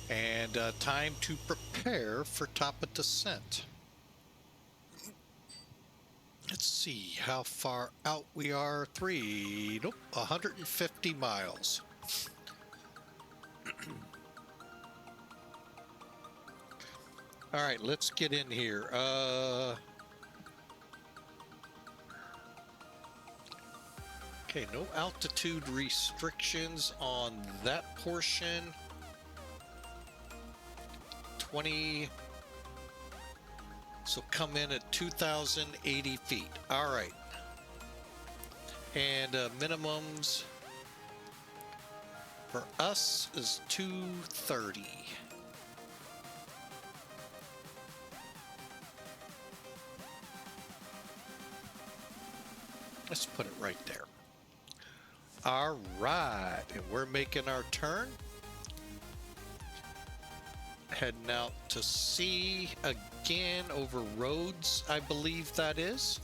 And time to prepare for top of descent. Let's see how far out we are. 150 miles. All right, let's get in here. Okay, no altitude restrictions on that portion. 20, so come in at 2,080 feet. All right. And minimums for us is 230. Let's put it right there. All right, and we're making our turn. Heading out to sea again over roads, I believe that is,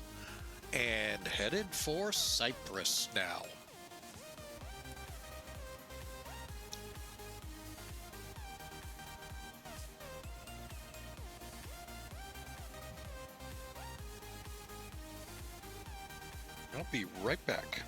and headed for Cyprus now. I'll be right back.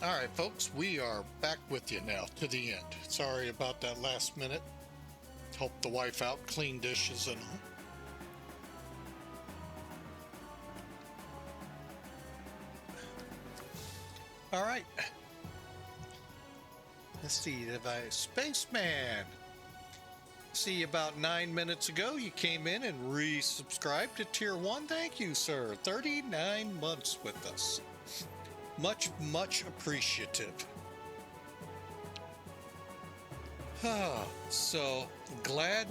All right, folks, we are back with you now to the end. Sorry about that last minute. Help the wife out, clean dishes and all right. Let's see, device. Spaceman. See, about 9 minutes ago, you came in and resubscribed to Tier 1. Thank you, sir. 39 months with us. Much, much appreciative. So, glad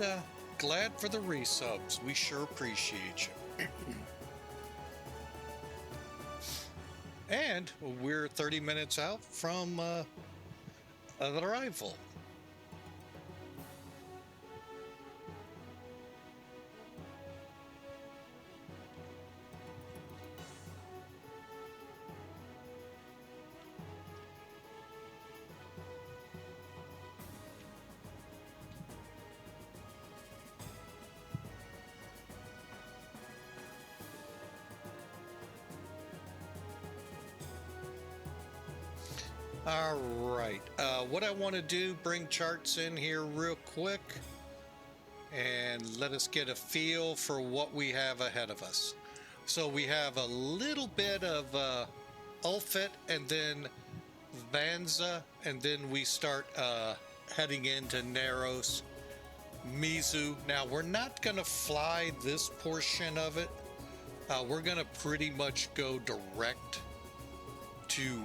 for the resubs. We sure appreciate you. And we're 30 minutes out from an arrival. All right, what I want to do, bring charts in here real quick and let us get a feel for what we have ahead of us. So we have a little bit of ULFIT and then Vanza, and then we start heading into Narrows, MEZUS. Now we're not going to fly this portion of it. We're going to pretty much go direct to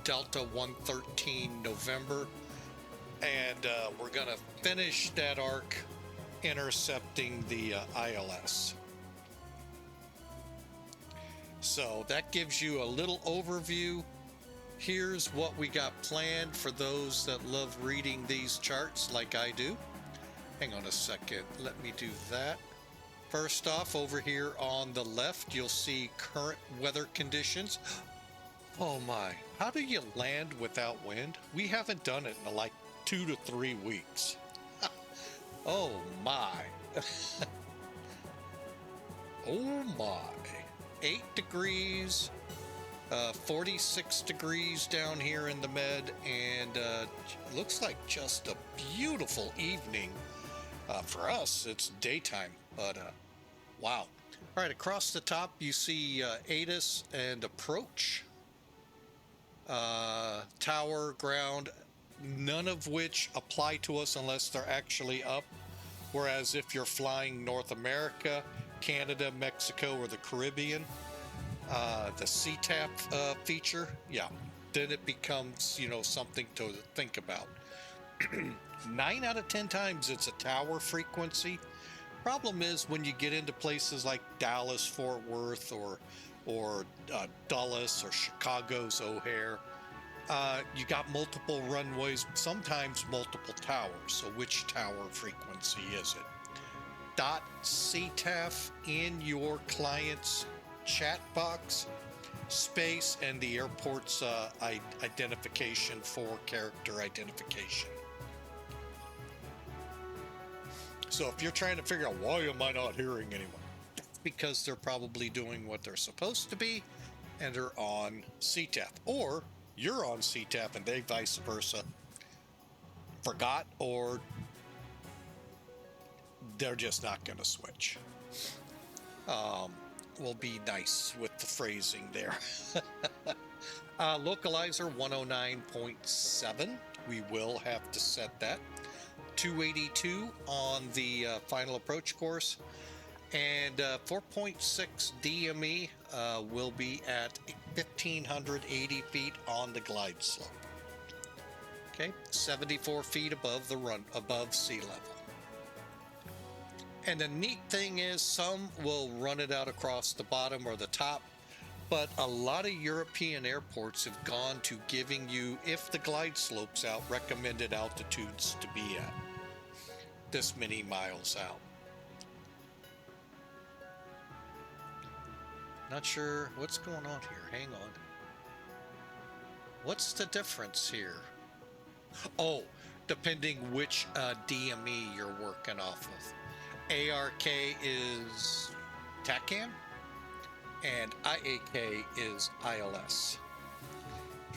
Delta 113 November, and we're gonna finish that arc intercepting the ILS. So that gives you a little overview. Here's what we got planned for those that love reading these charts like I do. Hang on a second, let me do that. First off, over here on the left, you'll see current weather conditions. Oh my, how do you land without wind? We haven't done it in like 2 to 3 weeks. Oh my. Oh my. 8 degrees, 46 degrees down here in the med, and looks like just a beautiful evening. For us, it's daytime, but wow. All right, across the top, you see ATIS and approach. Tower, ground, none of which apply to us unless they're actually up. Whereas if you're flying North America, Canada, Mexico, or the Caribbean, the CTAP feature, yeah, then it becomes, you know, something to think about. 9 out of 10 times it's a tower frequency. Problem is when you get into places like Dallas, Fort Worth, or Dulles or Chicago's O'Hare, you got multiple runways, sometimes multiple towers. So which tower frequency is it? .CTAF in your client's chat box, space, and the airport's identification for character identification. So if you're trying to figure out why am I not hearing anyone, because they're probably doing what they're supposed to be and are on CTAP, or you're on CTAP and they vice versa forgot, or they're just not going to switch. We'll be nice with the phrasing there. Localizer 109.7, we will have to set that. 282 on the final approach course, and 4.6 DME will be at 1,580 feet on the glide slope. Okay, 74 feet above sea level. And the neat thing is, some will run it out across the bottom or the top, but a lot of European airports have gone to giving you, if the glide slope's out, recommended altitudes to be at this many miles out. Not sure what's going on here. Hang on. What's the difference here? Oh, depending which DME you're working off of. ARK is TACAN and IAK is ILS.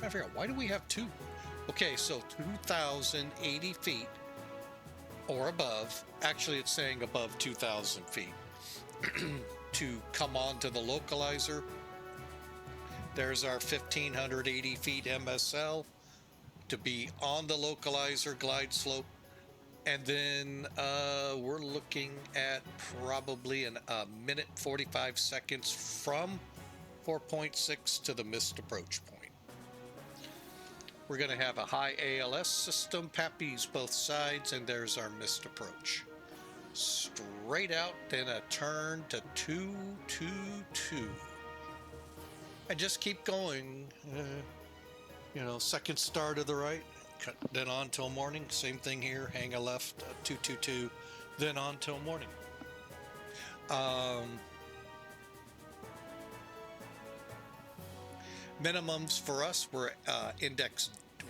trying to figure out, why do we have two? Okay, so 2,080 feet or above. Actually, it's saying above 2,000 feet. To come on to the localizer, there's our 1,580 feet MSL to be on the localizer glide slope. And then we're looking at probably a minute 45 seconds from 4.6 to the missed approach point. We're going to have a high ALS system, PAPIs both sides, and there's our missed approach. Straight out, then a turn to 222. And just keep going. You know, second star to the right, cut, then on till morning. Same thing here, hang a left, 222, then on till morning. Minimums for us, we're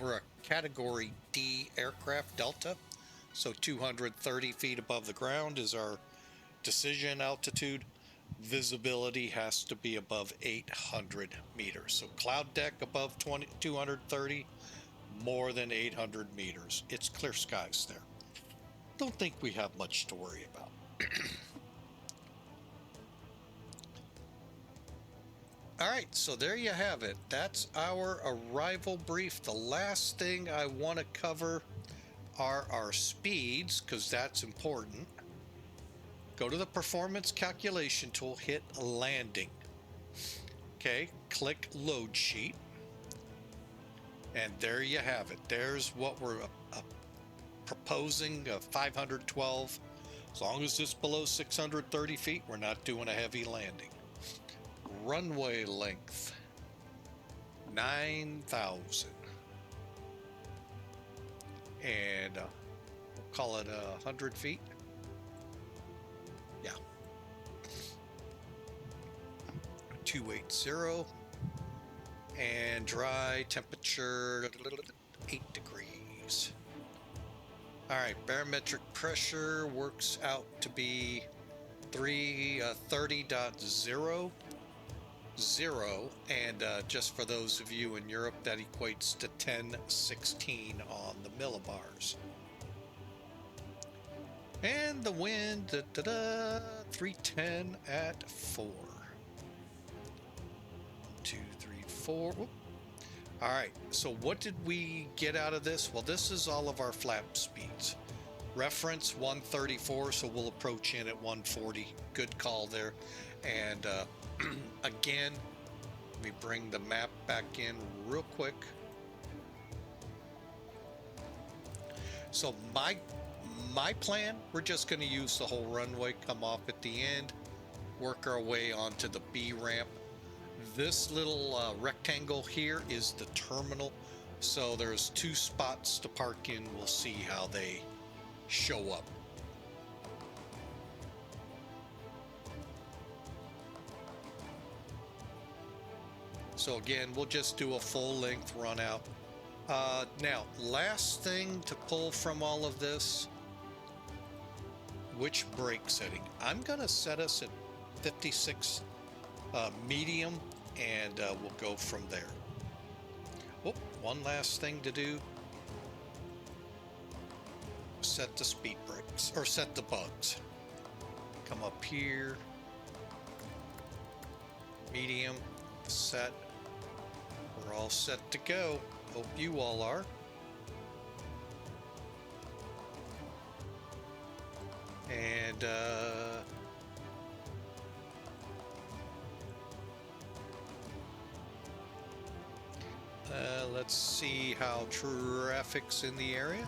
we're a category D aircraft, Delta. So 230 feet above the ground is our decision altitude. Visibility has to be above 800 meters. So cloud deck above 230, more than 800 meters. It's clear skies there. Don't think we have much to worry about. All right, so there you have it. That's our arrival brief. The last thing I want to cover are our speeds, because that's important. Go to the performance calculation tool, hit landing. Okay, click load sheet. And there you have it. There's what we're proposing, 512. As long as it's below 630 feet, we're not doing a heavy landing. Runway length, 9,000. And we'll call it 100 feet. Yeah. 280. And dry temperature, 8 degrees. All right, barometric pressure works out to be 330.00, and just for those of you in Europe, that equates to 1016 on the millibars. And the wind, 310 at 4. 1, 2, 3, 4. Whoop. All right, so what did we get out of this? Well, this is all of our flap speeds. Reference 134, so we'll approach in at 140. Good call there. And again, let me bring the map back in real quick. So my plan, we're just going to use the whole runway, come off at the end, work our way onto the B ramp. This little rectangle here is the terminal. So there's 2 spots to park in. We'll see how they show up. So again, we'll just do a full length run out. Now, last thing to pull from all of this, which brake setting? I'm gonna set us at 56 medium, and we'll go from there. Oh, one last thing to do. Set the speed brakes, or set the bugs. Come up here. Medium, set. We're all set to go. Hope you all are. And let's see how traffic's in the area.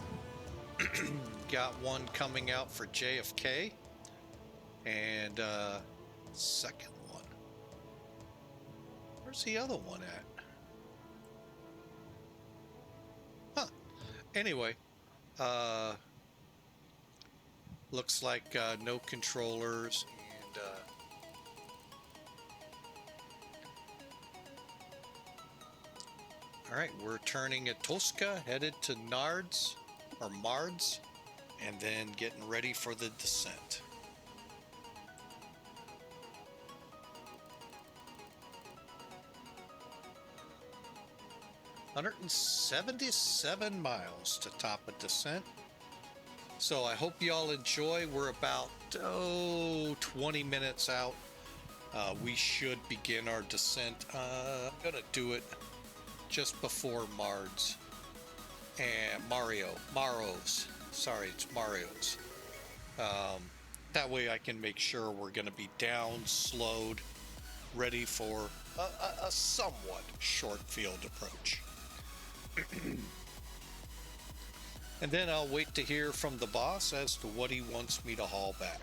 Got one coming out for JFK, and second one. Where's the other one at? Huh. Anyway, looks like no controllers, and all right, we're turning at TOSKA, headed to Nards or Mards, and then getting ready for the descent. 177 miles to top a descent. So I hope y'all enjoy. We're about 20 minutes out. We should begin our descent. I'm gonna do it just before Mards and Mario's. Sorry, it's Mario's. That way I can make sure we're gonna be down, slowed, ready for a somewhat short field approach. And then I'll wait to hear from the boss as to what he wants me to haul back.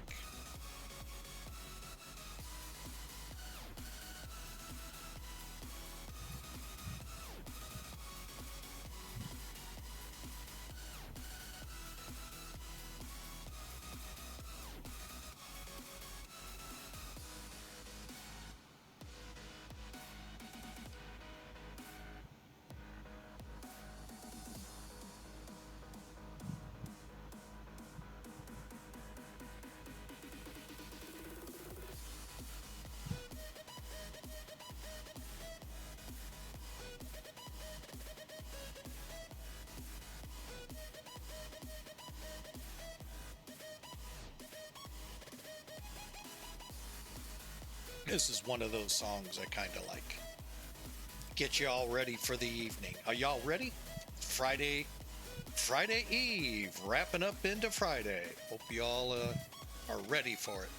This is one of those songs I kind of like. Get you all ready for the evening. Are y'all ready? Friday Eve, wrapping up into Friday. Hope y'all are ready for it.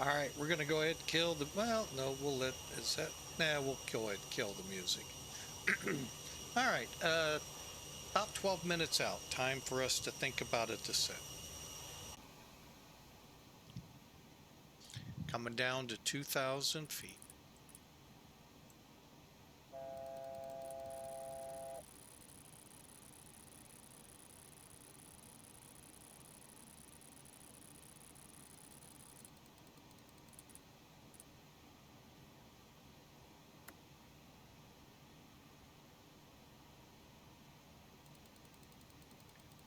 All right, we're gonna go ahead and kill the. Well, no, we'll let. Is that? Nah, we'll go ahead and kill the music. All right, about 12 minutes out. Time for us to think about a descent. Coming down to 2,000 feet.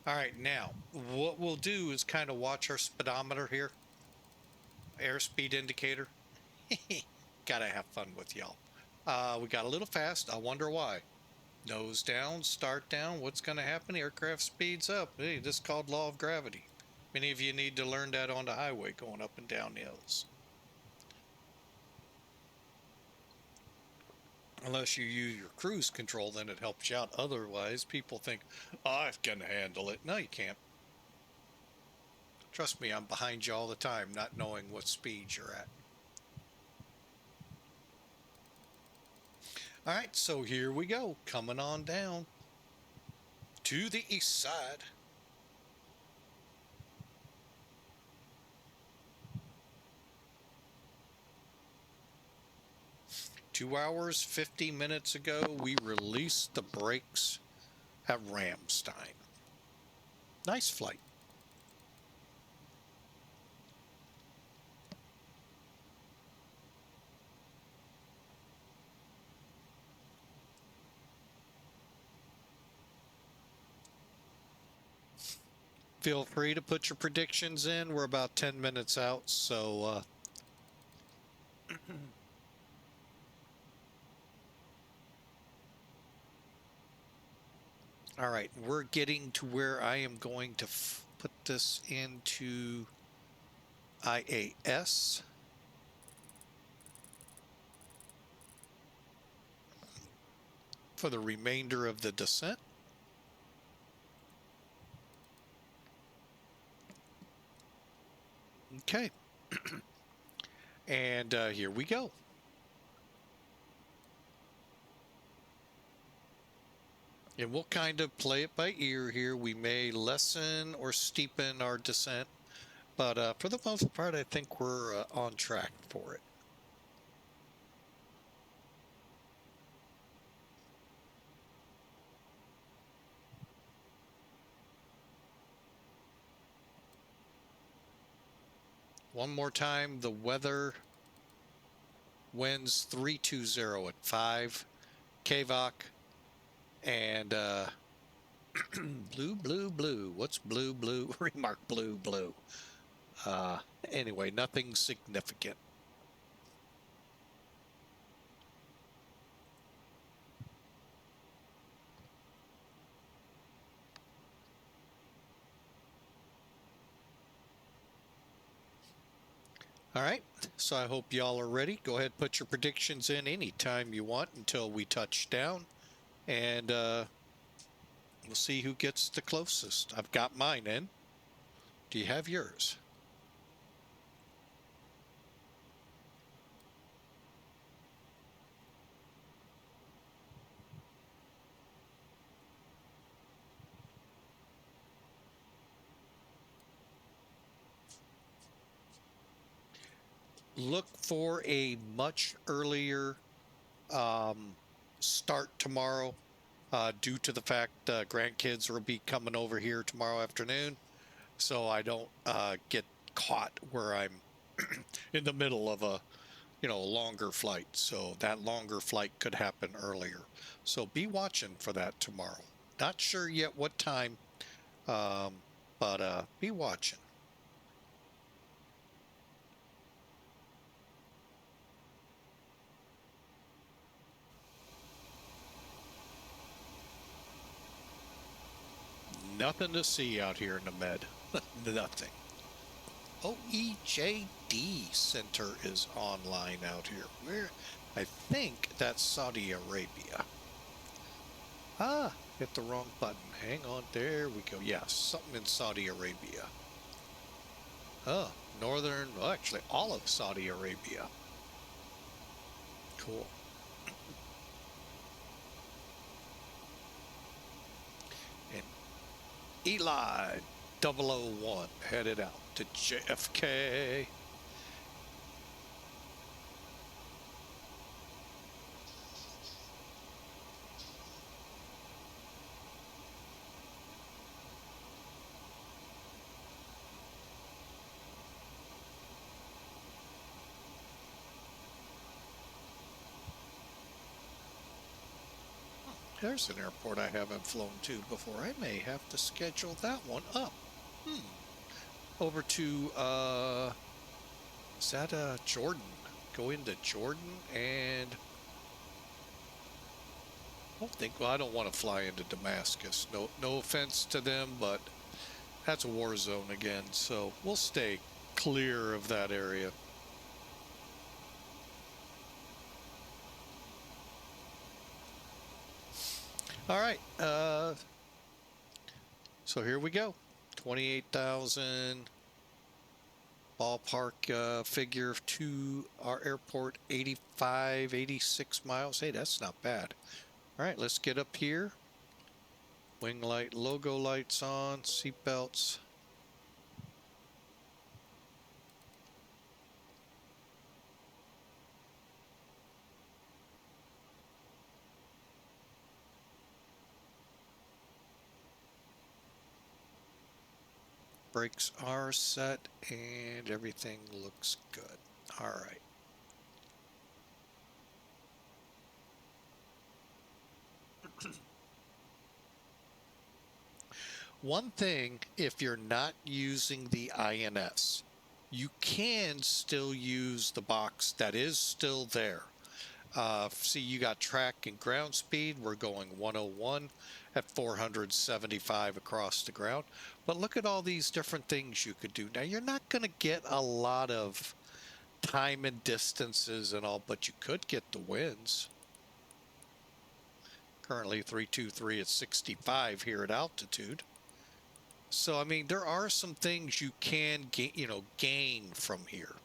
All right, now what we'll do is kind of watch our speedometer here, airspeed indicator. Gotta have fun with y'all. We got a little fast. I wonder why. Nose down, start down. What's going to happen? Aircraft speeds up. Hey, this is called law of gravity. Many of you need to learn that on the highway going up and down hills. Unless you use your cruise control, then it helps you out. Otherwise, people think, oh, I can handle it. No, you can't. Trust me, I'm behind you all the time, not knowing what speed you're at. All right, so here we go, coming on down to the east side. Two hours, 50 minutes ago, we released the brakes at Ramstein. Nice flight. Feel free to put your predictions in. We're about 10 minutes out, so all right, we're getting to where I am going to put this into IAS. For the remainder of the descent. Okay. And here we go. And we'll kind of play it by ear here. We may lessen or steepen our descent, but for the most part, I think we're on track for it. One more time, the weather, winds 320 at 5, KVOC, and blue, blue, blue. What's blue, blue? Remark blue, blue. Anyway, nothing significant. All right, so I hope y'all are ready. Go ahead, put your predictions in anytime you want until we touch down, and we'll see who gets the closest. I've got mine in. Do you have yours? Look for a much earlier start tomorrow due to the fact grandkids will be coming over here tomorrow afternoon, so I don't get caught where I'm in the middle of a longer flight. So that longer flight could happen earlier, so be watching for that tomorrow. Not sure yet what time, but be watching. Nothing to see out here in the Med. Nothing. OEJD Center is online out here. Where? I think that's Saudi Arabia. Ah, hit the wrong button. Hang on. There we go. Yeah, something in Saudi Arabia. Oh, northern, well, actually all of Saudi Arabia. Cool. And Eli 001 headed out to JFK. There's an airport I haven't flown to before. I may have to schedule that one up. Over to, is that Jordan? Go into Jordan and I don't want to fly into Damascus. No offense to them, but that's a war zone again. So we'll stay clear of that area. All right. So here we go. 28,000 ballpark figure to our airport, 85, 86 miles. Hey, that's not bad. All right, let's get up here. Wing light, logo lights on, seat belts. Brakes are set and everything looks good. All right. One thing, if you're not using the INS, you can still use the box that is still there. See, you got track and ground speed. We're going 101 at 475 across the ground. But look at all these different things you could do. Now, you're not going to get a lot of time and distances and all, but you could get the winds. Currently 323 at 65 here at altitude. So, I mean, there are some things you can gain from here.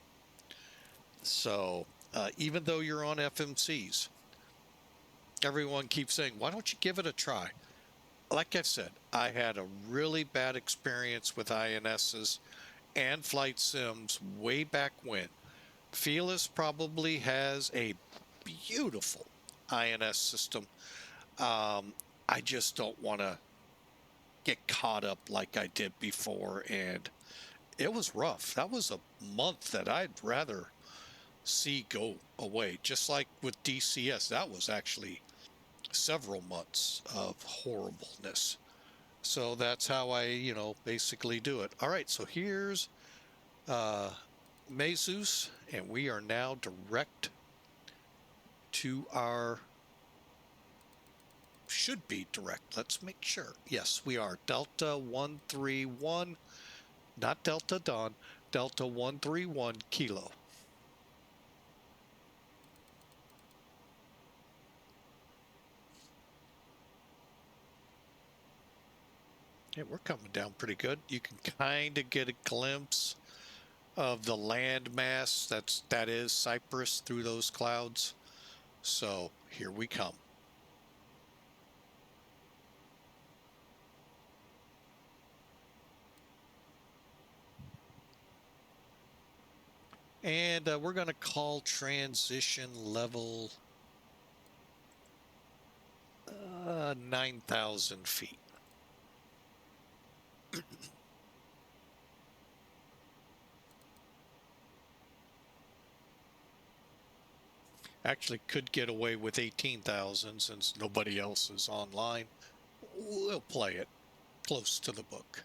So, even though you're on FMCs, everyone keeps saying, why don't you give it a try? Like I said, I had a really bad experience with INSs and flight sims way back when. Felis probably has a beautiful INS system. I just don't want to get caught up like I did before, and it was rough. That was a month that I'd rather see go away. Just like with DCS, that was actually several months of horribleness. So that's how I, basically do it. All right, so here's MEZUS, and we are now direct to our, should be direct. Let's make sure. Yes, we are. Delta 131, not Delta Dawn, Delta 131 Kilo. Yeah, we're coming down pretty good. You can kind of get a glimpse of the land mass that is Cyprus through those clouds. So here we come. And we're going to call transition level 9,000 feet. Actually could get away with 18,000 since nobody else is online. We'll play it close to the book.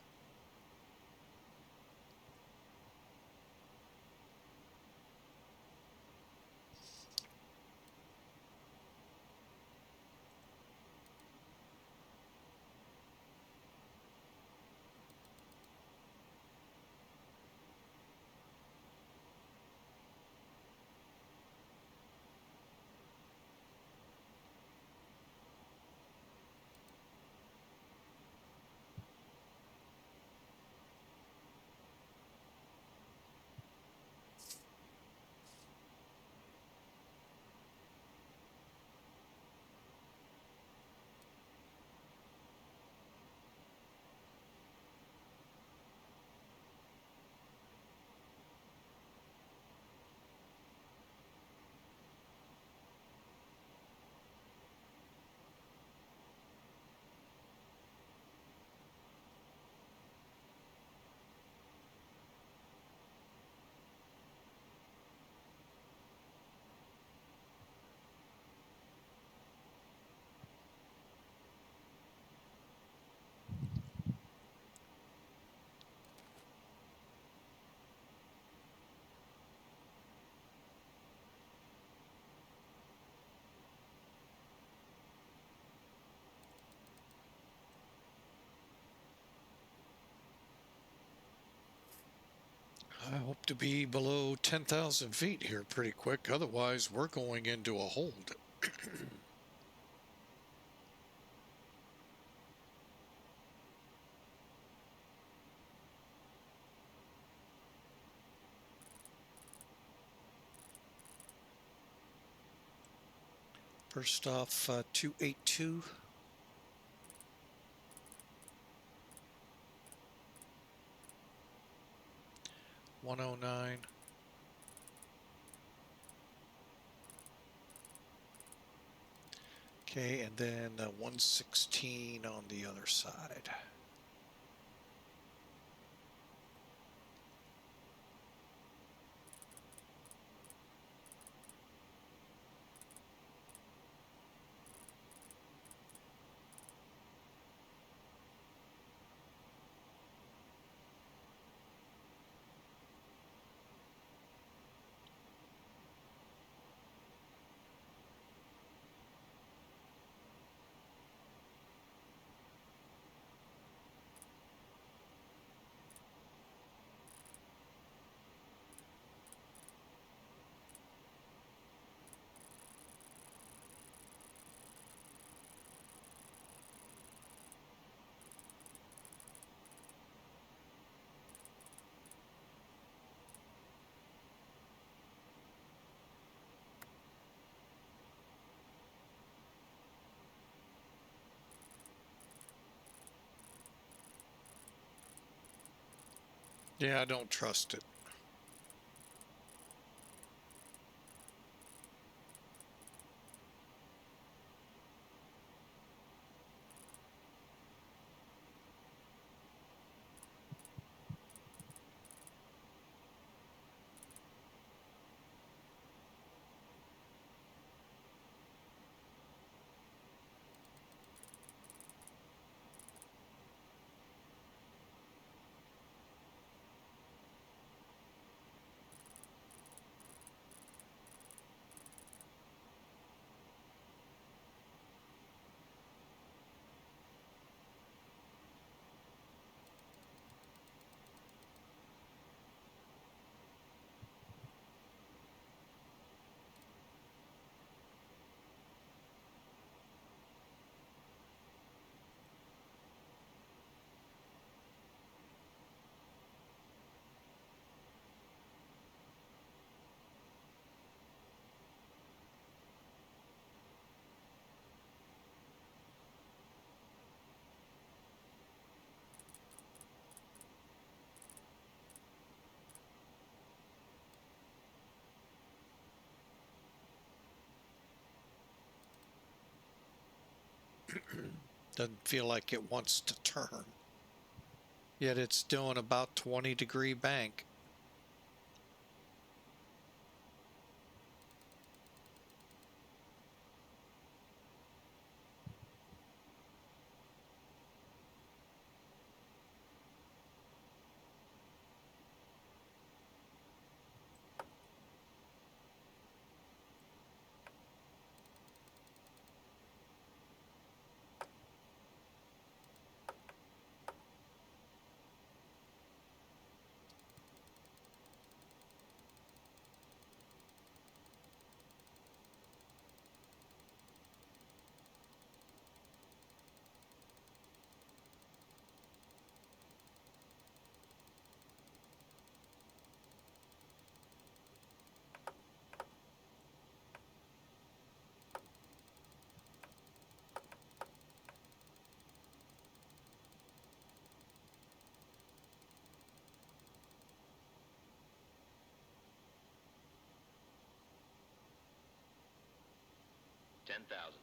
I hope to be below 10,000 feet here pretty quick. Otherwise, we're going into a hold. First off, 282. $109. Okay, and then 116 on the other side. Yeah, I don't trust it. Doesn't feel like it wants to turn. Yet it's doing about 20-degree bank. $10,000.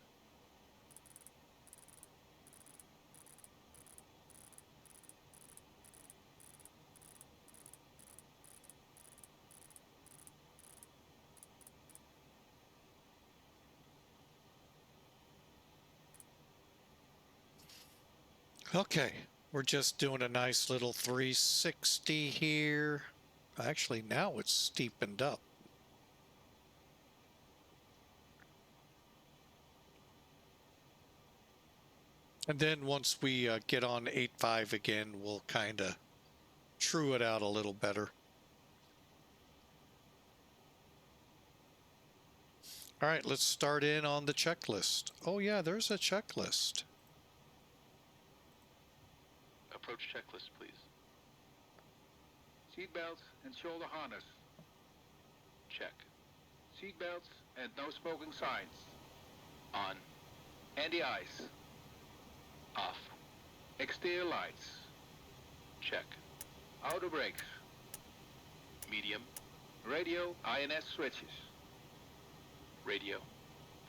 Okay, we're just doing a nice little 360 here. Actually, now it's steepened up. And then once we get on 8.5 again, we'll kind of true it out a little better. All right, let's start in on the checklist. Oh yeah, there's a checklist. Approach checklist, please. Seatbelts and shoulder harness. Check. Seatbelts and no smoking signs. On. Anti-ice. Off. Exterior lights. Check. Outer brakes. Medium. Radio INS switches. Radio.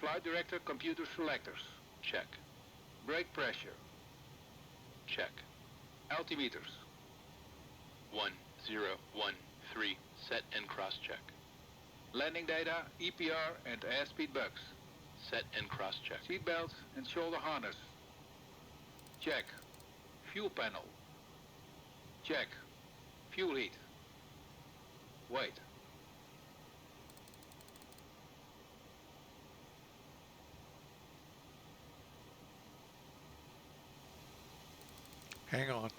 Flight director computer selectors. Check. Brake pressure. Check. Altimeters. 1013. Set and cross-check. Landing data, EPR and airspeed bugs. Set and cross-check. Seat belts and shoulder harness. Check. Fuel panel. Check. Fuel heat. Wait. Hang on.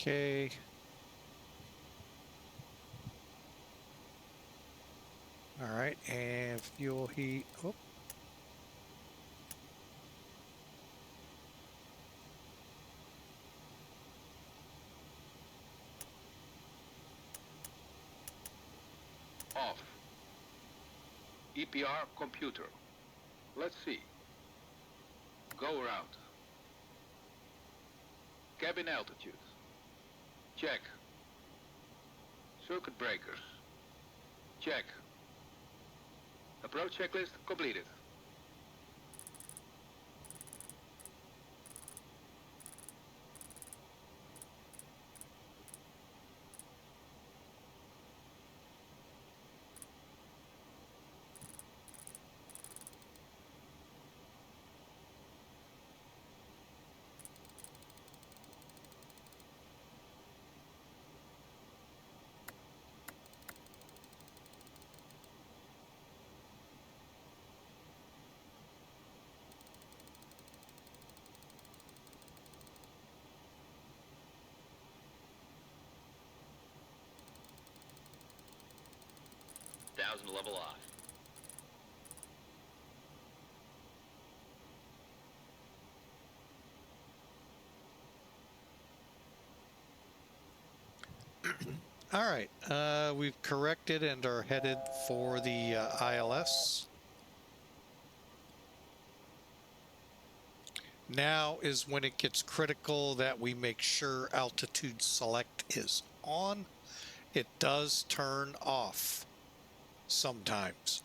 Okay. All right, and fuel heat. Oh. Off. EPR computer. Let's see. Go around. Cabin altitude. Check. Circuit breakers. Check. Approach checklist completed. Thousand level off. All right, we've corrected and are headed for the ILS. Now is when it gets critical that we make sure altitude select is on. It does turn off sometimes,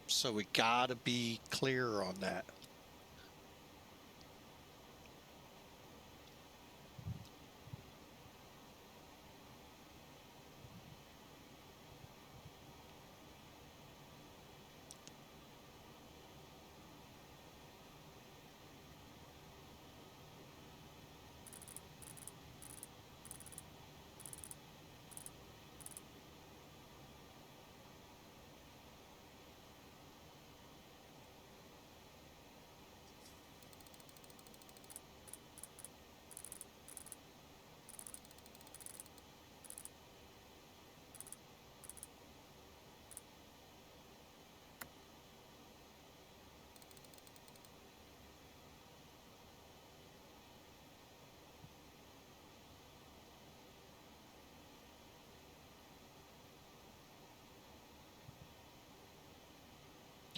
so we gotta be clear on that.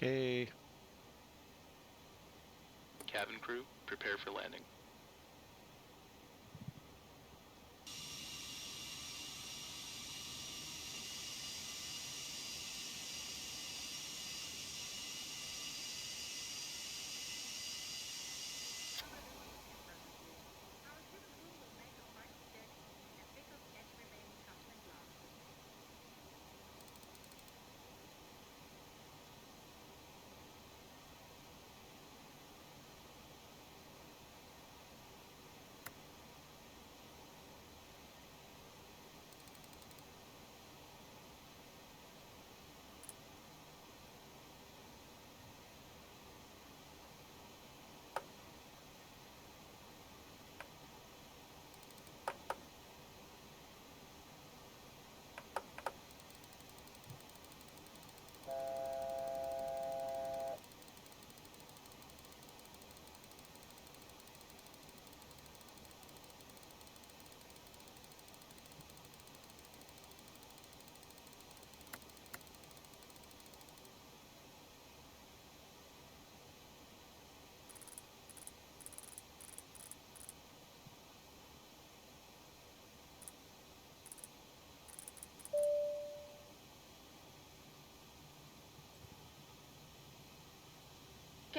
Okay. Cabin crew, prepare for landing.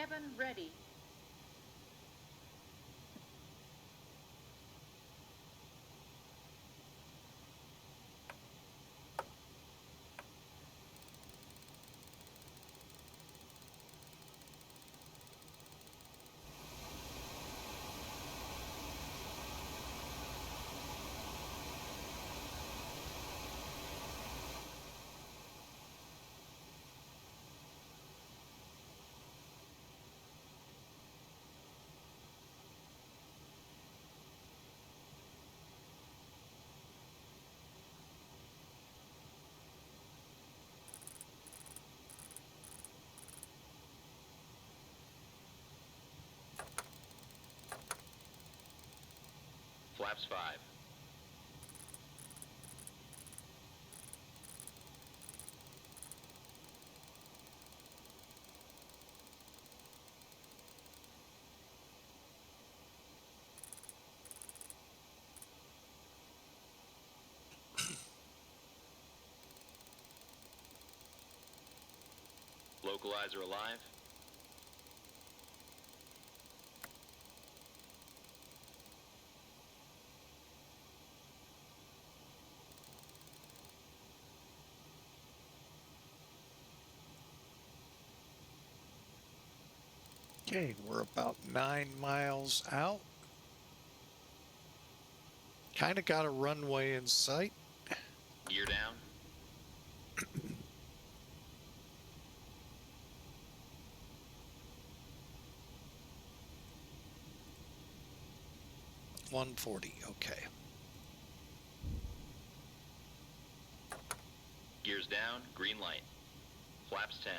Kevin ready. Flaps 5. Localizer alive. Okay, we're about 9 miles out. Kind of got a runway in sight. Gear down. $140, okay. Gears down. Green light. Flaps 10.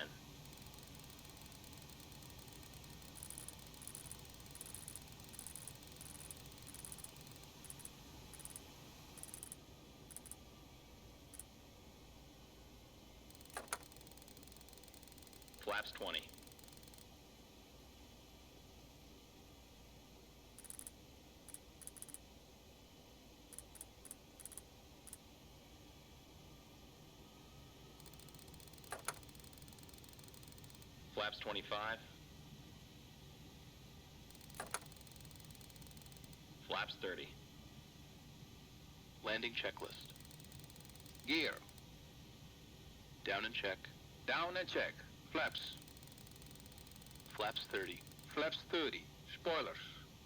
Flaps 20. Flaps 25. Flaps 30. Landing checklist. Gear. Down and check. Down and check. Flaps. Flaps 30. Flaps 30. Spoilers.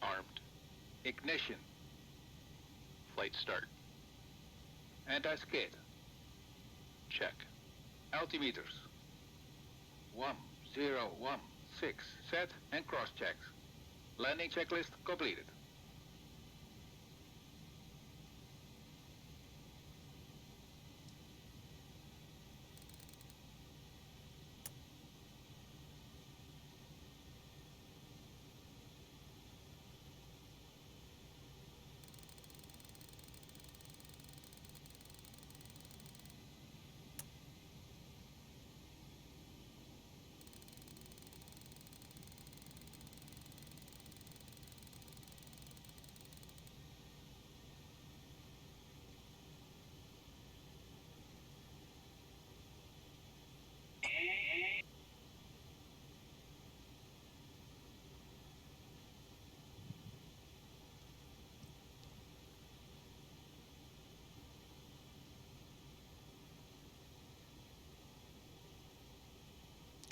Armed. Ignition. Flight start. Anti-skid. Check. Altimeters. 1016. Set and cross-check. Landing checklist completed.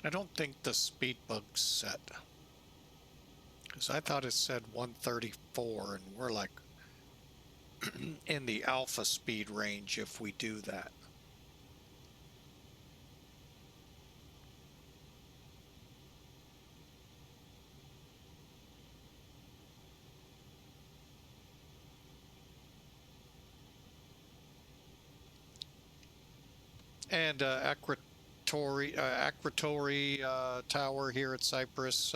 I don't think the speed bug's set. Because I thought it said 134, and we're like in the alpha speed range if we do that. And Akrotiri Tower here at Cyprus,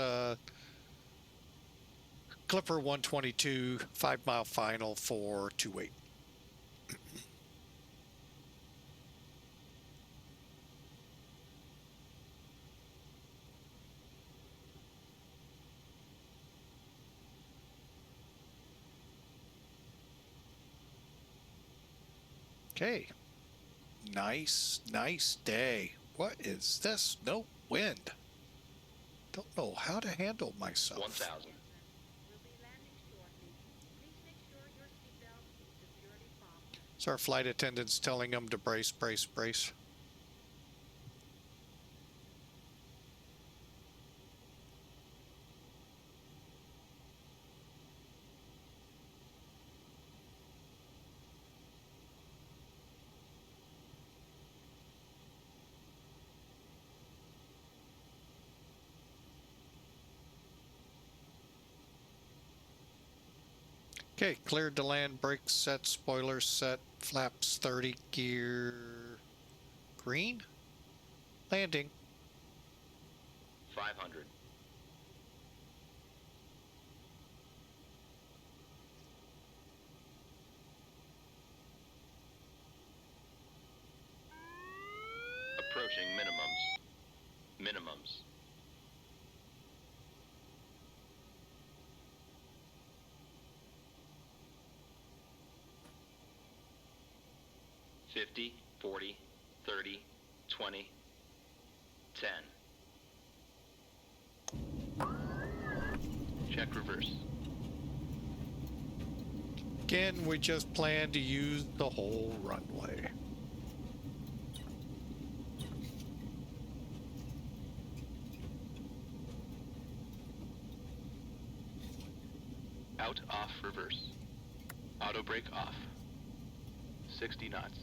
Clipper 122, 5-mile final for 28. Okay. Nice day. What is this? No wind. Don't know how to handle myself. 1,000. Will be landing shortly. Please make sure your seatbelt is securely fastened. So our flight attendant's telling them to brace, brace, brace. Okay, cleared to land, brakes set, spoilers set, flaps 30, gear green. Landing. 500. Approaching minimums. Minimums. $50, $40, $30, $20, $10. Check reverse. Again, we just plan to use the whole runway. Out, off, reverse. Auto brake off. 60 knots.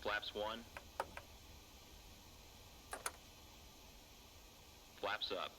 Flaps 1. Flaps up.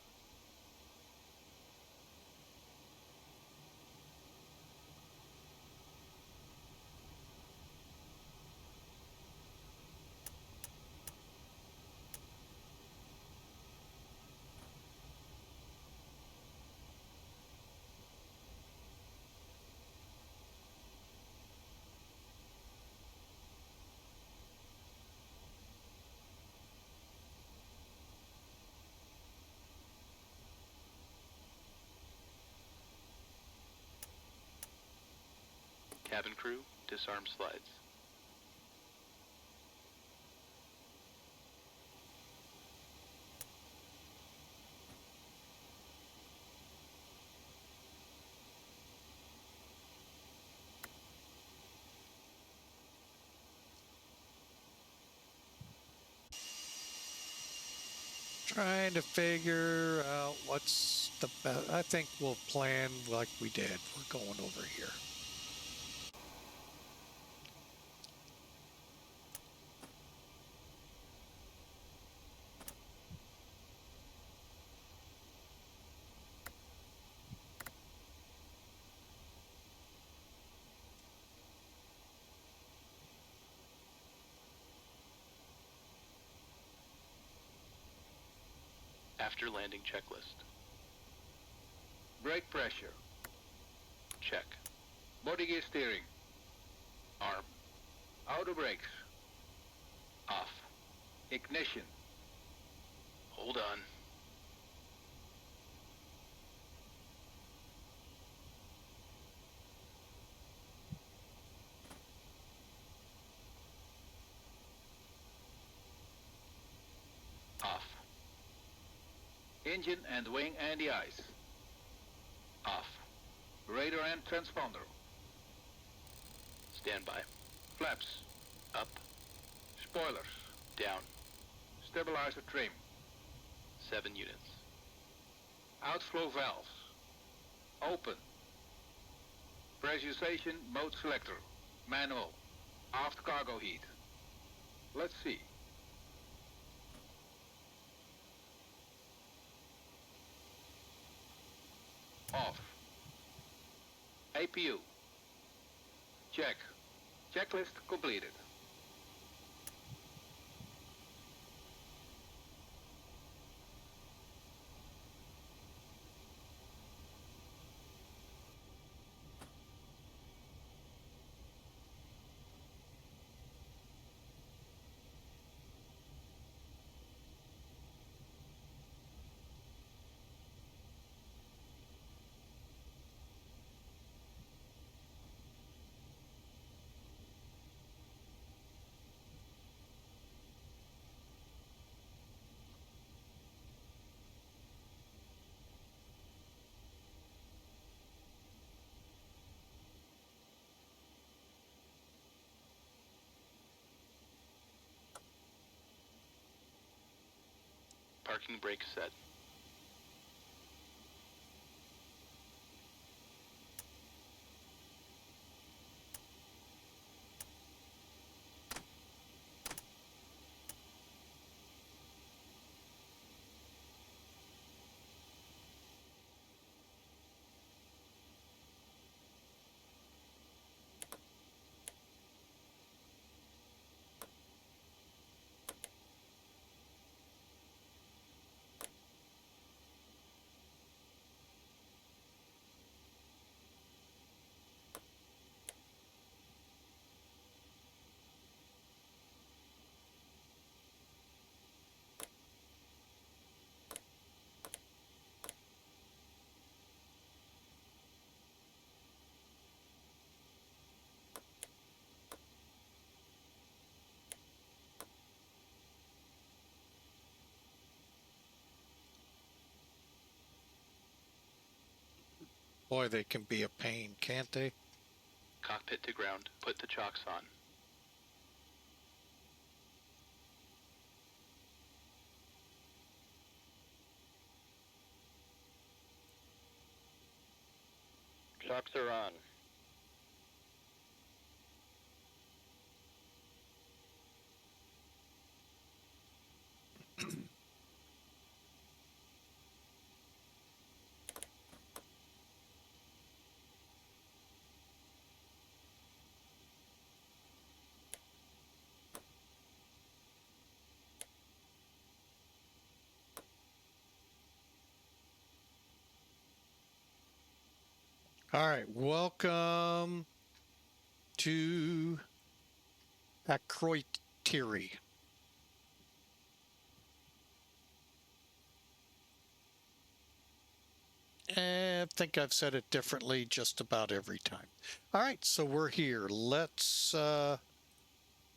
Cabin crew, disarm slides. Trying to figure out what's the best. I think we'll plan like we did. We're going over here. after landing checklist. Brake pressure. Check. Body gear steering. Arm. Auto brakes. Off. Ignition. Hold on. Off. Engine and wing anti-ice. Off. Radar and transponder. Standby. Flaps. Up. Spoilers. Down. Stabilizer trim. 7 units. Outflow valves. Open. Pressurization mode selector. Manual. Aft cargo heat. Let's see. Off. APU. Check. Checklist completed. Parking brake set. Boy, they can be a pain, can't they? Cockpit to ground. Put the chocks on. Chocks are on. All right, welcome to Akrotiri. I think I've said it differently just about every time. All right, so we're here. Let's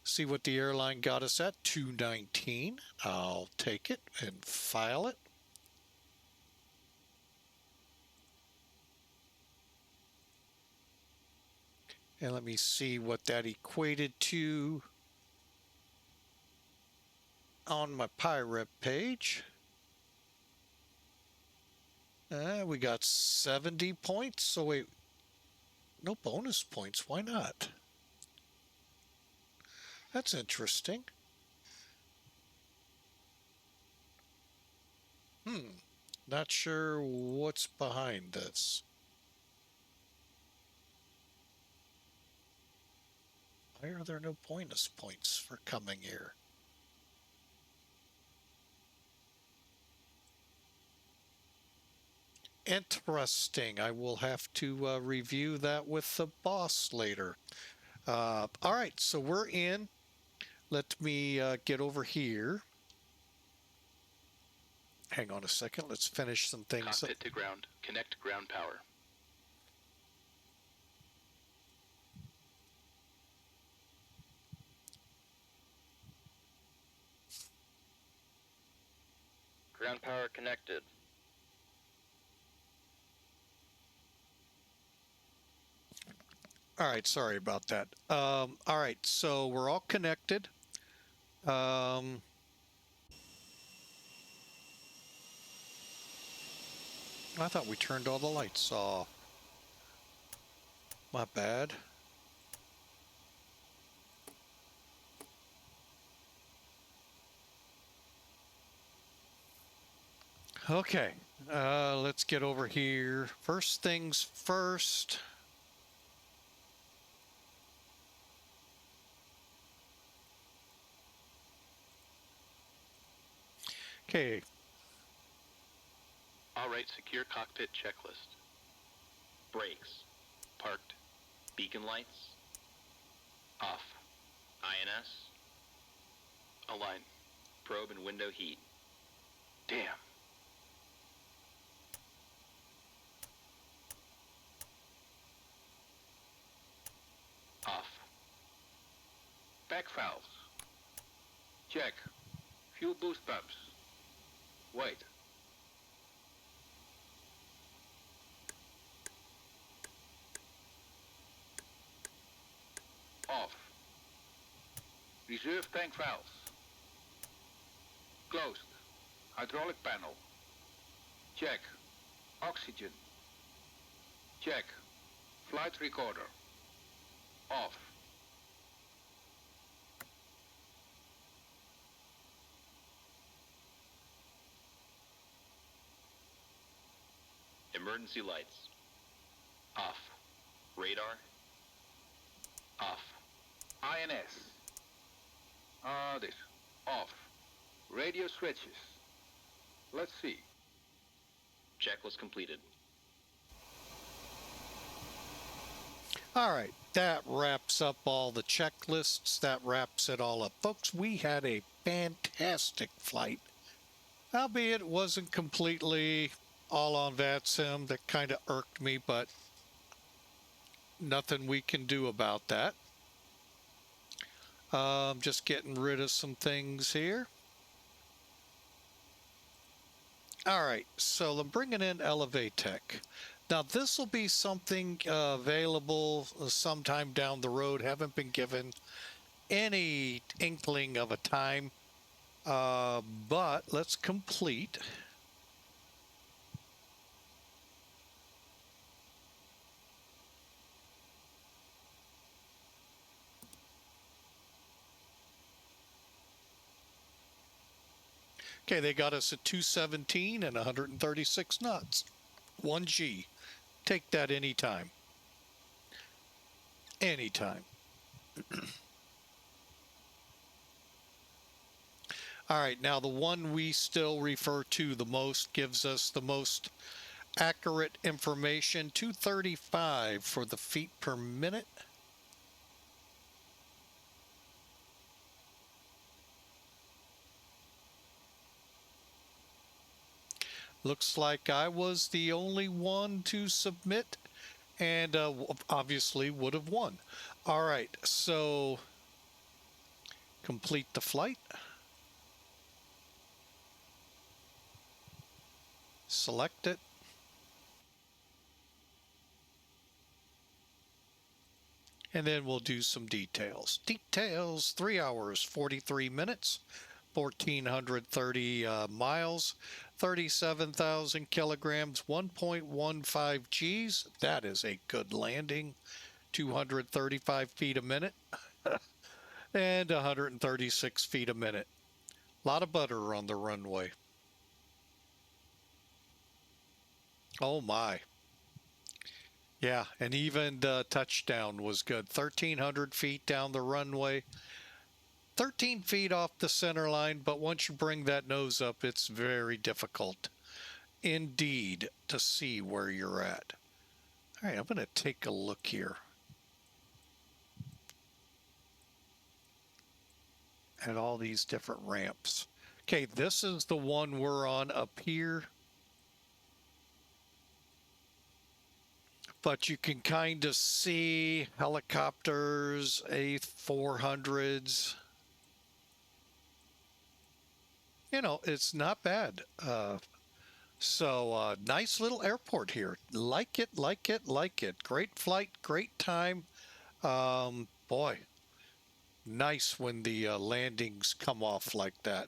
see what the airline got us at. 219. I'll take it and file it. And let me see what that equated to on my PIREP page. We got 70 points. So wait, no bonus points. Why not? That's interesting. Not sure what's behind this. Why are there no bonus points for coming here? Interesting. I will have to review that with the boss later. All right, so we're in. Let me get over here. Hang on a second. Let's finish some things. Cockpit to ground. Connect ground power. Ground power connected. All right, sorry about that. All right, so we're all connected. I thought we turned all the lights off. My bad. Okay, let's get over here. First things first. Okay. All right, secure cockpit checklist. Brakes. Parked. Beacon lights. Off. INS. Align. Probe and window heat. Damn. Off. Back valves. Check. Fuel boost pumps. Wait. Off. Reserve tank valves. Closed. Hydraulic panel. Check. Oxygen. Check. Flight recorder. Off. Emergency lights. Off. Radar. Off. INS. This. Off. Radio switches. Let's see. Checklist completed. All right, that wraps up all the checklists. That wraps it all up. Folks, we had a fantastic flight. Albeit it wasn't completely all on VATSIM. That kind of irked me, but nothing we can do about that. Just getting rid of some things here. All right, so I'm bringing in Elevatech. Now this will be something available sometime down the road. Haven't been given any inkling of a time, but let's complete. Okay, they got us at 217 and 136 knots. 1G. Take that anytime. Anytime. All right, now the one we still refer to the most, gives us the most accurate information. 235 for the feet per minute. Looks like I was the only one to submit and obviously would have won. All right, so complete the flight. Select it. And then we'll do some details. Details, 3 hours, 43 minutes, 1,430 miles, 37,000 kilograms, 1.15 Gs. That is a good landing. 235 feet a minute and 136 feet a minute. A lot of butter on the runway. Oh my. Yeah, and even the touchdown was good. 1,300 feet down the runway. 13 feet off the center line, but once you bring that nose up, it's very difficult indeed to see where you're at. All right, I'm going to take a look here at all these different ramps. Okay, this is the one we're on up here. But you can kind of see helicopters, A400s. You know, it's not bad. So nice little airport here. Like it, like it, like it. Great flight, great time. Boy, nice when the landings come off like that.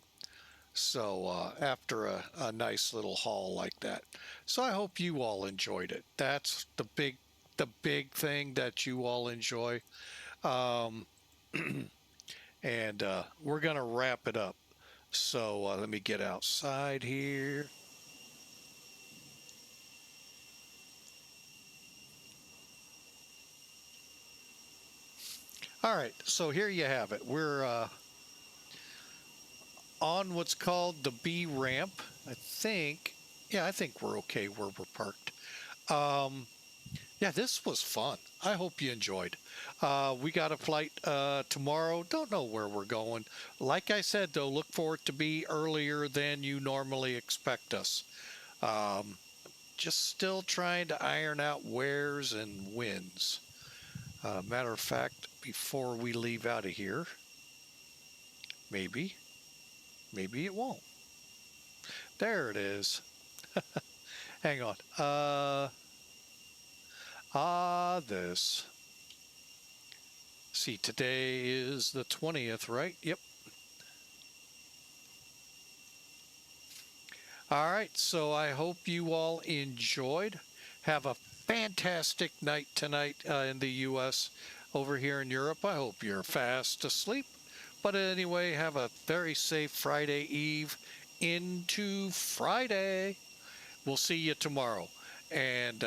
So after a nice little haul like that. So I hope you all enjoyed it. That's the big thing, that you all enjoy. And we're going to wrap it up. So let me get outside here. All right, so here you have it. We're on what's called the B ramp. I think we're okay where we're parked. Yeah, this was fun. I hope you enjoyed. We got a flight tomorrow. Don't know where we're going. Like I said, though, look for it to be earlier than you normally expect us. Just still trying to iron out wheres and whens. Matter of fact, before we leave out of here, maybe it won't. There it is. Hang on. This. See, today is the 20th, right? Yep. All right, so I hope you all enjoyed. Have a fantastic night tonight in the U.S. Over here in Europe. I hope you're fast asleep. But anyway, have a very safe Friday Eve into Friday. We'll see you tomorrow. And,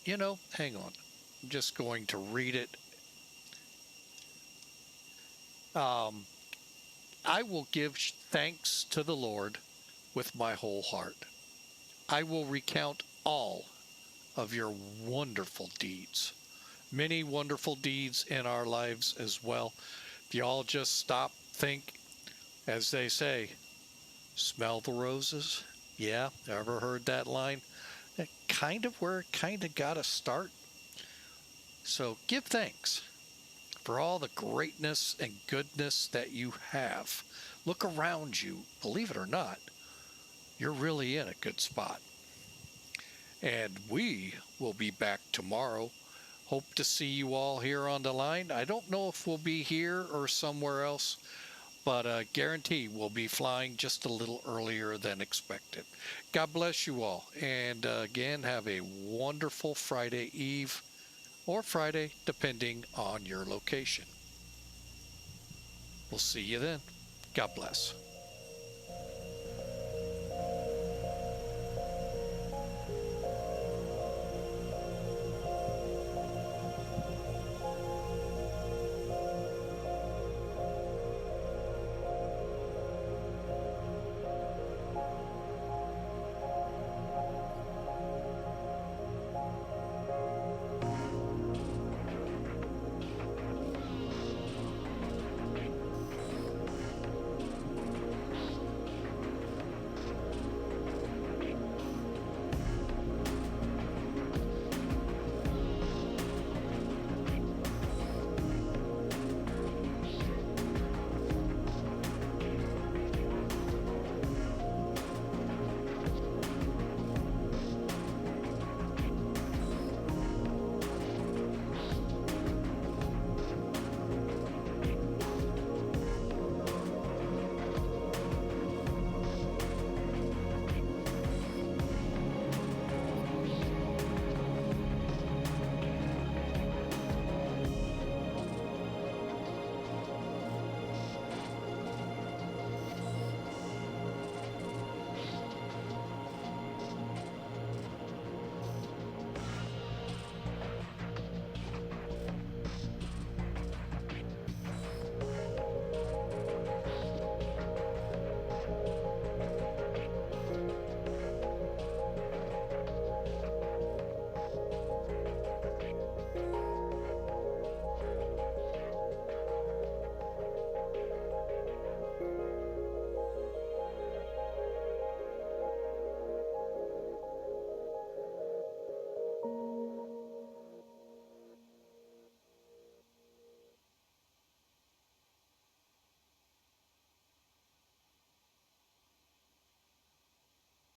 you know, hang on. I'm just going to read it. I will give thanks to the Lord with my whole heart. I will recount all of your wonderful deeds. Many wonderful deeds in our lives as well. If you all just stop, think, as they say, smell the roses. Yeah, ever heard that line? That kind of where it kind of got to start. So give thanks for all the greatness and goodness that you have. Look around you. Believe it or not, you're really in a good spot. And we will be back tomorrow. Hope to see you all here on the line. I don't know if we'll be here or somewhere else, but guarantee we'll be flying just a little earlier than expected. God bless you all. And again, have a wonderful Friday Eve or Friday, depending on your location. We'll see you then. God bless.